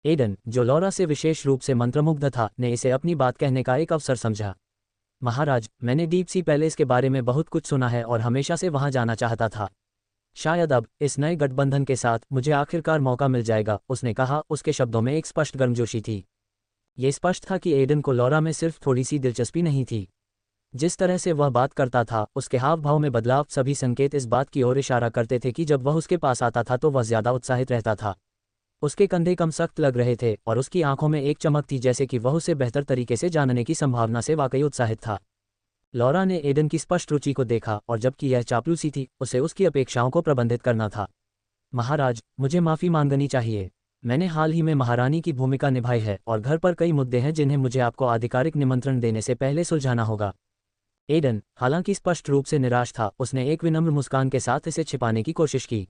एडन, जो लॉरा से विशेष रूप से मंत्रमुग्ध था, ने इसे अपनी बात कहने का एक अवसर समझा। महाराज, मैंने डीप सी पैलेस के बारे में बहुत कुछ सुना है और हमेशा से वहां जाना चाहता था। शायद अब इस नए गठबंधन के साथ मुझे आखिरकार मौका मिल जाएगा, उसने कहा। उसके शब्दों में एक स्पष्ट गर्मजोशी थी। ये स्पष्ट था कि एडन को लॉरा में सिर्फ थोड़ी सी दिलचस्पी नहीं थी। जिस तरह से वह बात करता था, उसके हाव भाव में बदलाव, सभी संकेत इस बात की ओर इशारा करते थे कि जब वह उसके पास आता था तो वह ज्यादा उत्साहित रहता था। उसके कंधे कम सख्त लग रहे थे और उसकी आंखों में एक चमक थी, जैसे कि वह उसे बेहतर तरीके से जानने की संभावना से वाकई उत्साहित था। लॉरा ने एडन की स्पष्ट रुचि को देखा और जबकि यह चापलूसी थी, उसे उसकी अपेक्षाओं को प्रबंधित करना था। महाराज, मुझे माफ़ी मांगनी चाहिए। मैंने हाल ही में महारानी की भूमिका निभाई है और घर पर कई मुद्दे हैं जिन्हें मुझे आपको आधिकारिक निमंत्रण देने से पहले सुलझाना होगा। एडन, हालांकि स्पष्ट रूप से निराश था, उसने एक विनम्र मुस्कान के साथ इसे छिपाने की कोशिश की।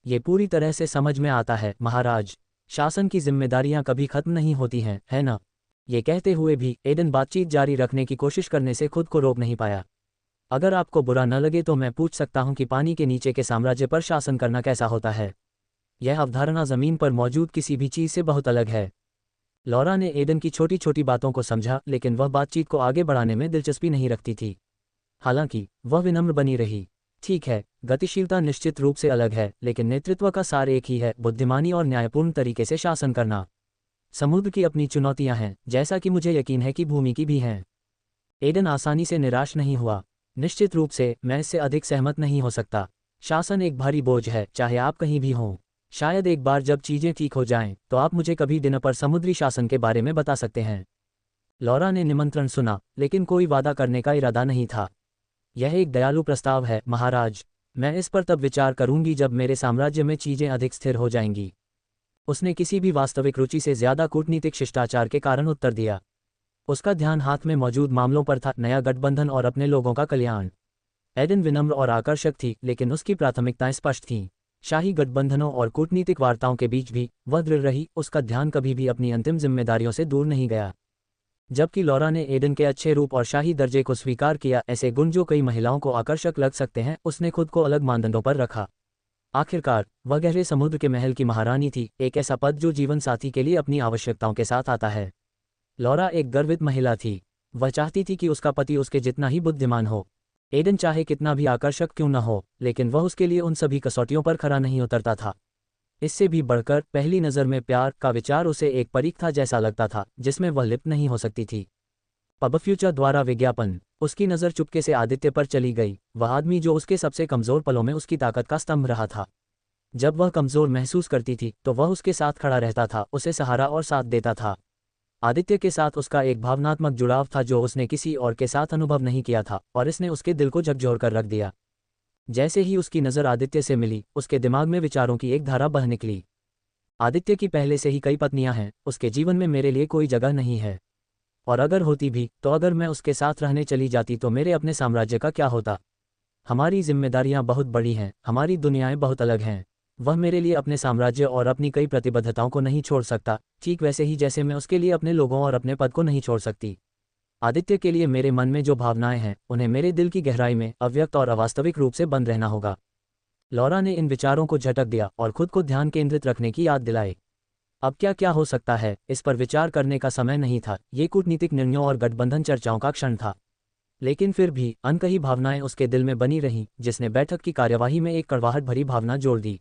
ये पूरी तरह से समझ में आता है महाराज। शासन की जिम्मेदारियां कभी खत्म नहीं होती हैं, है ना? ये कहते हुए भी एडन बातचीत जारी रखने की कोशिश करने से खुद को रोक नहीं पाया। अगर आपको बुरा न लगे तो मैं पूछ सकता हूं कि पानी के नीचे के साम्राज्य पर शासन करना कैसा होता है? यह अवधारणा जमीन पर मौजूद किसी भी चीज़ से बहुत अलग है। लॉरा ने एडन की छोटी छोटी बातों को समझा, लेकिन वह बातचीत को आगे बढ़ाने में दिलचस्पी नहीं रखती थी। हालांकि वह विनम्र बनी रही। ठीक है, गतिशीलता निश्चित रूप से अलग है, लेकिन नेतृत्व का सार एक ही है, बुद्धिमानी और न्यायपूर्ण तरीके से शासन करना। समुद्र की अपनी चुनौतियां हैं, जैसा कि मुझे यकीन है कि भूमि की भी हैं। एडन आसानी से निराश नहीं हुआ। निश्चित रूप से मैं इससे अधिक सहमत नहीं हो सकता। शासन एक भारी बोझ है, चाहे आप कहीं भी हों। शायद एक बार जब चीज़ें ठीक हो जाएं, तो आप मुझे कभी डिनर पर समुद्री शासन के बारे में बता सकते हैं। लॉरा ने निमंत्रण सुना, लेकिन कोई वादा करने का इरादा नहीं था। यह एक दयालु प्रस्ताव है महाराज। मैं इस पर तब विचार करूंगी जब मेरे साम्राज्य में चीज़ें अधिक स्थिर हो जाएंगी। उसने किसी भी वास्तविक रुचि से ज्यादा कूटनीतिक शिष्टाचार के कारण उत्तर दिया। उसका ध्यान हाथ में मौजूद मामलों पर था, नया गठबंधन और अपने लोगों का कल्याण। एडन विनम्र और आकर्षक थी, लेकिन उसकी प्राथमिकताएं स्पष्ट थीं। शाही गठबंधनों और कूटनीतिक वार्ताओं के बीच भी वह दृढ़ रही। उसका ध्यान कभी भी अपनी अंतिम जिम्मेदारियों से दूर नहीं गया। जबकि लॉरा ने एडन के अच्छे रूप और शाही दर्जे को स्वीकार किया, ऐसे गुण जो कई महिलाओं को आकर्षक लग सकते हैं, उसने खुद को अलग मानदंडों पर रखा। आखिरकार वह गहरे समुद्र के महल की महारानी थी, एक ऐसा पद जो जीवन साथी के लिए अपनी आवश्यकताओं के साथ आता है। लॉरा एक गर्वित महिला थी। वह चाहती थी कि उसका पति उसके जितना ही बुद्धिमान हो। एडन चाहे कितना भी आकर्षक क्यों न हो, लेकिन वह उसके लिए उन सभी कसौटियों पर खरा नहीं उतरता था। इससे भी बढ़कर पहली नज़र में प्यार का विचार उसे एक परीक्षा जैसा लगता था, जिसमें वह लिप्त नहीं हो सकती थी। पब फ्यूचर द्वारा विज्ञापन। उसकी नज़र चुपके से आदित्य पर चली गई, वह आदमी जो उसके सबसे कमज़ोर पलों में उसकी ताकत का स्तंभ रहा था। जब वह कमज़ोर महसूस करती थी तो वह उसके साथ खड़ा रहता था, उसे सहारा और साथ देता था। आदित्य के साथ उसका एक भावनात्मक जुड़ाव था जो उसने किसी और के साथ अनुभव नहीं किया था, और इसने उसके दिल को झकझोर कर रख दिया। जैसे ही उसकी नज़र आदित्य से मिली, उसके दिमाग में विचारों की एक धारा बह निकली। आदित्य की पहले से ही कई पत्नियां हैं, उसके जीवन में मेरे लिए कोई जगह नहीं है। और अगर होती भी तो अगर मैं उसके साथ रहने चली जाती तो मेरे अपने साम्राज्य का क्या होता। हमारी जिम्मेदारियां बहुत बड़ी हैं, हमारी दुनियाएं बहुत अलग हैं। वह मेरे लिए अपने साम्राज्य और अपनी कई प्रतिबद्धताओं को नहीं छोड़ सकता, ठीक वैसे ही जैसे मैं उसके लिए अपने लोगों और अपने पद को नहीं छोड़ सकती। आदित्य के लिए मेरे मन में जो भावनाएं हैं उन्हें मेरे दिल की गहराई में अव्यक्त और अवास्तविक रूप से बंद रहना होगा। लौरा ने इन विचारों को झटक दिया और खुद को ध्यान केंद्रित रखने की याद दिलाई। अब क्या क्या हो सकता है, इस पर विचार करने का समय नहीं था। ये कूटनीतिक निर्णयों और गठबंधन चर्चाओं का क्षण था। लेकिन फिर भी अनकही भावनाएं उसके दिल में बनी रहीं, जिसने बैठक की कार्यवाही में एक कड़वाहट भरी भावना जोड़ दी।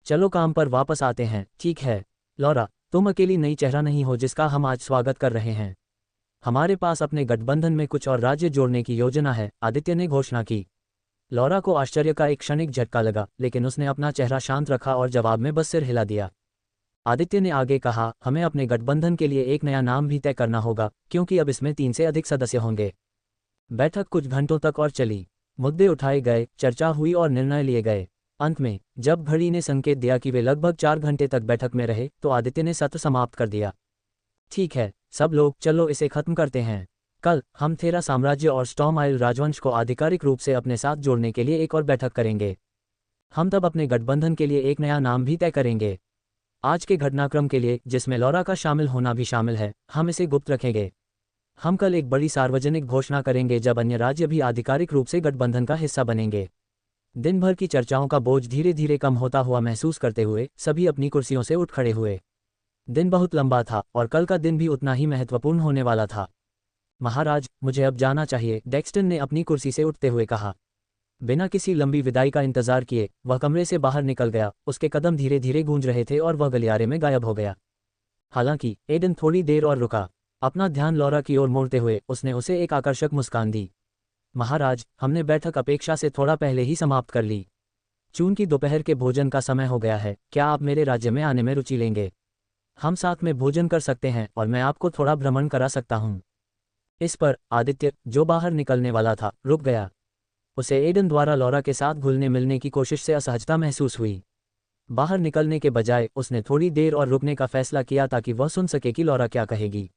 चलो काम पर वापस आते हैं। ठीक है लौरा, तुम अकेली नई चेहरा नहीं हो जिसका हम आज स्वागत कर रहे हैं। हमारे पास अपने गठबंधन में कुछ और राज्य जोड़ने की योजना है, आदित्य ने घोषणा की। लौरा को आश्चर्य का एक क्षणिक झटका लगा, लेकिन उसने अपना चेहरा शांत रखा और जवाब में बस सिर हिला दिया। आदित्य ने आगे कहा, हमें अपने गठबंधन के लिए एक नया नाम भी तय करना होगा, क्योंकि अब इसमें 3 से अधिक सदस्य होंगे। बैठक कुछ घंटों तक और चली। मुद्दे उठाए गए, चर्चा हुई और निर्णय लिए गए। अंत में जब घड़ी ने संकेत दिया कि वे लगभग 4 घंटे तक बैठक में रहे तो आदित्य ने सत्र समाप्त कर दिया। ठीक है सब लोग, चलो इसे खत्म करते हैं। कल हम थेरा साम्राज्य और स्टॉर्म आइल राजवंश को आधिकारिक रूप से अपने साथ जोड़ने के लिए एक और बैठक करेंगे। हम तब अपने गठबंधन के लिए एक नया नाम भी तय करेंगे। आज के घटनाक्रम के लिए, जिसमें लौरा का शामिल होना भी शामिल है, हम इसे गुप्त रखेंगे। हम कल एक बड़ी सार्वजनिक घोषणा करेंगे जब अन्य राज्य भी आधिकारिक रूप से गठबंधन का हिस्सा बनेंगे। दिन भर की चर्चाओं का बोझ धीरे धीरे कम होता हुआ महसूस करते हुए सभी अपनी कुर्सियों से उठ खड़े हुए। दिन बहुत लंबा था और कल का दिन भी उतना ही महत्वपूर्ण होने वाला था। महाराज, मुझे अब जाना चाहिए, डेक्स्टन ने अपनी कुर्सी से उठते हुए कहा। बिना किसी लंबी विदाई का इंतजार किए वह कमरे से बाहर निकल गया। उसके कदम धीरे धीरे गूंज रहे थे और वह गलियारे में गायब हो गया। हालांकि एडन थोड़ी देर और रुका। अपना ध्यान लौरा की ओर मोड़ते हुए उसने उसे एक आकर्षक मुस्कान दी। महाराज, हमने बैठक अपेक्षा से थोड़ा पहले ही समाप्त कर ली। चूंकि दोपहर के भोजन का समय हो गया है, क्या आप मेरे राज्य में आने में रुचि लेंगे? हम साथ में भोजन कर सकते हैं और मैं आपको थोड़ा भ्रमण करा सकता हूँ। इस पर आदित्य, जो बाहर निकलने वाला था, रुक गया। उसे एडन द्वारा लौरा के साथ घुलने मिलने की कोशिश से असहजता महसूस हुई। बाहर निकलने के बजाय उसने थोड़ी देर और रुकने का फैसला किया ताकि वह सुन सके कि लौरा क्या कहेगी।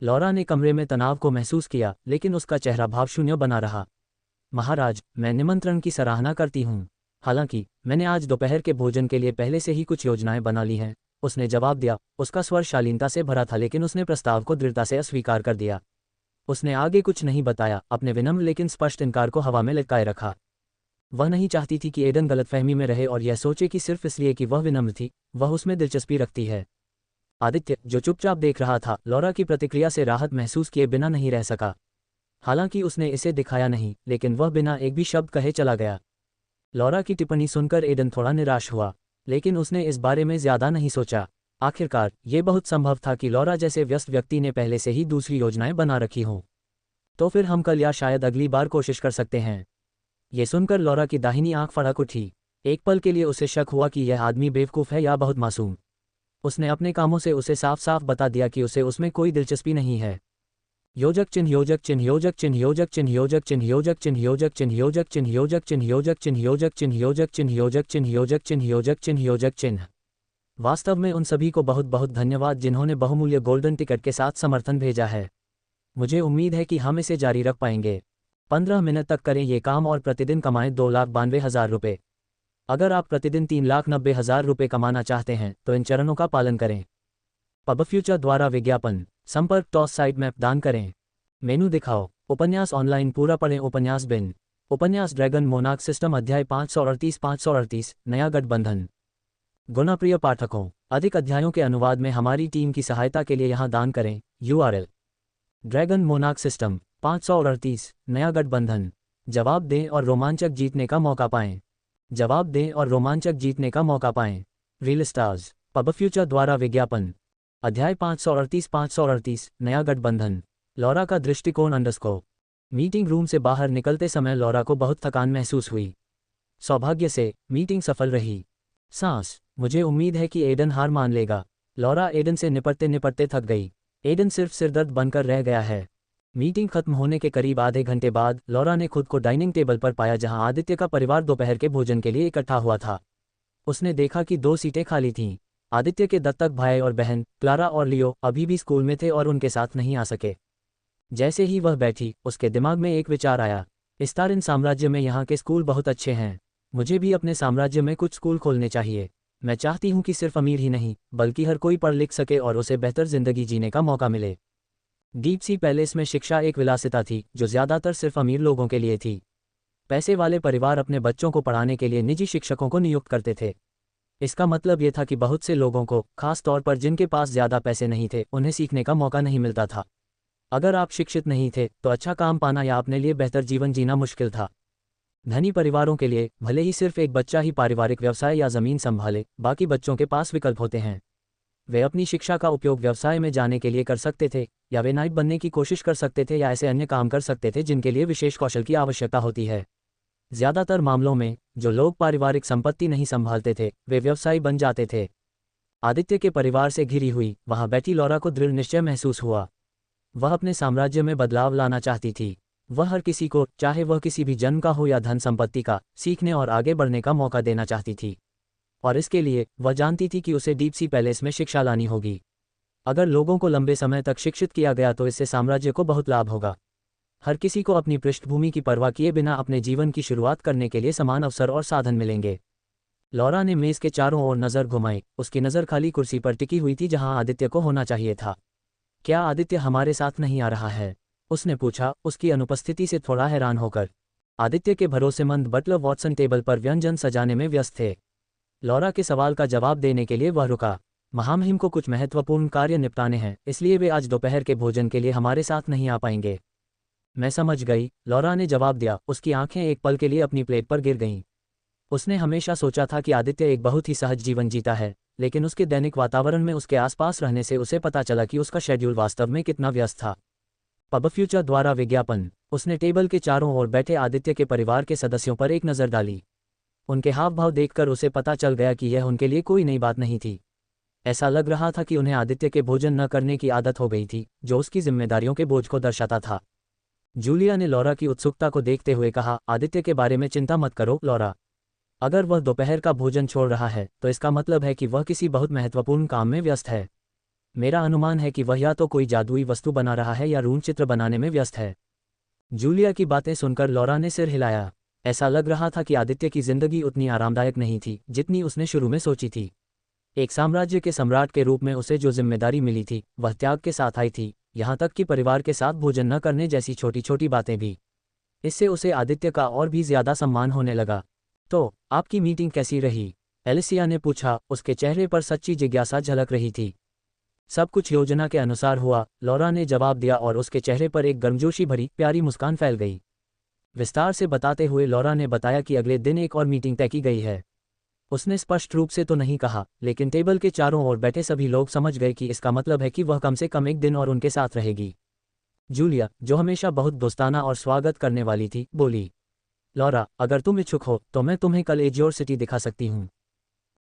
लौरा ने कमरे में तनाव को महसूस किया, लेकिन उसका चेहरा भावशून्य बना रहा। महाराज, मैं निमंत्रण की सराहना करती हूँ। हालांकि मैंने आज दोपहर के भोजन के लिए पहले से ही कुछ योजनाएं बना ली हैं, उसने जवाब दिया। उसका स्वर शालीनता से भरा था, लेकिन उसने प्रस्ताव को दृढ़ता से अस्वीकार कर दिया। उसने आगे कुछ नहीं बताया, अपने विनम्र लेकिन स्पष्ट इनकार को हवा में लटकाए रखा। वह नहीं चाहती थी कि एडन गलतफहमी में रहे और यह सोचे कि सिर्फ इसलिए कि वह विनम्र थी, वह उसमें दिलचस्पी रखती है। आदित्य, जो चुपचाप देख रहा था, लौरा की प्रतिक्रिया से राहत महसूस किए बिना नहीं रह सका। हालांकि उसने इसे दिखाया नहीं, लेकिन वह बिना एक भी शब्द कहे चला गया। लौरा की टिप्पणी सुनकर एडन थोड़ा निराश हुआ, लेकिन उसने इस बारे में ज्यादा नहीं सोचा। आखिरकार ये बहुत संभव था कि लौरा जैसे व्यस्त व्यक्ति ने पहले से ही दूसरी योजनाएं बना रखी हों। तो फिर हम कल या शायद अगली बार कोशिश कर सकते हैं। ये सुनकर लौरा की दाहिनी आंख फड़क उठी। एक पल के लिए उसे शक हुआ कि यह आदमी बेवकूफ़ है या बहुत मासूम। उसने अपने कामों से उसे साफ साफ बता दिया कि उसे उसमें कोई दिलचस्पी नहीं है। योजक चिन्ह योजक चिन्ह योजक चिन्ह योजक चिन्ह योजक चिन्ह योजक चिन्ह योजक चिन्ह योजक चिन्ह योजक चिन्ह योजक चिन्ह योजक चिन्ह योजक चिन्ह योजक चिन्ह योजक चिन्ह योजक चिन्ह योजक चिन्ह। वास्तव में उन सभी को बहुत बहुत धन्यवाद जिन्होंने बहुमूल्य गोल्डन टिकट के साथ समर्थन भेजा है। मुझे उम्मीद है कि हम इसे जारी रख पाएंगे। 15 मिनट तक करें ये काम और प्रतिदिन कमाएं 2,92,000 रुपये। अगर आप प्रतिदिन 3,90,000 रुपये कमाना चाहते हैं तो इन चरणों का पालन करें। पब फ्यूचर द्वारा विज्ञापन। संपर्क टॉस साइड मैप दान करें। मेनू दिखाओ। उपन्यास ऑनलाइन पूरा पढ़ें। उपन्यास बिन। उपन्यास ड्रैगन मोनार्क सिस्टम अध्याय 538 नया गठबंधन। गुणप्रिय पाठकों, अधिक अध्यायों के अनुवाद में हमारी टीम की सहायता के लिए यहाँ दान करें। URL: ड्रैगन मोनार्क सिस्टम 538 नया गठबंधन। जवाब दें और रोमांचक जीतने का मौका पाएं। जवाब दें और रोमांचक जीतने का मौका पाएं। Reel stars. पब फ्यूचर द्वारा विज्ञापन। अध्याय 538 नया गठबंधन। लॉरा का दृष्टिकोण _ मीटिंग रूम से बाहर निकलते समय लॉरा को बहुत थकान महसूस हुई। सौभाग्य से मीटिंग सफल रही। सांस, मुझे उम्मीद है कि एडन हार मान लेगा। लॉरा एडन से निपटते निपटते थक गई। एडन सिर्फ सिरदर्द बनकर रह गया है। मीटिंग खत्म होने के करीब आधे घंटे बाद लॉरा ने खुद को डाइनिंग टेबल पर पाया जहां आदित्य का परिवार दोपहर के भोजन के लिए इकट्ठा हुआ था। उसने देखा कि 2 सीटें खाली थीं। आदित्य के दत्तक भाई और बहन क्लारा और लियो अभी भी स्कूल में थे और उनके साथ नहीं आ सके। जैसे ही वह बैठी, उसके दिमाग में एक विचार आया। इस्तारिन साम्राज्य में यहाँ के स्कूल बहुत अच्छे हैं। मुझे भी अपने साम्राज्य में कुछ स्कूल खोलने चाहिए। मैं चाहती हूँ कि सिर्फ अमीर ही नहीं बल्कि हर कोई पढ़ लिख सके और उसे बेहतर जिंदगी जीने का मौका मिले। डीप सी पैलेस में शिक्षा एक विलासिता थी जो ज़्यादातर सिर्फ अमीर लोगों के लिए थी। पैसे वाले परिवार अपने बच्चों को पढ़ाने के लिए निजी शिक्षकों को नियुक्त करते थे। इसका मतलब ये था कि बहुत से लोगों को, खास तौर पर जिनके पास ज़्यादा पैसे नहीं थे, उन्हें सीखने का मौका नहीं मिलता था। अगर आप शिक्षित नहीं थे तो अच्छा काम पाना या अपने लिए बेहतर जीवन जीना मुश्किल था। धनी परिवारों के लिए भले ही सिर्फ एक बच्चा ही पारिवारिक व्यवसाय या ज़मीन संभाले, बाकी बच्चों के पास विकल्प होते हैं। वे अपनी शिक्षा का उपयोग व्यवसाय में जाने के लिए कर सकते थे, या वे नाइट बनने की कोशिश कर सकते थे, या ऐसे अन्य काम कर सकते थे जिनके लिए विशेष कौशल की आवश्यकता होती है। ज़्यादातर मामलों में जो लोग पारिवारिक संपत्ति नहीं संभालते थे वे व्यवसायी बन जाते थे। आदित्य के परिवार से घिरी हुई वहाँ बैठी लॉरा को दृढ़ निश्चय महसूस हुआ। वह अपने साम्राज्य में बदलाव लाना चाहती थी। वह हर किसी को, चाहे वह किसी भी जन्म का हो या धन संपत्ति का, सीखने और आगे बढ़ने का मौका देना चाहती थी। और इसके लिए वह जानती थी कि उसे डीप सी पैलेस में शिक्षा लानी होगी। अगर लोगों को लंबे समय तक शिक्षित किया गया तो इससे साम्राज्य को बहुत लाभ होगा। हर किसी को अपनी पृष्ठभूमि की परवाह किए बिना अपने जीवन की शुरुआत करने के लिए समान अवसर और साधन मिलेंगे। लॉरा ने मेज़ के चारों ओर नज़र घुमाई। उसकी नज़र खाली कुर्सी पर टिकी हुई थी जहां आदित्य को होना चाहिए था। क्या आदित्य हमारे साथ नहीं आ रहा है? उसने पूछा, उसकी अनुपस्थिति से थोड़ा हैरान होकर। आदित्य के भरोसेमंद बटलर वॉटसन टेबल पर व्यंजन सजाने में व्यस्त थे। लॉरा के सवाल का जवाब देने के लिए वह रुका। महामहिम को कुछ महत्वपूर्ण कार्य निपटाने हैं, इसलिए वे आज दोपहर के भोजन के लिए हमारे साथ नहीं आ पाएंगे। मैं समझ गई, लॉरा ने जवाब दिया। उसकी आंखें एक पल के लिए अपनी प्लेट पर गिर गईं। उसने हमेशा सोचा था कि आदित्य एक बहुत ही सहज जीवन जीता है, लेकिन उसके दैनिक वातावरण में उसके आसपास रहने से उसे पता चला कि उसका शेड्यूल वास्तव में कितना व्यस्त था। पब फ्यूचर द्वारा विज्ञापन। उसने टेबल के चारों ओर बैठे आदित्य के परिवार के सदस्यों पर एक नज़र डाली। उनके हाव भाव देखकर उसे पता चल गया कि यह उनके लिए कोई नई बात नहीं थी। ऐसा लग रहा था कि उन्हें आदित्य के भोजन न करने की आदत हो गई थी, जो उसकी जिम्मेदारियों के बोझ को दर्शाता था। जूलिया ने लॉरा की उत्सुकता को देखते हुए कहा, आदित्य के बारे में चिंता मत करो लॉरा। अगर वह दोपहर का भोजन छोड़ रहा है तो इसका मतलब है कि वह किसी बहुत महत्वपूर्ण काम में व्यस्त है। मेरा अनुमान है कि वह या तो कोई जादुई वस्तु बना रहा है या रून चित्र बनाने में व्यस्त है। जूलिया की बातें सुनकर लॉरा ने सिर हिलाया। ऐसा लग रहा था कि आदित्य की जिंदगी उतनी आरामदायक नहीं थी जितनी उसने शुरू में सोची थी। एक साम्राज्य के सम्राट के रूप में उसे जो जिम्मेदारी मिली थी वह त्याग के साथ आई थी, यहाँ तक कि परिवार के साथ भोजन न करने जैसी छोटी छोटी बातें भी। इससे उसे आदित्य का और भी ज्यादा सम्मान होने लगा। तो आपकी मीटिंग कैसी रही? एलिसिया ने पूछा। उसके चेहरे पर सच्ची जिज्ञासा झलक रही थी। सब कुछ योजना के अनुसार हुआ, लॉरा ने जवाब दिया और उसके चेहरे पर एक गर्मजोशी भरी प्यारी मुस्कान फैल गई। विस्तार से बताते हुए लॉरा ने बताया कि अगले दिन एक और मीटिंग तय की गई है। उसने स्पष्ट रूप से तो नहीं कहा, लेकिन टेबल के चारों ओर बैठे सभी लोग समझ गए कि इसका मतलब है कि वह कम से कम एक दिन और उनके साथ रहेगी। जूलिया, जो हमेशा बहुत दोस्ताना और स्वागत करने वाली थी, बोली, लॉरा, अगर तुम इच्छुक हो तो मैं तुम्हें कल एज्योर सिटी दिखा सकती हूँ।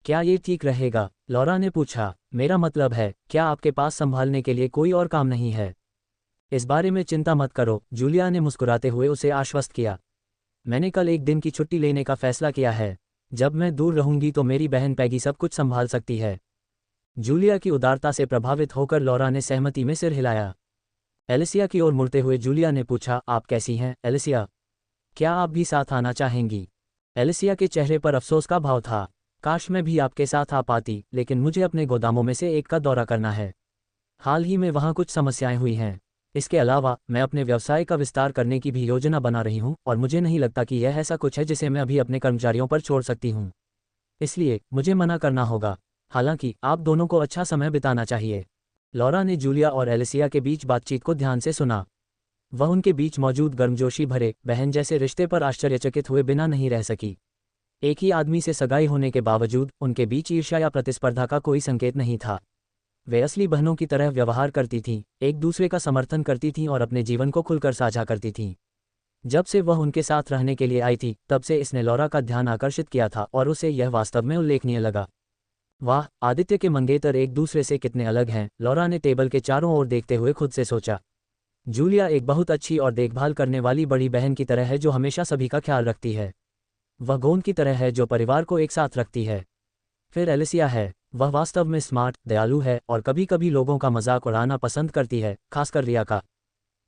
क्या ये ठीक रहेगा? लॉरा ने पूछा। मेरा मतलब है, क्या आपके पास संभालने के लिए कोई और काम नहीं है? इस बारे में चिंता मत करो, जूलिया ने मुस्कुराते हुए उसे आश्वस्त किया। मैंने कल एक दिन की छुट्टी लेने का फैसला किया है। जब मैं दूर रहूंगी तो मेरी बहन पैगी सब कुछ संभाल सकती है। जूलिया की उदारता से प्रभावित होकर लॉरा ने सहमति में सिर हिलाया। एलिसिया की ओर मुड़ते हुए जूलिया ने पूछा, आप कैसी हैं एलिसिया? क्या आप भी साथ आना चाहेंगी? एलिसिया के चेहरे पर अफसोस का भाव था। काश मैं भी आपके साथ आ पाती, लेकिन मुझे अपने गोदामों में से एक का दौरा करना है। हाल ही में वहाँ कुछ समस्याएं हुई हैं। इसके अलावा मैं अपने व्यवसाय का विस्तार करने की भी योजना बना रही हूँ और मुझे नहीं लगता कि यह ऐसा कुछ है जिसे मैं अभी अपने कर्मचारियों पर छोड़ सकती हूँ। इसलिए मुझे मना करना होगा। हालांकि आप दोनों को अच्छा समय बिताना चाहिए। लॉरा ने जूलिया और एलिसिया के बीच बातचीत को ध्यान से सुना। वह उनके बीच मौजूद गर्मजोशी भरे बहन जैसे रिश्ते पर आश्चर्यचकित हुए बिना नहीं रह सकी। एक ही आदमी से सगाई होने के बावजूद उनके बीच ईर्ष्या या प्रतिस्पर्धा का कोई संकेत नहीं था। वे असली बहनों की तरह व्यवहार करती थीं, एक दूसरे का समर्थन करती थीं और अपने जीवन को खुलकर साझा करती थीं। जब से वह उनके साथ रहने के लिए आई थी, तब से इसने लॉरा का ध्यान आकर्षित किया था और उसे यह वास्तव में उल्लेखनीय लगा। वाह, आदित्य के मंगेतर एक दूसरे से कितने अलग हैं, लॉरा ने टेबल के चारों ओर देखते हुए खुद से सोचा। जूलिया एक बहुत अच्छी और देखभाल करने वाली बड़ी बहन की तरह है जो हमेशा सभी का ख्याल रखती है। वह गोंद की तरह है जो परिवार को एक साथ रखती है। फिर एलिसिया है, वह वास्तव में स्मार्ट, दयालु है और कभी कभी लोगों का मजाक उड़ाना पसंद करती है, खासकर रिया का।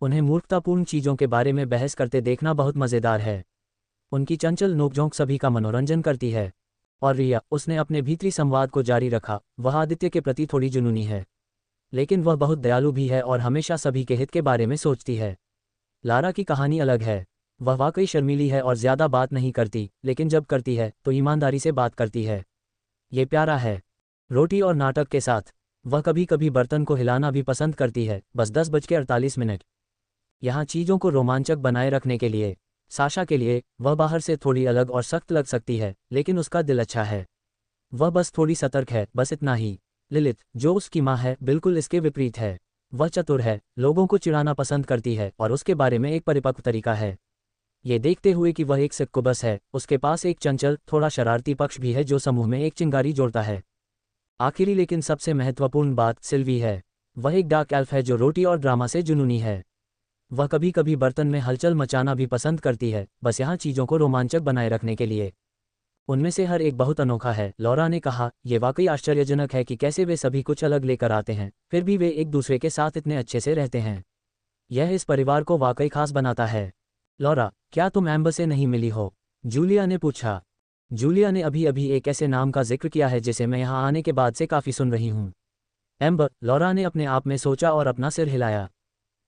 उन्हें मूर्खतापूर्ण चीज़ों के बारे में बहस करते देखना बहुत मज़ेदार है। उनकी चंचल नोकझोंक सभी का मनोरंजन करती है। और रिया, उसने अपने भीतरी संवाद को जारी रखा, वह आदित्य के प्रति थोड़ी जुनूनी है, लेकिन वह बहुत दयालु भी है और हमेशा सभी के हित के बारे में सोचती है। लारा की कहानी अलग है। वह वाकई शर्मीली है और ज़्यादा बात नहीं करती, लेकिन जब करती है तो ईमानदारी से बात करती है। ये प्यारा है। रोटी और नाटक के साथ वह कभी कभी बर्तन को हिलाना भी पसंद करती है। बस 10:48। यहाँ चीज़ों को रोमांचक बनाए रखने के लिए साशा के लिए वह बाहर से थोड़ी अलग और सख्त लग सकती है, लेकिन उसका दिल अच्छा है। वह बस थोड़ी सतर्क है, बस इतना ही। लिलित, जो उसकी माँ है, बिल्कुल इसके विपरीत है। वह चतुर है, लोगों को चिढ़ाना पसंद करती है और उसके बारे में एक परिपक्व तरीका है। ये देखते हुए कि वह एक सिक्कुबस है, उसके पास एक चंचल, थोड़ा शरारती पक्ष भी है जो समूह में एक चिंगारी जोड़ता है। आखिरी लेकिन सबसे महत्वपूर्ण बात सिल्वी है। वह एक डार्क एल्फ है जो रोटी और ड्रामा से जुनूनी है। वह कभी कभी बर्तन में हलचल मचाना भी पसंद करती है, बस यहाँ चीज़ों को रोमांचक बनाए रखने के लिए। उनमें से हर एक बहुत अनोखा है, लॉरा ने कहा। यह वाकई आश्चर्यजनक है कि कैसे वे सभी कुछ अलग लेकर आते हैं, फिर भी वे एक दूसरे के साथ इतने अच्छे से रहते हैं। यह इस परिवार को वाकई खास बनाता है। लॉरा, क्या तुम एम्बर से नहीं मिली हो? जूलिया ने पूछा। जूलिया ने अभी अभी एक ऐसे नाम का जिक्र किया है जिसे मैं यहाँ आने के बाद से काफ़ी सुन रही हूँ। एम्बर, लॉरा ने अपने आप में सोचा और अपना सिर हिलाया।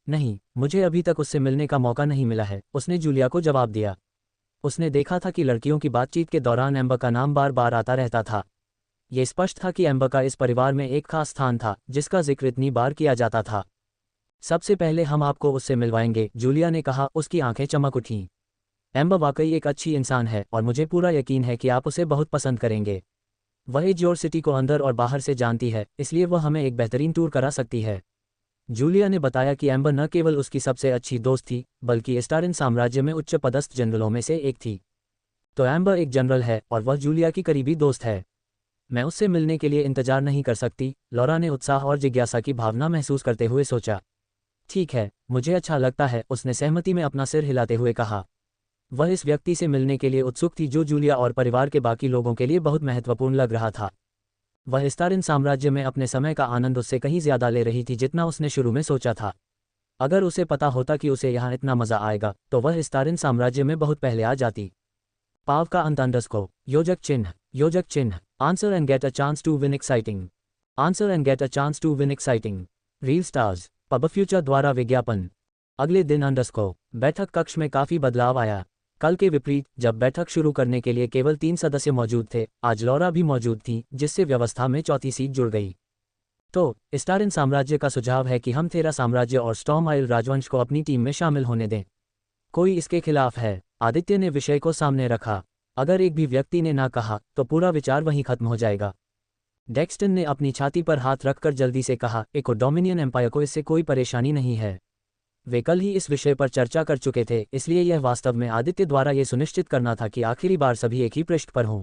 नहीं, मुझे अभी तक उससे मिलने का मौका नहीं मिला है, उसने जूलिया को जवाब दिया। उसने देखा था कि लड़कियों की बातचीत के दौरान एम्बर का नाम बार बार आता रहता था। ये स्पष्ट था कि एम्बर का इस परिवार में एक खास स्थान था जिसका जिक्र इतनी बार किया जाता था। सबसे पहले हम आपको उससे मिलवाएंगे, जूलिया ने कहा। उसकी आंखें चमक उठीं। एम्बर वाकई एक अच्छी इंसान है और मुझे पूरा यकीन है कि आप उसे बहुत पसंद करेंगे। वह एज्योर सिटी को अंदर और बाहर से जानती है, इसलिए वह हमें एक बेहतरीन टूर करा सकती है। जूलिया ने बताया कि एम्बर न केवल उसकी सबसे अच्छी दोस्त थी, बल्कि स्टारिन साम्राज्य में उच्च पदस्थ जनरलों में से एक थी। तो एम्बर एक जनरल है और वह जूलिया की करीबी दोस्त है। मैं उससे मिलने के लिए इंतजार नहीं कर सकती, लॉरा ने उत्साह और जिज्ञासा की भावना महसूस करते हुए सोचा। ठीक है, मुझे अच्छा लगता है, उसने सहमति में अपना सिर हिलाते हुए कहा। वह इस व्यक्ति से मिलने के लिए उत्सुक थी जो जूलिया और परिवार के बाकी लोगों के लिए बहुत महत्वपूर्ण लग रहा था। वह स्टारिन साम्राज्य में अपने समय का आनंद उससे कहीं ज्यादा ले रही थी जितना उसने शुरू में सोचा था। अगर उसे पता होता कि उसे यहाँ इतना मजा आएगा, तो वह स्टारिन साम्राज्य में बहुत पहले आ जाती। पाव का अंत अंडरस्कोर योजक चिन्ह answer and get a chance to win exciting answer and get a chance to win exciting reel stars Pub future द्वारा विज्ञापन। अगले दिन अंडरस्कोर बैठक कक्ष में काफी बदलाव आया। कल के विपरीत, जब बैठक शुरू करने के लिए केवल 3 सदस्य मौजूद थे, आज लॉरा भी मौजूद थी, जिससे व्यवस्था में चौथी सीट जुड़ गई। तो स्टारिन साम्राज्य का सुझाव है कि हम थेरा साम्राज्य और स्टॉर्म आइल राजवंश को अपनी टीम में शामिल होने दें। कोई इसके खिलाफ है? आदित्य ने विषय को सामने रखा। अगर एक भी व्यक्ति ने ना कहा तो पूरा विचार वहीं खत्म हो जाएगा। डेक्स्टन ने अपनी छाती पर हाथ रखकर जल्दी से कहा, एक डोमिनियन एम्पायर को इससे कोई परेशानी नहीं है। वे कल ही इस विषय पर चर्चा कर चुके थे, इसलिए यह वास्तव में आदित्य द्वारा यह सुनिश्चित करना था कि आखिरी बार सभी एक ही पृष्ठ पर हों।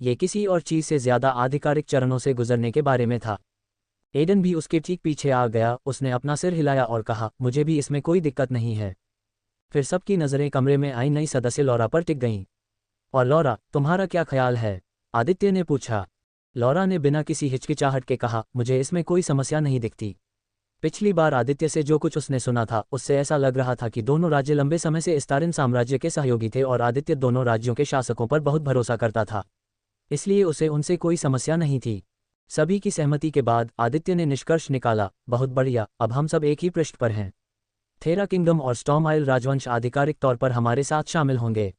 ये किसी और चीज़ से ज़्यादा आधिकारिक चरणों से गुजरने के बारे में था। एडन भी उसके ठीक पीछे आ गया, उसने अपना सिर हिलाया और कहा, मुझे भी इसमें कोई दिक्कत नहीं है। फिर सबकी नज़रें कमरे में आई नई सदस्य लॉरा पर टिक गईं। और लॉरा, तुम्हारा क्या ख्याल है? आदित्य ने पूछा। लॉरा ने बिना किसी हिचकिचाहट के कहा, मुझे इसमें कोई समस्या नहीं दिखती। पिछली बार आदित्य से जो कुछ उसने सुना था, उससे ऐसा लग रहा था कि दोनों राज्य लंबे समय से स्टारिन साम्राज्य के सहयोगी थे और आदित्य दोनों राज्यों के शासकों पर बहुत भरोसा करता था, इसलिए उसे उनसे कोई समस्या नहीं थी। सभी की सहमति के बाद आदित्य ने निष्कर्ष निकाला, बहुत बढ़िया, अब हम सब एक ही पृष्ठ पर हैं। थेरा किंगडम और स्टॉर्म आइल राजवंश आधिकारिक तौर पर हमारे साथ शामिल होंगे।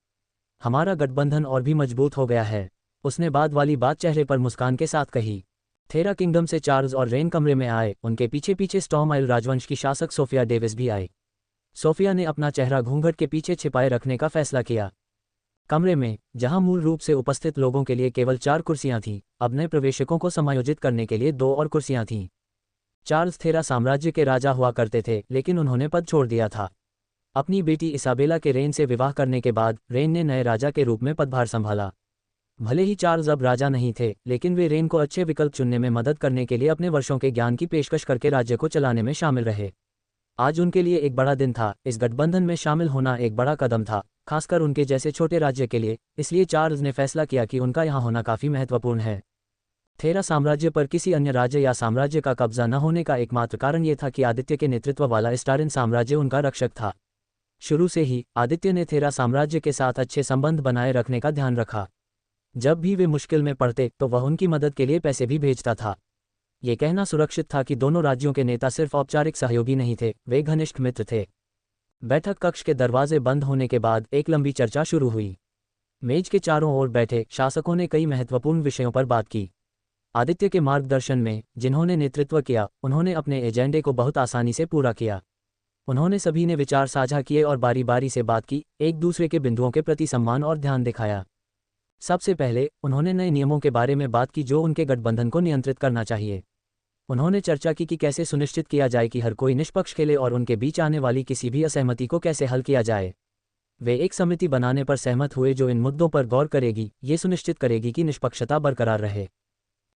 हमारा गठबंधन और भी मजबूत हो गया है। उसने बाद वाली बात चेहरे पर मुस्कान के साथ कही। थेरा किंगडम से चार्ल्स और रेन कमरे में आए, उनके पीछे पीछे स्टॉर्म आइल राजवंश की शासक सोफिया डेविस भी आई। सोफिया ने अपना चेहरा घूंघट के पीछे छिपाए रखने का फैसला किया। कमरे में, जहां मूल रूप से उपस्थित लोगों के लिए केवल 4 कुर्सियां थीं, अब नए प्रवेशकों को समायोजित करने के लिए 2 और कुर्सियां थीं। चार्ल्स थेरा साम्राज्य के राजा हुआ करते थे, लेकिन उन्होंने पद छोड़ दिया था। अपनी बेटी इसाबेला के रेन से विवाह करने के बाद रेन ने नए राजा के रूप में पदभार संभाला। भले ही चार्ल्स अब राजा नहीं थे, लेकिन वे रेन को अच्छे विकल्प चुनने में मदद करने के लिए अपने वर्षों के ज्ञान की पेशकश करके राज्य को चलाने में शामिल रहे। आज उनके लिए एक बड़ा दिन था। इस गठबंधन में शामिल होना एक बड़ा कदम था, खासकर उनके जैसे छोटे राज्य के लिए। इसलिए चार्ल्स ने फैसला किया कि उनका यहाँ होना काफी महत्वपूर्ण है। थेरा साम्राज्य पर किसी अन्य राज्य या साम्राज्य का कब्जा न होने का एकमात्र कारण ये था कि आदित्य के नेतृत्व वाला इस्टारिन साम्राज्य उनका रक्षक था। शुरू से ही आदित्य ने थेरा साम्राज्य के साथ अच्छे संबंध बनाए रखने का ध्यान रखा। जब भी वे मुश्किल में पड़ते तो वह उनकी मदद के लिए पैसे भी भेजता था। ये कहना सुरक्षित था कि दोनों राज्यों के नेता सिर्फ औपचारिक सहयोगी नहीं थे, वे घनिष्ठ मित्र थे। बैठक कक्ष के दरवाजे बंद होने के बाद एक लंबी चर्चा शुरू हुई। मेज के चारों ओर बैठे शासकों ने कई महत्वपूर्ण विषयों पर बात की। आदित्य के मार्गदर्शन में जिन्होंने नेतृत्व किया, उन्होंने अपने एजेंडे को बहुत आसानी से पूरा किया। उन्होंने सभी ने विचार साझा किए और बारी बारी से बात की, एक दूसरे के बिंदुओं के प्रति सम्मान और ध्यान दिखाया। सबसे पहले उन्होंने नए नियमों के बारे में बात की जो उनके गठबंधन को नियंत्रित करना चाहिए। उन्होंने चर्चा की कि कैसे सुनिश्चित किया जाए कि हर कोई निष्पक्ष खेले और उनके बीच आने वाली किसी भी असहमति को कैसे हल किया जाए। वे एक समिति बनाने पर सहमत हुए जो इन मुद्दों पर गौर करेगी, ये सुनिश्चित करेगी कि निष्पक्षता बरकरार रहे।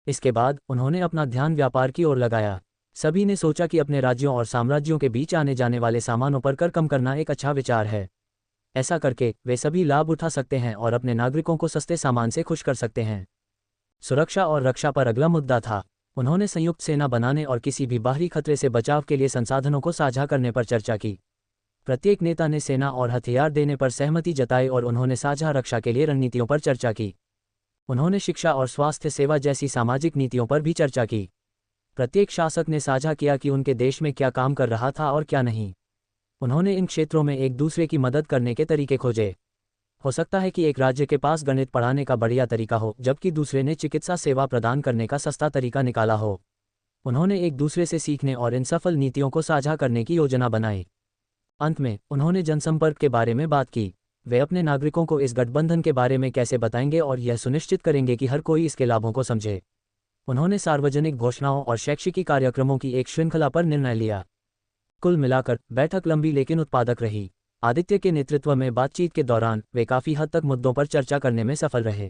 इसके बाद उन्होंने अपना ध्यान व्यापार की ओर लगाया। सभी ने सोचा कि अपने राज्यों और साम्राज्यों के बीच आने जाने वाले सामानों पर कर कम करना एक अच्छा विचार है। ऐसा करके वे सभी लाभ उठा सकते हैं और अपने नागरिकों को सस्ते सामान से खुश कर सकते हैं। सुरक्षा और रक्षा पर अगला मुद्दा था। उन्होंने संयुक्त सेना बनाने और किसी भी बाहरी खतरे से बचाव के लिए संसाधनों को साझा करने पर चर्चा की। प्रत्येक नेता ने सेना और हथियार देने पर सहमति जताई और उन्होंने साझा रक्षा के लिए रणनीतियों पर चर्चा की। उन्होंने शिक्षा और स्वास्थ्य सेवा जैसी सामाजिक नीतियों पर भी चर्चा की। प्रत्येक शासक ने साझा किया कि उनके देश में क्या काम कर रहा था और क्या नहीं। उन्होंने इन क्षेत्रों में एक दूसरे की मदद करने के तरीके खोजे। हो सकता है कि एक राज्य के पास गणित पढ़ाने का बढ़िया तरीका हो, जबकि दूसरे ने चिकित्सा सेवा प्रदान करने का सस्ता तरीका निकाला हो। उन्होंने एक दूसरे से सीखने और इन सफल नीतियों को साझा करने की योजना बनाई। अंत में उन्होंने जनसंपर्क के बारे में बात की। वे अपने नागरिकों को इस गठबंधन के बारे में कैसे बताएंगे और यह सुनिश्चित करेंगे कि हर कोई इसके लाभों को समझे। उन्होंने सार्वजनिक घोषणाओं और शैक्षिकी कार्यक्रमों की एक श्रृंखला पर निर्णय लिया। कुल मिलाकर बैठक लंबी लेकिन उत्पादक रही। आदित्य के नेतृत्व में बातचीत के दौरान वे काफी हद तक मुद्दों पर चर्चा करने में सफल रहे।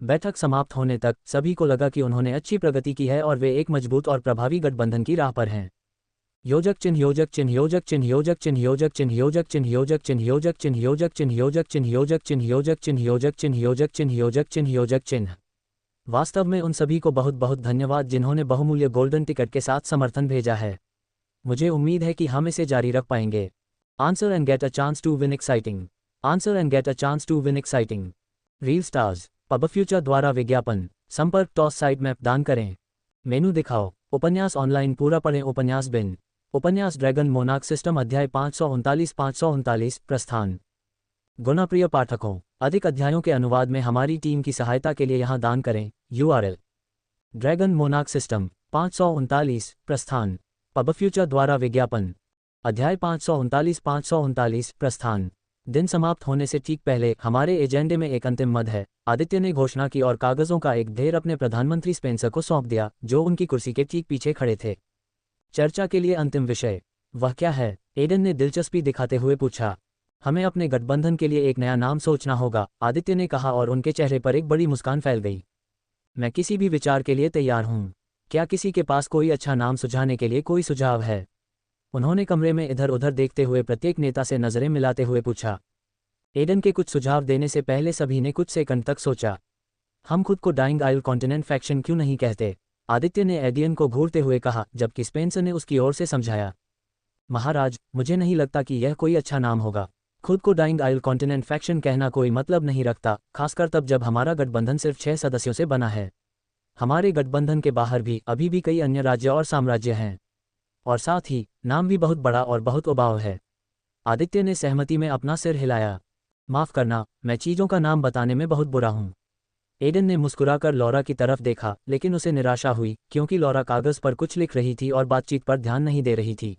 बैठक समाप्त होने तक सभी को लगा कि उन्होंने अच्छी प्रगति की है और वे एक मजबूत और प्रभावी गठबंधन की राह पर हैं। योजक चिन्ह योजक चिन्ह योजक चिन्ह योजक चिन्ह योजक चिन्ह योजक चिन्ह योजक चिन्ह योजक चिन्ह योजक चिन्ह योजक चिन्ह योजक चिन्ह योजक चिन्ह योजक चिन्ह योजक चिन्ह योजक चिन्ह योजक चिन्ह। वास्तव में उन सभी को बहुत बहुत धन्यवाद जिन्होंने बहुमूल्य गोल्डन टिकट के साथ समर्थन भेजा है। मुझे उम्मीद है कि हम इसे जारी रख पाएंगे। Answer and get a chance to win exciting. Answer and get a chance to win exciting. Reel stars Pub future द्वारा विज्ञापन। संपर्क टॉस साइट मैप दान करें। मेनू दिखाओ। उपन्यास ऑनलाइन पूरा पढ़ें। उपन्यास बिन। उपन्यास ड्रैगन मोनार्क सिस्टम अध्याय 539 प्रस्थान। गुणप्रिय पाठकों, अधिक अध्यायों के अनुवाद में हमारी टीम की सहायता के लिए यहाँ दान करें। URL ड्रैगन मोनार्क सिस्टम 539 प्रस्थान। पब फ्यूचर द्वारा विज्ञापन। अध्याय 539 प्रस्थान। दिन समाप्त होने से ठीक पहले हमारे एजेंडे में एक अंतिम मद है। आदित्य ने घोषणा की और कागजों का एक ढेर अपने प्रधानमंत्री स्पेंसर को सौंप दिया, जो उनकी कुर्सी के ठीक पीछे खड़े थे। चर्चा के लिए अंतिम विषय वह क्या है? एडन ने दिलचस्पी दिखाते हुए पूछा। हमें अपने गठबंधन के लिए एक नया नाम सोचना होगा, आदित्य ने कहा और उनके चेहरे पर एक बड़ी मुस्कान फैल गई। मैं किसी भी विचार के लिए तैयार हूँ। क्या किसी के पास कोई अच्छा नाम सुझाने के लिए कोई सुझाव है? उन्होंने कमरे में इधर उधर देखते हुए प्रत्येक नेता से नजरें मिलाते हुए पूछा। एडन के कुछ सुझाव देने से पहले सभी ने कुछ सेकंड तक सोचा। हम खुद को डाइंग आइल कॉन्टिनेंट फैक्शन क्यों नहीं कहते? आदित्य ने एडियन को घूरते हुए कहा, जबकि स्पेंसर ने उसकी ओर से समझाया। महाराज, मुझे नहीं लगता कि यह कोई अच्छा नाम होगा। खुद को डाइंग आइल कॉन्टिनेंट फैक्शन कहना कोई मतलब नहीं रखता, खासकर तब जब हमारा गठबंधन सिर्फ 6 सदस्यों से बना है। हमारे गठबंधन के बाहर भी अभी भी कई अन्य राज्य और साम्राज्य हैं, और साथ ही नाम भी बहुत बड़ा और बहुत उबाऊ है। आदित्य ने सहमति में अपना सिर हिलाया। माफ करना, मैं चीजों का नाम बताने में बहुत बुरा हूँ। एडन ने मुस्कुराकर लॉरा की तरफ देखा, लेकिन उसे निराशा हुई क्योंकि लॉरा कागज पर कुछ लिख रही थी और बातचीत पर ध्यान नहीं दे रही थी।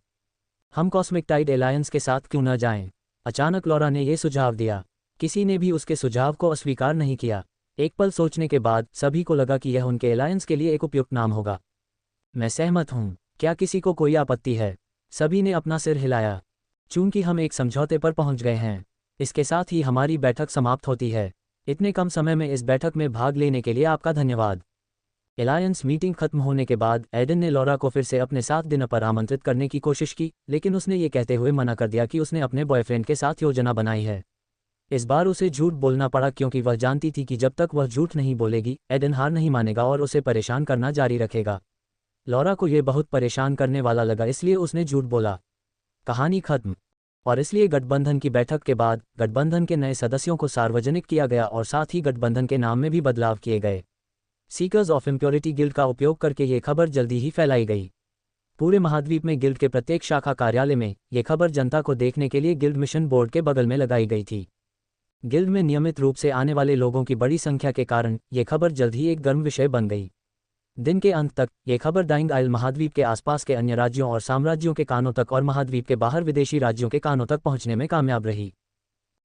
हम कॉस्मिक टाइड एलायंस के साथ क्यों न जाएं? अचानक लॉरा ने यह सुझाव दिया। किसी ने भी उसके सुझाव को अस्वीकार नहीं किया। एक पल सोचने के बाद सभी को लगा कि यह उनके एलायंस के लिए एक उपयुक्त नाम होगा। मैं सहमत हूँ। क्या किसी को कोई आपत्ति है? सभी ने अपना सिर हिलाया। चूंकि हम एक समझौते पर पहुंच गए हैं, इसके साथ ही हमारी बैठक समाप्त होती है। इतने कम समय में इस बैठक में भाग लेने के लिए आपका धन्यवाद। एलायंस मीटिंग खत्म होने के बाद एडन ने लॉरा को फिर से अपने साथ डिनर पर आमंत्रित करने की कोशिश की, लेकिन उसने ये कहते हुए मना कर दिया कि उसने अपने बॉयफ्रेंड के साथ योजना बनाई है। इस बार उसे झूठ बोलना पड़ा क्योंकि वह जानती थी कि जब तक वह झूठ नहीं बोलेगी एडन हार नहीं मानेगा और उसे परेशान करना जारी रखेगा। लॉरा को यह बहुत परेशान करने वाला लगा, इसलिए उसने झूठ बोला। कहानी खत्म। और इसलिए गठबंधन की बैठक के बाद गठबंधन के नए सदस्यों को सार्वजनिक किया गया और साथ ही गठबंधन के नाम में भी बदलाव किए गए। सीकर्स ऑफ इम्प्योरिटी गिल्ड का उपयोग करके ये खबर जल्दी ही फैलाई गई। पूरे महाद्वीप में गिल्ड के प्रत्येक शाखा कार्यालय में ये खबर जनता को देखने के लिए गिल्ड मिशन बोर्ड के बगल में लगाई गई थी। गिल्ड में नियमित रूप से आने वाले लोगों की बड़ी संख्या के कारण ये खबर जल्द ही एक गर्म विषय बन गई। दिन के अंत तक ये खबर डाइंग आइल महाद्वीप के आसपास के अन्य राज्यों और साम्राज्यों के कानों तक और महाद्वीप के बाहर विदेशी राज्यों के कानों तक पहुंचने में कामयाब रही।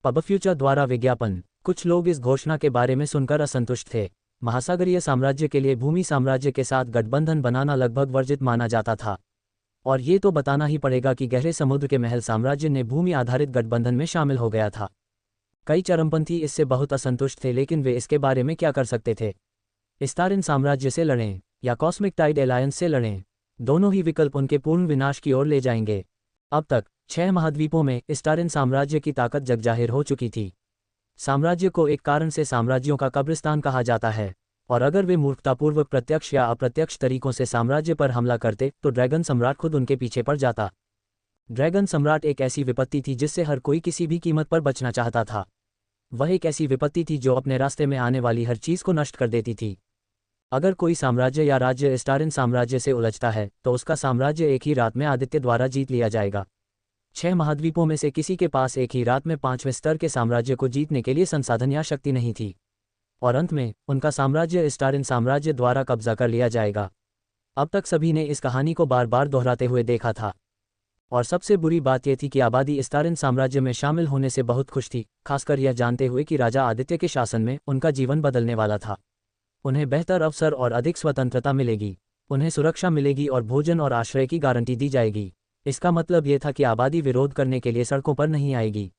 पब फ्यूचर द्वारा विज्ञापन। कुछ लोग इस घोषणा के बारे में सुनकर असंतुष्ट थे। महासागरीय साम्राज्य के लिए भूमि साम्राज्य के साथ गठबंधन बनाना लगभग वर्जित माना जाता था, और ये तो बताना ही पड़ेगा कि गहरे समुद्र के महल साम्राज्य ने भूमि आधारित गठबंधन में शामिल हो गया था। कई चरमपंथी इससे बहुत असंतुष्ट थे, लेकिन वे इसके बारे में क्या कर सकते थे? इस्तारिन साम्राज्य से लड़ें या कॉस्मिक टाइड एलायंस से लड़ें, दोनों ही विकल्प उनके पूर्ण विनाश की ओर ले जाएंगे। अब तक 6 महाद्वीपों में इस्तारिन साम्राज्य की ताकत जगजाहिर हो चुकी थी। साम्राज्य को एक कारण से साम्राज्यों का कब्रिस्तान कहा जाता है, और अगर वे मूर्खतापूर्वक प्रत्यक्ष या अप्रत्यक्ष तरीकों से साम्राज्य पर हमला करते तो ड्रैगन सम्राट खुद उनके पीछे पड़ जाता। ड्रैगन सम्राट एक ऐसी विपत्ति थी जिससे हर कोई किसी भी कीमत पर बचना चाहता था। वह एक ऐसी विपत्ति थी जो अपने रास्ते में आने वाली हर चीज़ को नष्ट कर देती थी। अगर कोई साम्राज्य या राज्य इस्टारिन साम्राज्य से उलझता है तो उसका साम्राज्य एक ही रात में आदित्य द्वारा जीत लिया जाएगा। 6 महाद्वीपों में से किसी के पास एक ही रात में 5वें स्तर के साम्राज्य को जीतने के लिए संसाधन या शक्ति नहीं थी, और अंत में उनका साम्राज्य इस्टारिन साम्राज्य द्वारा कब्जा कर लिया जाएगा। अब तक सभी ने इस कहानी को बार बार दोहराते हुए देखा था, और सबसे बुरी बात यह थी कि आबादी इस्तारिन साम्राज्य में शामिल होने से बहुत खुश थी, खासकर यह जानते हुए कि राजा आदित्य के शासन में उनका जीवन बदलने वाला था। उन्हें बेहतर अवसर और अधिक स्वतंत्रता मिलेगी, उन्हें सुरक्षा मिलेगी और भोजन और आश्रय की गारंटी दी जाएगी। इसका मतलब यह था कि आबादी विरोध करने के लिए सड़कों पर नहीं आएगी।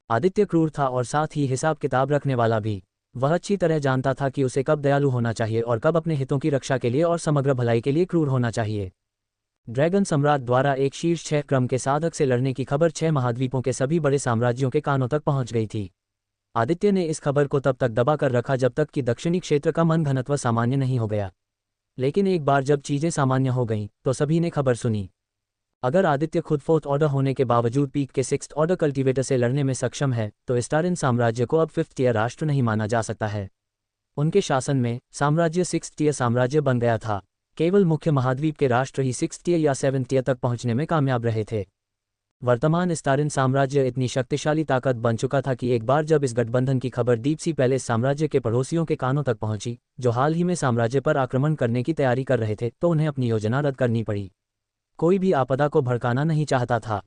आदित्य क्रूर था और साथ ही हिसाब किताब रखने वाला भी। वह अच्छी तरह जानता था कि उसे कब दयालु होना चाहिए और कब अपने हितों की रक्षा के लिए और समग्र भलाई के लिए क्रूर होना चाहिए। ड्रैगन सम्राट द्वारा एक शीर्ष 6 क्रम के साधक से लड़ने की खबर 6 महाद्वीपों के सभी बड़े साम्राज्यों के कानों तक पहुंच गई थी। आदित्य ने इस खबर को तब तक दबा कर रखा जब तक कि दक्षिणी क्षेत्र का मन घनत्व सामान्य नहीं हो गया, लेकिन एक बार जब चीजें सामान्य हो गईं तो सभी ने खबर सुनी। अगर आदित्य खुद 4th ऑर्डर होने के बावजूद पीक के 6th ऑर्डर कल्टीवेटर से लड़ने में सक्षम है तो इस्टारिन साम्राज्य को अब 5th ईयर राष्ट्र नहीं माना जा सकता है। उनके शासन में साम्राज्य 6th ईयर साम्राज्य बन गया था। केवल मुख्य महाद्वीप के राष्ट्र ही 6th ईयर या 7th ईयर तक पहुंचने में कामयाब रहे थे। वर्तमान इस्तारिन साम्राज्य इतनी शक्तिशाली ताकत बन चुका था कि एक बार जब इस गठबंधन की खबर डीप सी पैलेस साम्राज्य के पड़ोसियों के कानों तक पहुंची, जो हाल ही में साम्राज्य पर आक्रमण करने की तैयारी कर रहे थे, तो उन्हें अपनी योजना रद्द करनी पड़ी। कोई भी आपदा को भड़काना नहीं चाहता था।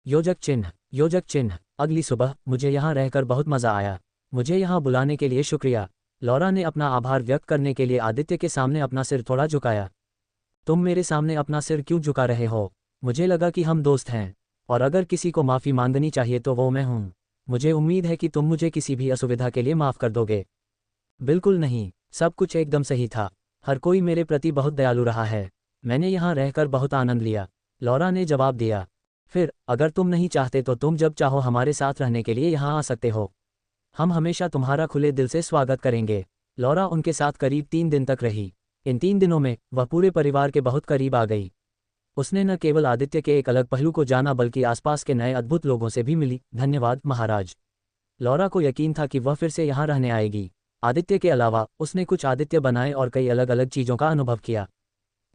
योजक चिन्ह। योजक चिन्ह। अगली सुबह मुझे यहाँ रहकर बहुत मजा आया। मुझे यहाँ बुलाने के लिए शुक्रिया। लॉरा ने अपना आभार व्यक्त करने के लिए आदित्य के सामने अपना सिर थोड़ा झुकाया। तुम मेरे सामने अपना सिर क्यों झुका रहे हो? मुझे लगा कि हम दोस्त हैं, और अगर किसी को माफ़ी मांगनी चाहिए तो वो मैं हूँ। मुझे उम्मीद है कि तुम मुझे किसी भी असुविधा के लिए माफ़ कर दोगे। बिल्कुल नहीं, सब कुछ एकदम सही था। हर कोई मेरे प्रति बहुत दयालु रहा है। मैंने यहाँ रहकर बहुत आनंद लिया, लॉरा ने जवाब दिया। फिर अगर तुम नहीं चाहते तो तुम जब चाहो हमारे साथ रहने के लिए यहाँ आ सकते हो। हम हमेशा तुम्हारा खुले दिल से स्वागत करेंगे। लॉरा उनके साथ करीब 3 दिन तक रही। इन 3 दिनों में वह पूरे परिवार के बहुत करीब आ गई। उसने न केवल आदित्य के एक अलग पहलू को जाना बल्कि आसपास के नए अद्भुत लोगों से भी मिली। धन्यवाद महाराज। लॉरा को यकीन था कि वह फिर से यहाँ रहने आएगी। आदित्य के अलावा उसने कुछ आदित्य बनाए और कई अलग अलग चीज़ों का अनुभव किया।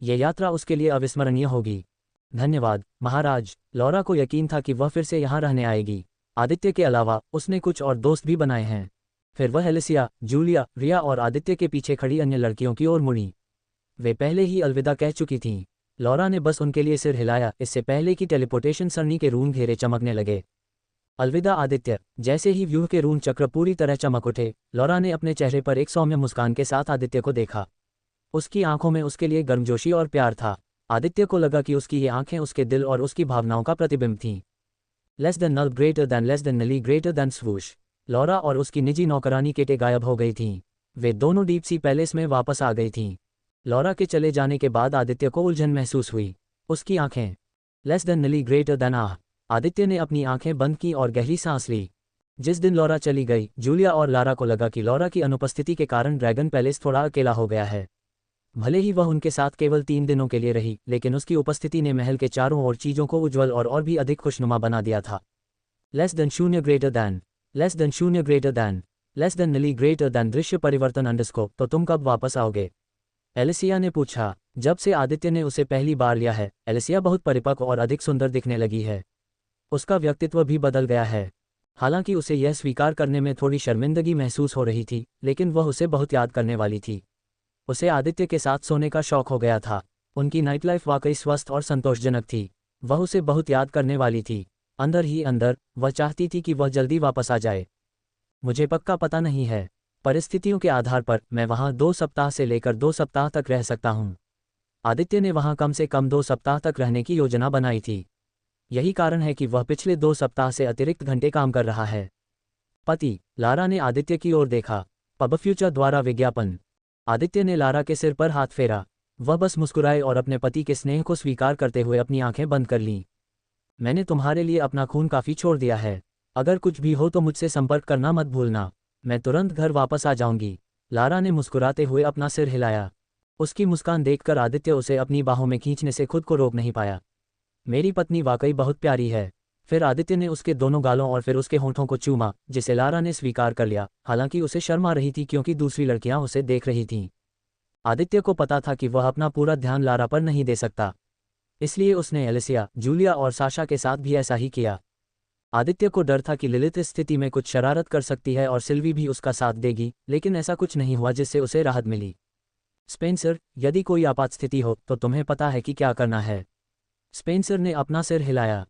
ये यात्रा उसके लिए अविस्मरणीय होगी। धन्यवाद महाराज। लॉरा को यकीन था कि वह फिर से यहाँ रहने आएगी। आदित्य के अलावा उसने कुछ और दोस्त भी बनाए हैं। फिर वह एलिसिया, जूलिया, रिया और आदित्य के पीछे खड़ी अन्य लड़कियों की ओर मुड़ी। वे पहले ही अलविदा कह चुकी थीं। लॉरा ने बस उनके लिए सिर हिलाया, इससे पहले कि टेलीपोर्टेशन सरणी के रून घेरे चमकने लगे। अलविदा आदित्य। जैसे ही व्यूह के रून चक्र पूरी तरह चमक उठे, लॉरा ने अपने चेहरे पर एक सौम्य मुस्कान के साथ आदित्य को देखा। उसकी आंखों में उसके लिए गर्मजोशी और प्यार था। आदित्य को लगा कि उसकी ये आंखें उसके दिल और उसकी भावनाओं का प्रतिबिंब थीं। Less than null greater than less than नली ग्रेटर दैन स्वूश। लॉरा और उसकी निजी नौकरानी केटे गायब हो गई थीं। वे दोनों डीप सी पैलेस में वापस आ गई थीं। लॉरा के चले जाने के बाद आदित्य को उलझन महसूस हुई। उसकी आंखें लेस देन नली ग्रेटर दैन आह। आदित्य ने अपनी आंखें बंद की और गहरी सांस ली। जिस दिन लॉरा चली गई, जूलिया और लारा को लगा कि लॉरा की अनुपस्थिति के कारण ड्रैगन पैलेस थोड़ा अकेला हो गया है। भले ही वह उनके साथ केवल 3 दिनों के लिए रही, लेकिन उसकी उपस्थिति ने महल के चारों ओर चीज़ों को उज्ज्वल और भी अधिक खुशनुमा बना दिया था। लेस देन शून्य ग्रेटर दैन लेस देन शून्य ग्रेटर दैन लेस देन नली ग्रेटर दैन दृश्य परिवर्तन अंडरस्कोर। तो तुम कब वापस आओगे? एलिसिया ने पूछा। जब से आदित्य ने उसे पहली बार लिया है, एलिसिया बहुत परिपक्व और अधिक सुंदर दिखने लगी है। उसका व्यक्तित्व भी बदल गया है। हालांकि उसे यह स्वीकार करने में थोड़ी शर्मिंदगी महसूस हो रही थी, लेकिन वह उसे बहुत याद करने वाली थी। उसे आदित्य के साथ सोने का शौक हो गया था। उनकी नाइट लाइफ वाकई स्वस्थ और संतोषजनक थी। वह उसे बहुत याद करने वाली थी। अंदर ही अंदर वह चाहती थी कि वह जल्दी वापस आ जाए। मुझे पक्का पता नहीं है। परिस्थितियों के आधार पर मैं वहाँ 2 सप्ताह से लेकर 2 सप्ताह तक रह सकता हूँ। आदित्य ने वहाँ कम से कम 2 सप्ताह तक रहने की योजना बनाई थी। यही कारण है कि वह पिछले 2 सप्ताह से अतिरिक्त घंटे काम कर रहा है। पति। लारा ने आदित्य की ओर देखा। पब फ्यूचर द्वारा विज्ञापन। आदित्य ने लारा के सिर पर हाथ फेरा। वह बस मुस्कुराए और अपने पति के स्नेह को स्वीकार करते हुए अपनी आंखें बंद कर लीं। मैंने तुम्हारे लिए अपना खून काफ़ी छोड़ दिया है। अगर कुछ भी हो तो मुझसे संपर्क करना मत भूलना। मैं तुरंत घर वापस आ जाऊंगी। लारा ने मुस्कुराते हुए अपना सिर हिलाया। उसकी मुस्कान देखकर आदित्य उसे अपनी बाहों में खींचने से खुद को रोक नहीं पाया। मेरी पत्नी वाकई बहुत प्यारी है। फिर आदित्य ने उसके दोनों गालों और फिर उसके होंठों को चूमा, जिसे लारा ने स्वीकार कर लिया। हालांकि उसे शर्म आ रही थी क्योंकि दूसरी लड़कियां उसे देख रही थीं। आदित्य को पता था कि वह अपना पूरा ध्यान लारा पर नहीं दे सकता, इसलिए उसने एलिसिया, जूलिया और साशा के साथ भी ऐसा ही किया। आदित्य को डर था कि लिलित इस स्थिति में कुछ शरारत कर सकती है और सिल्वी भी उसका साथ देगी, लेकिन ऐसा कुछ नहीं हुआ जिससे उसे राहत मिली। स्पेंसर, यदि कोई आपात स्थिति हो तो तुम्हें पता है कि क्या करना है। स्पेंसर ने अपना सिर हिलाया।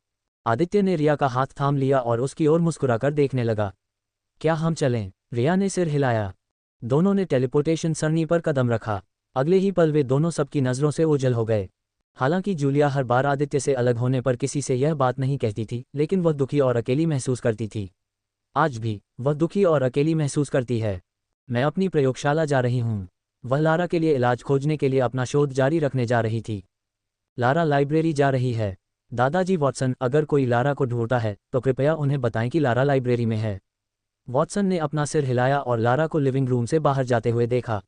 आदित्य ने रिया का हाथ थाम लिया और उसकी ओर मुस्कुराकर देखने लगा। क्या हम चलें? रिया ने सिर हिलाया। दोनों ने टेलीपोर्टेशन सरणी पर कदम रखा। अगले ही पल वे दोनों सबकी नज़रों से ओझल हो गए। हालांकि जूलिया हर बार आदित्य से अलग होने पर किसी से यह बात नहीं कहती थी, लेकिन वह दुखी और अकेली महसूस करती थी। आज भी वह दुखी और अकेली महसूस करती है। मैं अपनी प्रयोगशाला जा रही हूँ। वह लारा के लिए इलाज खोजने के लिए अपना शोध जारी रखने जा रही थी। लारा लाइब्रेरी जा रही है। दादाजी वॉटसन, अगर कोई लारा को ढूंढता है तो कृपया उन्हें बताएं कि लारा लाइब्रेरी में है। वॉटसन ने अपना सिर हिलाया और लारा को लिविंग रूम से बाहर जाते हुए देखा।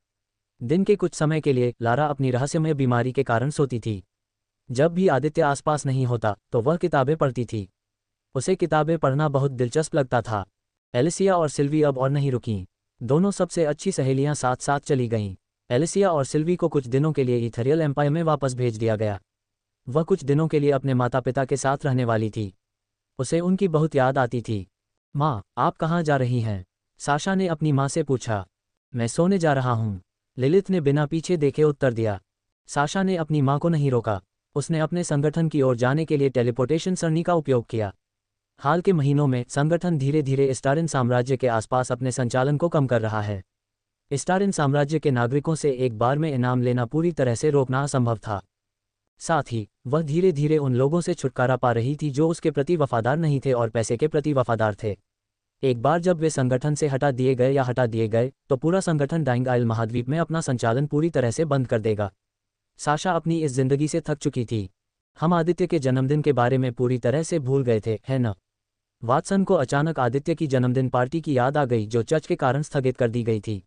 दिन के कुछ समय के लिए लारा अपनी रहस्यमय बीमारी के कारण सोती थी। जब भी आदित्य आसपास नहीं होता तो वह किताबें पढ़ती थी। उसे किताबें पढ़ना बहुत दिलचस्प लगता था। एलिसिया और सिल्वी अब और नहीं रुकीं। दोनों सबसे अच्छी सहेलियां साथ साथ चली गईं। एलिसिया और सिल्वी को कुछ दिनों के लिए इथेरियल एम्पायर में वापस भेज दिया गया। वह कुछ दिनों के लिए अपने माता पिता के साथ रहने वाली थी। उसे उनकी बहुत याद आती थी। माँ, आप कहाँ जा रही हैं? साशा ने अपनी माँ से पूछा। मैं सोने जा रहा हूँ, लिलिथ ने बिना पीछे देखे उत्तर दिया। साशा ने अपनी माँ को नहीं रोका। उसने अपने संगठन की ओर जाने के लिए टेलीपोर्टेशन सरणी का उपयोग किया। हाल के महीनों में संगठन धीरे धीरे स्टारिन साम्राज्य के आसपास अपने संचालन को कम कर रहा है। स्टारिन साम्राज्य के नागरिकों से एक बार में इनाम लेना पूरी तरह से रोकना असंभव था। साथ ही वह धीरे धीरे उन लोगों से छुटकारा पा रही थी जो उसके प्रति वफादार नहीं थे और पैसे के प्रति वफादार थे। एक बार जब वे संगठन से हटा दिए गए तो पूरा संगठन डाइंग आइल महाद्वीप में अपना संचालन पूरी तरह से बंद कर देगा। साशा अपनी इस जिंदगी से थक चुकी थी। हम आदित्य के जन्मदिन के बारे में पूरी तरह से भूल गए थे, है न? वाटसन को अचानक आदित्य की जन्मदिन पार्टी की याद आ गई जो चर्च के कारण स्थगित कर दी गई थी।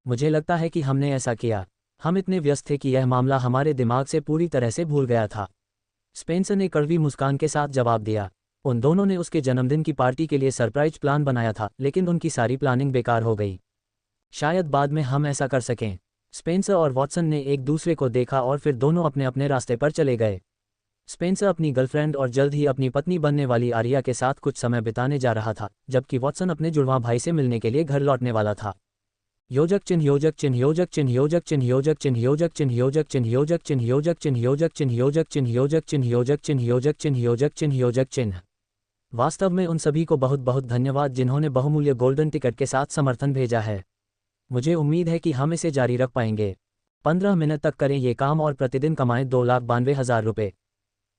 मुझे लगता है कि हमने ऐसा किया। हम इतने व्यस्त थे कि यह मामला हमारे दिमाग से पूरी तरह से भूल गया था। स्पेंसर ने कड़वी मुस्कान के साथ जवाब दिया। उन दोनों ने उसके जन्मदिन की पार्टी के लिए सरप्राइज प्लान बनाया था, लेकिन उनकी सारी प्लानिंग बेकार हो गई। शायद बाद में हम ऐसा कर सकें। स्पेंसर और वॉटसन ने एक दूसरे को देखा और फिर दोनों अपने अपने रास्ते पर चले गए। स्पेंसर अपनी गर्लफ्रेंड और जल्द ही अपनी पत्नी बनने वाली आर्या के साथ कुछ समय बिताने जा रहा था, जबकि वॉटसन अपने जुड़वां भाई से मिलने के लिए घर लौटने वाला था। योजक चिन्ह योजक चिन्ह योजक चिन्ह योजक चिन्ह योजक चिन्ह योजक चिन्ह योजक चिन्ह योजक चिन्ह योजक चिन्ह योजक चिन्ह योजक चिन्ह योजक चिन्ह योजक चिन्ह योजक चिन्ह योजक चिन्ह योजक चिन्ह। वास्तव में उन सभी को बहुत बहुत धन्यवाद जिन्होंने बहुमूल्य गोल्डन टिकट के साथ समर्थन भेजा है। मुझे उम्मीद है कि हम इसे जारी रख पाएंगे। 15 मिनट तक करें ये काम और प्रतिदिन कमाएं 2,92,000 रुपये।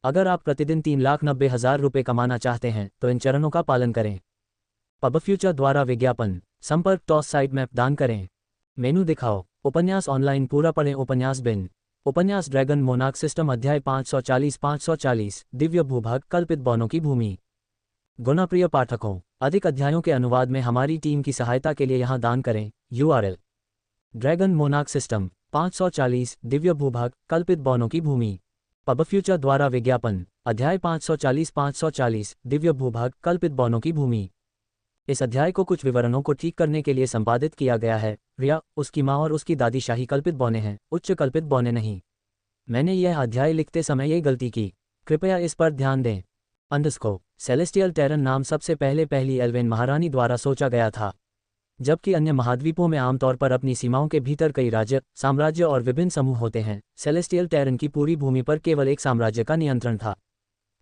अगर आप प्रतिदिन 3,90,000 रुपये कमाना चाहते हैं तो इन चरणों का पालन करें। पब फ्यूचर द्वारा विज्ञापन, संपर्क टॉस साइट मैप दान करें। मेनू दिखाओ, उपन्यास ऑनलाइन पूरा पढ़ें। उपन्यास बिन, उपन्यास ड्रैगन मोनार्क सिस्टम अध्याय 540 दिव्य भूभाग कल्पित बौनों की भूमि। गुणप्रिय पाठकों, अधिक अध्यायों के अनुवाद में हमारी टीम की सहायता के लिए यहाँ दान करें। URL: dragon monarch system 540 Divya भूभाग कल्पित बौनों की भूमि। पब फ्यूचर द्वारा विज्ञापन, अध्याय 540 दिव्य भूभाग कल्पित बौनों की भूमि। इस अध्याय को कुछ विवरणों को ठीक करने के लिए संपादित किया गया है। रिया, उसकी माँ और उसकी दादी शाही कल्पित बौने हैं, उच्च कल्पित बौने नहीं। मैंने यह अध्याय लिखते समय ये गलती की, कृपया इस पर ध्यान दें। अंडरस्कोर सेलेस्टियल टेरन नाम सबसे पहले पहली एल्वेन महारानी द्वारा सोचा गया था, जबकि अन्य महाद्वीपों में आमतौर पर अपनी सीमाओं के भीतर कई राज्य, साम्राज्य और विभिन्न समूह होते हैं। सेलेस्टियल टेरन की पूरी भूमि पर केवल एक साम्राज्य का नियंत्रण था,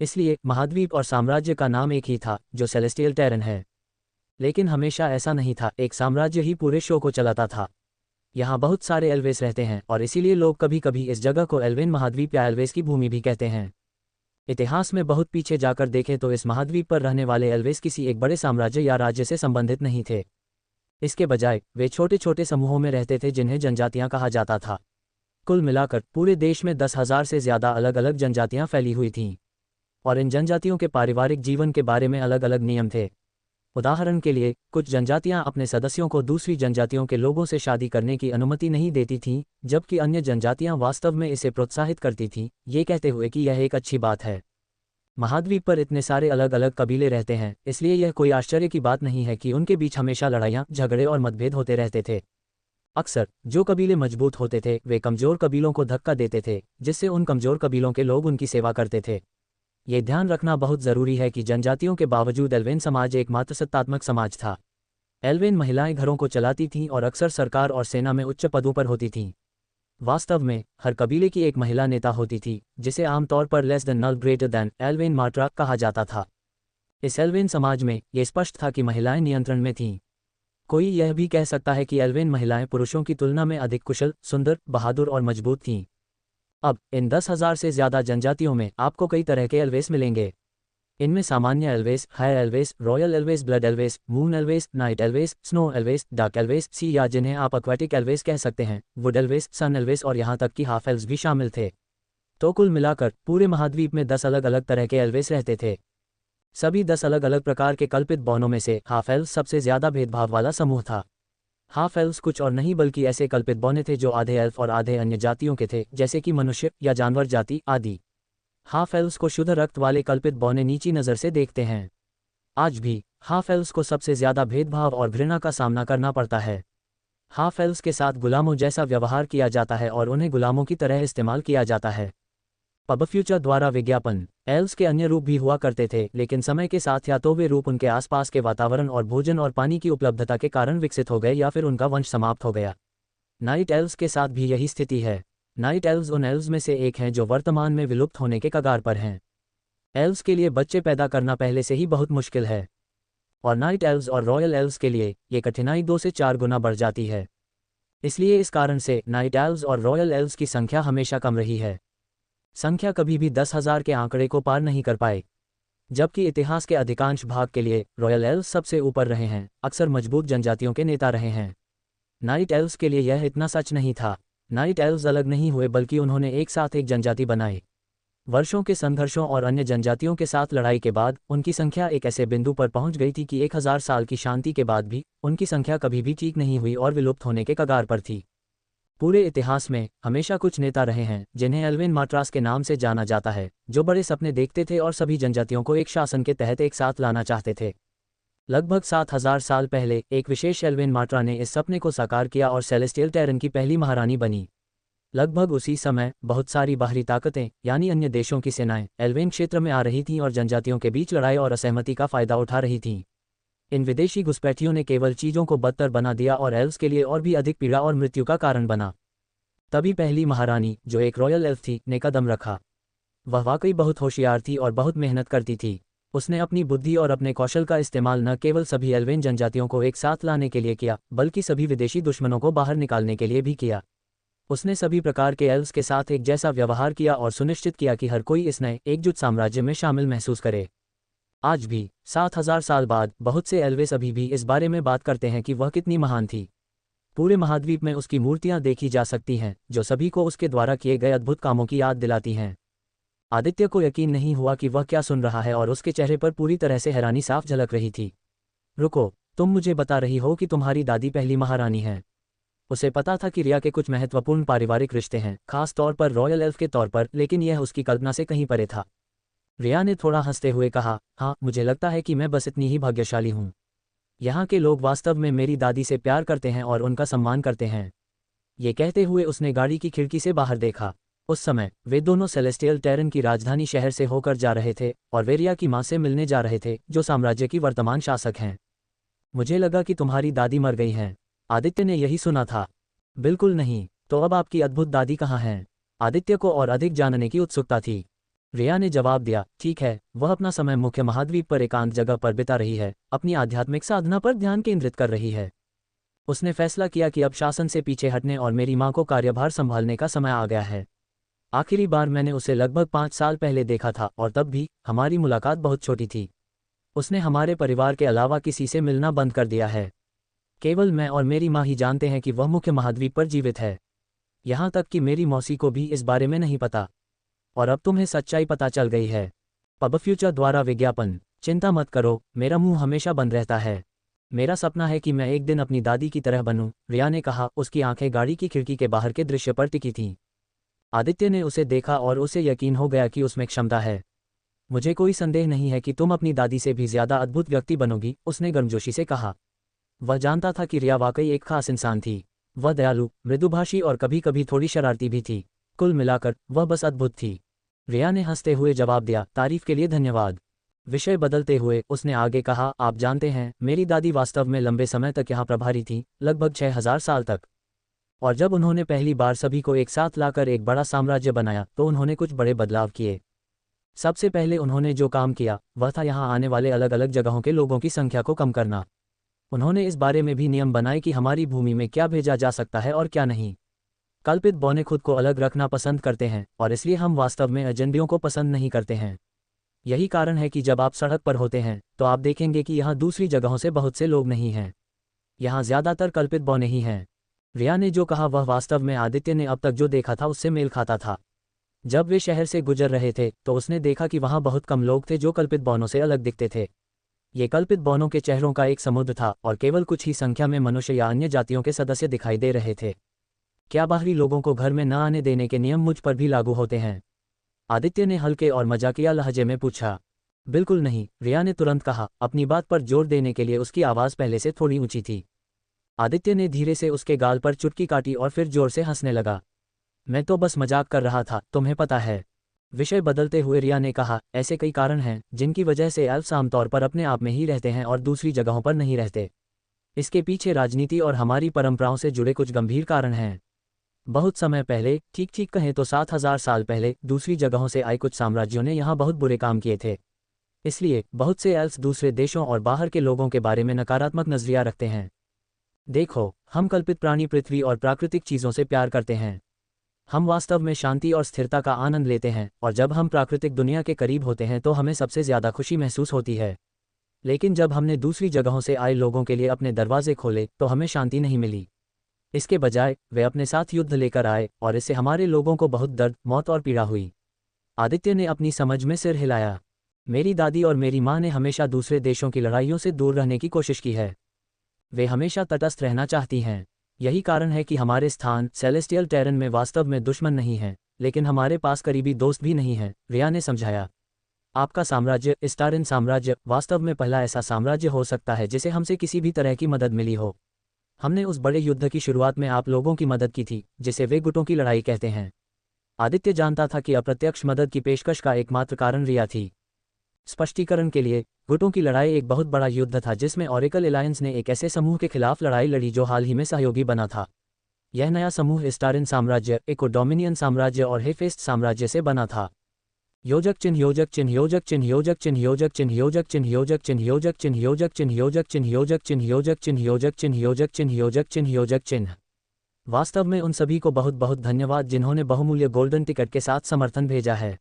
इसलिए महाद्वीप और साम्राज्य का नाम एक ही था, जो सेलेस्टियल टेरन है। लेकिन हमेशा ऐसा नहीं था, एक साम्राज्य ही पूरे शो को चलाता था। यहाँ बहुत सारे एल्वेस रहते हैं और इसीलिए लोग कभी कभी इस जगह को एल्वेन महाद्वीप या एल्वेस की भूमि भी कहते हैं। इतिहास में बहुत पीछे जाकर देखें तो इस महाद्वीप पर रहने वाले एल्वेस किसी एक बड़े साम्राज्य या राज्य से संबंधित नहीं थे। इसके बजाय वे छोटे छोटे समूहों में रहते थे जिन्हें जनजातियां कहा जाता था। कुल मिलाकर पूरे देश में 10,000 से ज़्यादा अलग अलग जनजातियां फैली हुई थीं, और इन जनजातियों के पारिवारिक जीवन के बारे में अलग अलग नियम थे। उदाहरण के लिए, कुछ जनजातियां अपने सदस्यों को दूसरी जनजातियों के लोगों से शादी करने की अनुमति नहीं देती थीं, जबकि अन्य जनजातियां वास्तव में इसे प्रोत्साहित करती थीं, ये कहते हुए कि यह एक अच्छी बात है। महाद्वीप पर इतने सारे अलग अलग कबीले रहते हैं, इसलिए यह कोई आश्चर्य की बात नहीं है कि उनके बीच हमेशा लड़ाइयाँ, झगड़े और मतभेद होते रहते थे। अक्सर जो कबीले मजबूत होते थे वे कमजोर कबीलों को धक्का देते थे, जिससे उन कमजोर कबीलों के लोग उनकी सेवा करते थे। ये ध्यान रखना बहुत ज़रूरी है कि जनजातियों के बावजूद एल्वेन समाज एकमात्र सत्तात्मक समाज था। एल्वेन महिलाएं घरों को चलाती थीं और अक्सर सरकार और सेना में उच्च पदों पर होती थीं। वास्तव में हर कबीले की एक महिला नेता होती थी, जिसे आमतौर पर less than null greater than elven माट्राक कहा जाता था। इस एल्वेन समाज में यह स्पष्ट था कि महिलाएं नियंत्रण में थीं। कोई यह भी कह सकता है कि एल्वेन महिलाएं पुरुषों की तुलना में अधिक कुशल, सुंदर, बहादुर और मजबूत थीं। अब इन 10,000 से ज़्यादा जनजातियों में आपको कई तरह के एल्वेस मिलेंगे। इनमें सामान्य elves, higher elves, royal elves, blood elves, moon elves, night elves, snow elves, dark elves, sea या जिन्हें आप एक्वाटिक एल्वेस कह सकते हैं, वुड एल्वेस, सन एल्वेस और यहाँ तक कि हाफ एल्व्स भी शामिल थे। तो कुल मिलाकर पूरे महाद्वीप में 10 अलग अलग तरह के एल्वेस रहते थे। सभी 10 अलग अलग प्रकार के कल्पित बौनों में से हाफ एल्व्स सबसे ज़्यादा भेदभाव वाला समूह था। हाफ एल्व्स कुछ और नहीं बल्कि ऐसे कल्पित बौने थे जो आधे एल्फ और आधे अन्य जातियों के थे, जैसे कि मनुष्य या जानवर जाति आदि। हाफ एल्व्स को शुद्ध रक्त वाले कल्पित बौने नीची नज़र से देखते हैं। आज भी हाफ एल्व्स को सबसे ज़्यादा भेदभाव और घृणा का सामना करना पड़ता है। हाफ एल्व्स के साथ गुलामों जैसा व्यवहार किया जाता है और उन्हें गुलामों की तरह इस्तेमाल किया जाता है। पब फ्यूचर द्वारा विज्ञापन, एल्व्स के अन्य रूप भी हुआ करते थे, लेकिन समय के साथ या तो वे रूप उनके आसपास के वातावरण और भोजन और पानी की उपलब्धता के कारण विकसित हो गए या फिर उनका वंश समाप्त हो गया। नाइट एल्व्स के साथ भी यही स्थिति है। नाइट एल्व्स उन एल्व्स में से एक हैं जो वर्तमान में विलुप्त होने के कगार पर हैं। एल्व्स के लिए बच्चे पैदा करना पहले से ही बहुत मुश्किल है, और नाइट एल्व्स और रॉयल एल्व्स के लिए ये कठिनाई 2 से 4 गुना बढ़ जाती है। इसलिए इस कारण से नाइट एल्व्स और रॉयल एल्व्स की संख्या हमेशा कम रही है। संख्या कभी भी 10,000 के आंकड़े को पार नहीं कर पाए, जबकि इतिहास के अधिकांश भाग के लिए रॉयल एल्व्स सबसे ऊपर रहे हैं, अक्सर मजबूत जनजातियों के नेता रहे हैं। नाइट एल्व्स के लिए यह इतना सच नहीं था। नाइट एल्व्स अलग नहीं हुए बल्कि उन्होंने एक साथ एक जनजाति बनाई। वर्षों के संघर्षों और अन्य जनजातियों के साथ लड़ाई के बाद उनकी संख्या एक ऐसे बिंदु पर पहुंच गई थी कि 1000 साल की शांति के बाद भी उनकी संख्या कभी भी ठीक नहीं हुई और विलुप्त होने के कगार पर थी। पूरे इतिहास में हमेशा कुछ नेता रहे हैं जिन्हें एल्वेन माट्रास के नाम से जाना जाता है, जो बड़े सपने देखते थे और सभी जनजातियों को एक शासन के तहत एक साथ लाना चाहते थे। लगभग 7000 साल पहले एक विशेष एल्वेन माट्रा ने इस सपने को साकार किया और सेलेस्टियल टेरन की पहली महारानी बनी। लगभग उसी समय बहुत सारी बाहरी ताकतें, यानी अन्य देशों की सेनाएं, एल्वेन क्षेत्र में आ रही थीं और जनजातियों के बीच लड़ाई और असहमति का फायदा उठा रही थीं। इन विदेशी घुसपैठियों ने केवल चीज़ों को बदतर बना दिया और एल्व्स के लिए और भी अधिक पीड़ा और मृत्यु का कारण बना। तभी पहली महारानी, जो एक रॉयल एल्फ थी, ने कदम रखा। वह वाकई बहुत होशियार थी और बहुत मेहनत करती थी। उसने अपनी बुद्धि और अपने कौशल का इस्तेमाल न केवल सभी एल्वेन जनजातियों को एक साथ लाने के लिए किया, बल्कि सभी विदेशी दुश्मनों को बाहर निकालने के लिए भी किया। उसने सभी प्रकार के एल्व्स के साथ एक जैसा व्यवहार किया और सुनिश्चित किया कि हर कोई इस नए एकजुट साम्राज्य में शामिल महसूस करे। आज भी 7000 साल बाद बहुत से एल्वेस अभी भी इस बारे में बात करते हैं कि वह कितनी महान थी। पूरे महाद्वीप में उसकी मूर्तियां देखी जा सकती हैं जो सभी को उसके द्वारा किए गए अद्भुत कामों की याद दिलाती हैं। आदित्य को यकीन नहीं हुआ कि वह क्या सुन रहा है और उसके चेहरे पर पूरी तरह से हैरानी साफ झलक रही थी। रुको, तुम मुझे बता रही हो कि तुम्हारी दादी पहली महारानी हैं। उसे पता था कि रिया के कुछ महत्वपूर्ण पारिवारिक रिश्ते हैं, खास तौर पर रॉयल एल्फ के तौर पर, लेकिन यह उसकी कल्पना से कहीं परे था। रिया ने थोड़ा हंसते हुए कहा, हाँ, मुझे लगता है कि मैं बस इतनी ही भाग्यशाली हूँ। यहाँ के लोग वास्तव में मेरी दादी से प्यार करते हैं और उनका सम्मान करते हैं। ये कहते हुए उसने गाड़ी की खिड़की से बाहर देखा। उस समय वे दोनों सेलेस्टियल टेरन की राजधानी शहर से होकर जा रहे थे और वे रिया की माँ से मिलने जा रहे थे, जो साम्राज्य की वर्तमान शासक हैं। मुझे लगा कि तुम्हारी दादी मर गई हैं। आदित्य ने यही सुना था। बिल्कुल नहीं, तो अब आपकी अद्भुत दादी कहाँ हैं? आदित्य को और अधिक जानने की उत्सुकता थी। रिया ने जवाब दिया, ठीक है, वह अपना समय मुख्य महाद्वीप पर एकांत जगह पर बिता रही है, अपनी आध्यात्मिक साधना पर ध्यान केंद्रित कर रही है। उसने फैसला किया कि अब शासन से पीछे हटने और मेरी माँ को कार्यभार संभालने का समय आ गया है। आखिरी बार मैंने उसे लगभग 5 साल पहले देखा था और तब भी हमारी मुलाकात बहुत छोटी थी। उसने हमारे परिवार के अलावा किसी से मिलना बंद कर दिया है। केवल मैं और मेरी माँ ही जानते हैं कि वह मुख्य महाद्वीप पर जीवित है। यहाँ तक कि मेरी मौसी को भी इस बारे में नहीं पता। और अब तुम्हें सच्चाई पता चल गई है। पब फ्यूचर द्वारा विज्ञापन। चिंता मत करो, मेरा मुंह हमेशा बंद रहता है। मेरा सपना है कि मैं एक दिन अपनी दादी की तरह बनूं, रिया ने कहा। उसकी आंखें गाड़ी की खिड़की के बाहर के दृश्य पर टिकी थीं। आदित्य ने उसे देखा और उसे यकीन हो गया कि उसमें क्षमता है। मुझे कोई संदेह नहीं है कि तुम अपनी दादी से भी ज्यादा अद्भुत व्यक्ति बनोगी, उसने गर्मजोशी से कहा। वह जानता था कि रिया वाकई एक खास इंसान थी। वह दयालु, मृदुभाषी और कभी कभी थोड़ी शरारती भी थी। कुल मिलाकर वह बस अद्भुत थी। रिया ने हंसते हुए जवाब दिया, तारीफ के लिए धन्यवाद। विषय बदलते हुए उसने आगे कहा, आप जानते हैं, मेरी दादी वास्तव में लंबे समय तक यहाँ प्रभारी थी, लगभग 6000 साल तक। और जब उन्होंने पहली बार सभी को एक साथ लाकर एक बड़ा साम्राज्य बनाया तो उन्होंने कुछ बड़े बदलाव किए। सबसे पहले उन्होंने जो काम किया वह था यहाँ आने वाले अलग अलग जगहों के लोगों की संख्या को कम करना। उन्होंने इस बारे में भी नियम बनाए कि हमारी भूमि में क्या भेजा जा सकता है और क्या नहीं। कल्पित बौने खुद को अलग रखना पसंद करते हैं और इसलिए हम वास्तव में अजनबियों को पसंद नहीं करते हैं। यही कारण है कि जब आप सड़क पर होते हैं तो आप देखेंगे कि यहाँ दूसरी जगहों से बहुत से लोग नहीं हैं। यहाँ ज्यादातर कल्पित बौने ही हैं। रिया ने जो कहा वह वास्तव में आदित्य ने अब तक जो देखा था उससे मेल खाता था। जब वे शहर से गुजर रहे थे तो उसने देखा कि वहाँ बहुत कम लोग थे जो कल्पित बौनों से अलग दिखते थे। ये कल्पित बौनों के चेहरों का एक समुद्र था और केवल कुछ ही संख्या में मनुष्य या अन्य जातियों के सदस्य दिखाई दे रहे थे। क्या बाहरी लोगों को घर में न आने देने के नियम मुझ पर भी लागू होते हैं? आदित्य ने हल्के और मजाकिया लहजे में पूछा। बिल्कुल नहीं, रिया ने तुरंत कहा, अपनी बात पर जोर देने के लिए उसकी आवाज़ पहले से थोड़ी ऊंची थी। आदित्य ने धीरे से उसके गाल पर चुटकी काटी और फिर जोर से हंसने लगा। मैं तो बस मजाक कर रहा था, तुम्हें पता है। विषय बदलते हुए रिया ने कहा, ऐसे कई कारण हैं जिनकी वजह से एल्फ्स आमतौर पर अपने आप में ही रहते हैं और दूसरी जगहों पर नहीं रहते। इसके पीछे राजनीति और हमारी परंपराओं से जुड़े कुछ गंभीर कारण हैं। बहुत समय पहले, ठीक कहें तो 7000 साल पहले, दूसरी जगहों से आए कुछ साम्राज्यों ने यहाँ बहुत बुरे काम किए थे। इसलिए बहुत से एल्फ्स दूसरे देशों और बाहर के लोगों के बारे में नकारात्मक नजरिया रखते हैं। देखो, हम कल्पित प्राणी पृथ्वी और प्राकृतिक चीज़ों से प्यार करते हैं। हम वास्तव में शांति और स्थिरता का आनंद लेते हैं और जब हम प्राकृतिक दुनिया के करीब होते हैं तो हमें सबसे ज़्यादा खुशी महसूस होती है। लेकिन जब हमने दूसरी जगहों से आए लोगों के लिए अपने दरवाजे खोले तो हमें शांति नहीं मिली। इसके बजाय वे अपने साथ युद्ध लेकर आए और इससे हमारे लोगों को बहुत दर्द, मौत और पीड़ा हुई। आदित्य ने अपनी समझ में सिर हिलाया। मेरी दादी और मेरी माँ ने हमेशा दूसरे देशों की लड़ाइयों से दूर रहने की कोशिश की है। वे हमेशा तटस्थ रहना चाहती हैं। यही कारण है कि हमारे स्थान सेलेस्टियल टेरन में वास्तव में दुश्मन नहीं हैं, लेकिन हमारे पास करीबी दोस्त भी नहीं हैं, रिया ने समझाया। आपका साम्राज्य, स्टारिन साम्राज्य, वास्तव में पहला ऐसा साम्राज्य हो सकता है जिसे हमसे किसी भी तरह की मदद मिली हो। हमने उस बड़े युद्ध की शुरुआत में आप लोगों की मदद की थी, जिसे वे गुटों की लड़ाई कहते हैं। आदित्य जानता था कि अप्रत्यक्ष मदद की पेशकश का एकमात्र कारण रिया थी। स्पष्टीकरण के लिए, गुटों की लड़ाई एक बहुत बड़ा युद्ध था जिसमें ऑरेकल एलायंस ने एक ऐसे समूह के खिलाफ लड़ाई लड़ी जो हाल ही में सहयोगी बना था। यह नया समूह स्टारिन साम्राज्य, इको डोमिनियन साम्राज्य और हेफेस्ट साम्राज्य से बना था। योजक चिन्ह योजक चिन्ह योजक चिन्ह योजक चिन्ह योजक चिन्ह योजक चिन्ह योजक चिन्ह योजक चिन्ह योजक चिन्ह योजक चिन्ह योजक चिन्ह योजक चिन्ह योजक चिन्ह योजक चिन्ह योजक चिन्ह योजक चिन्ह। वास्तव में उन सभी को बहुत बहुत धन्यवाद जिन्होंने बहुमूल्य गोल्डन टिकट के साथ समर्थन भेजा है।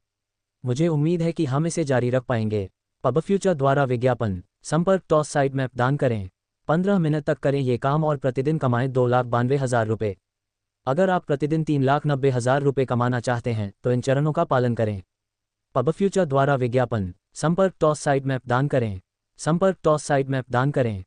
मुझे उम्मीद है कि हम इसे जारी रख पाएंगे। पब फ्यूचर द्वारा विज्ञापन संपर्क टॉस साइट मैप दान करें। 15 मिनट तक करें ये काम और प्रतिदिन कमाएं 2,92,000 रुपये। अगर आप प्रतिदिन 3,90,000 रुपये कमाना चाहते हैं तो इन चरणों का पालन करें। पब फ्यूचर द्वारा विज्ञापन संपर्क टॉस साइट मैप दान करें। संपर्क टॉस साइट मैप दान करें।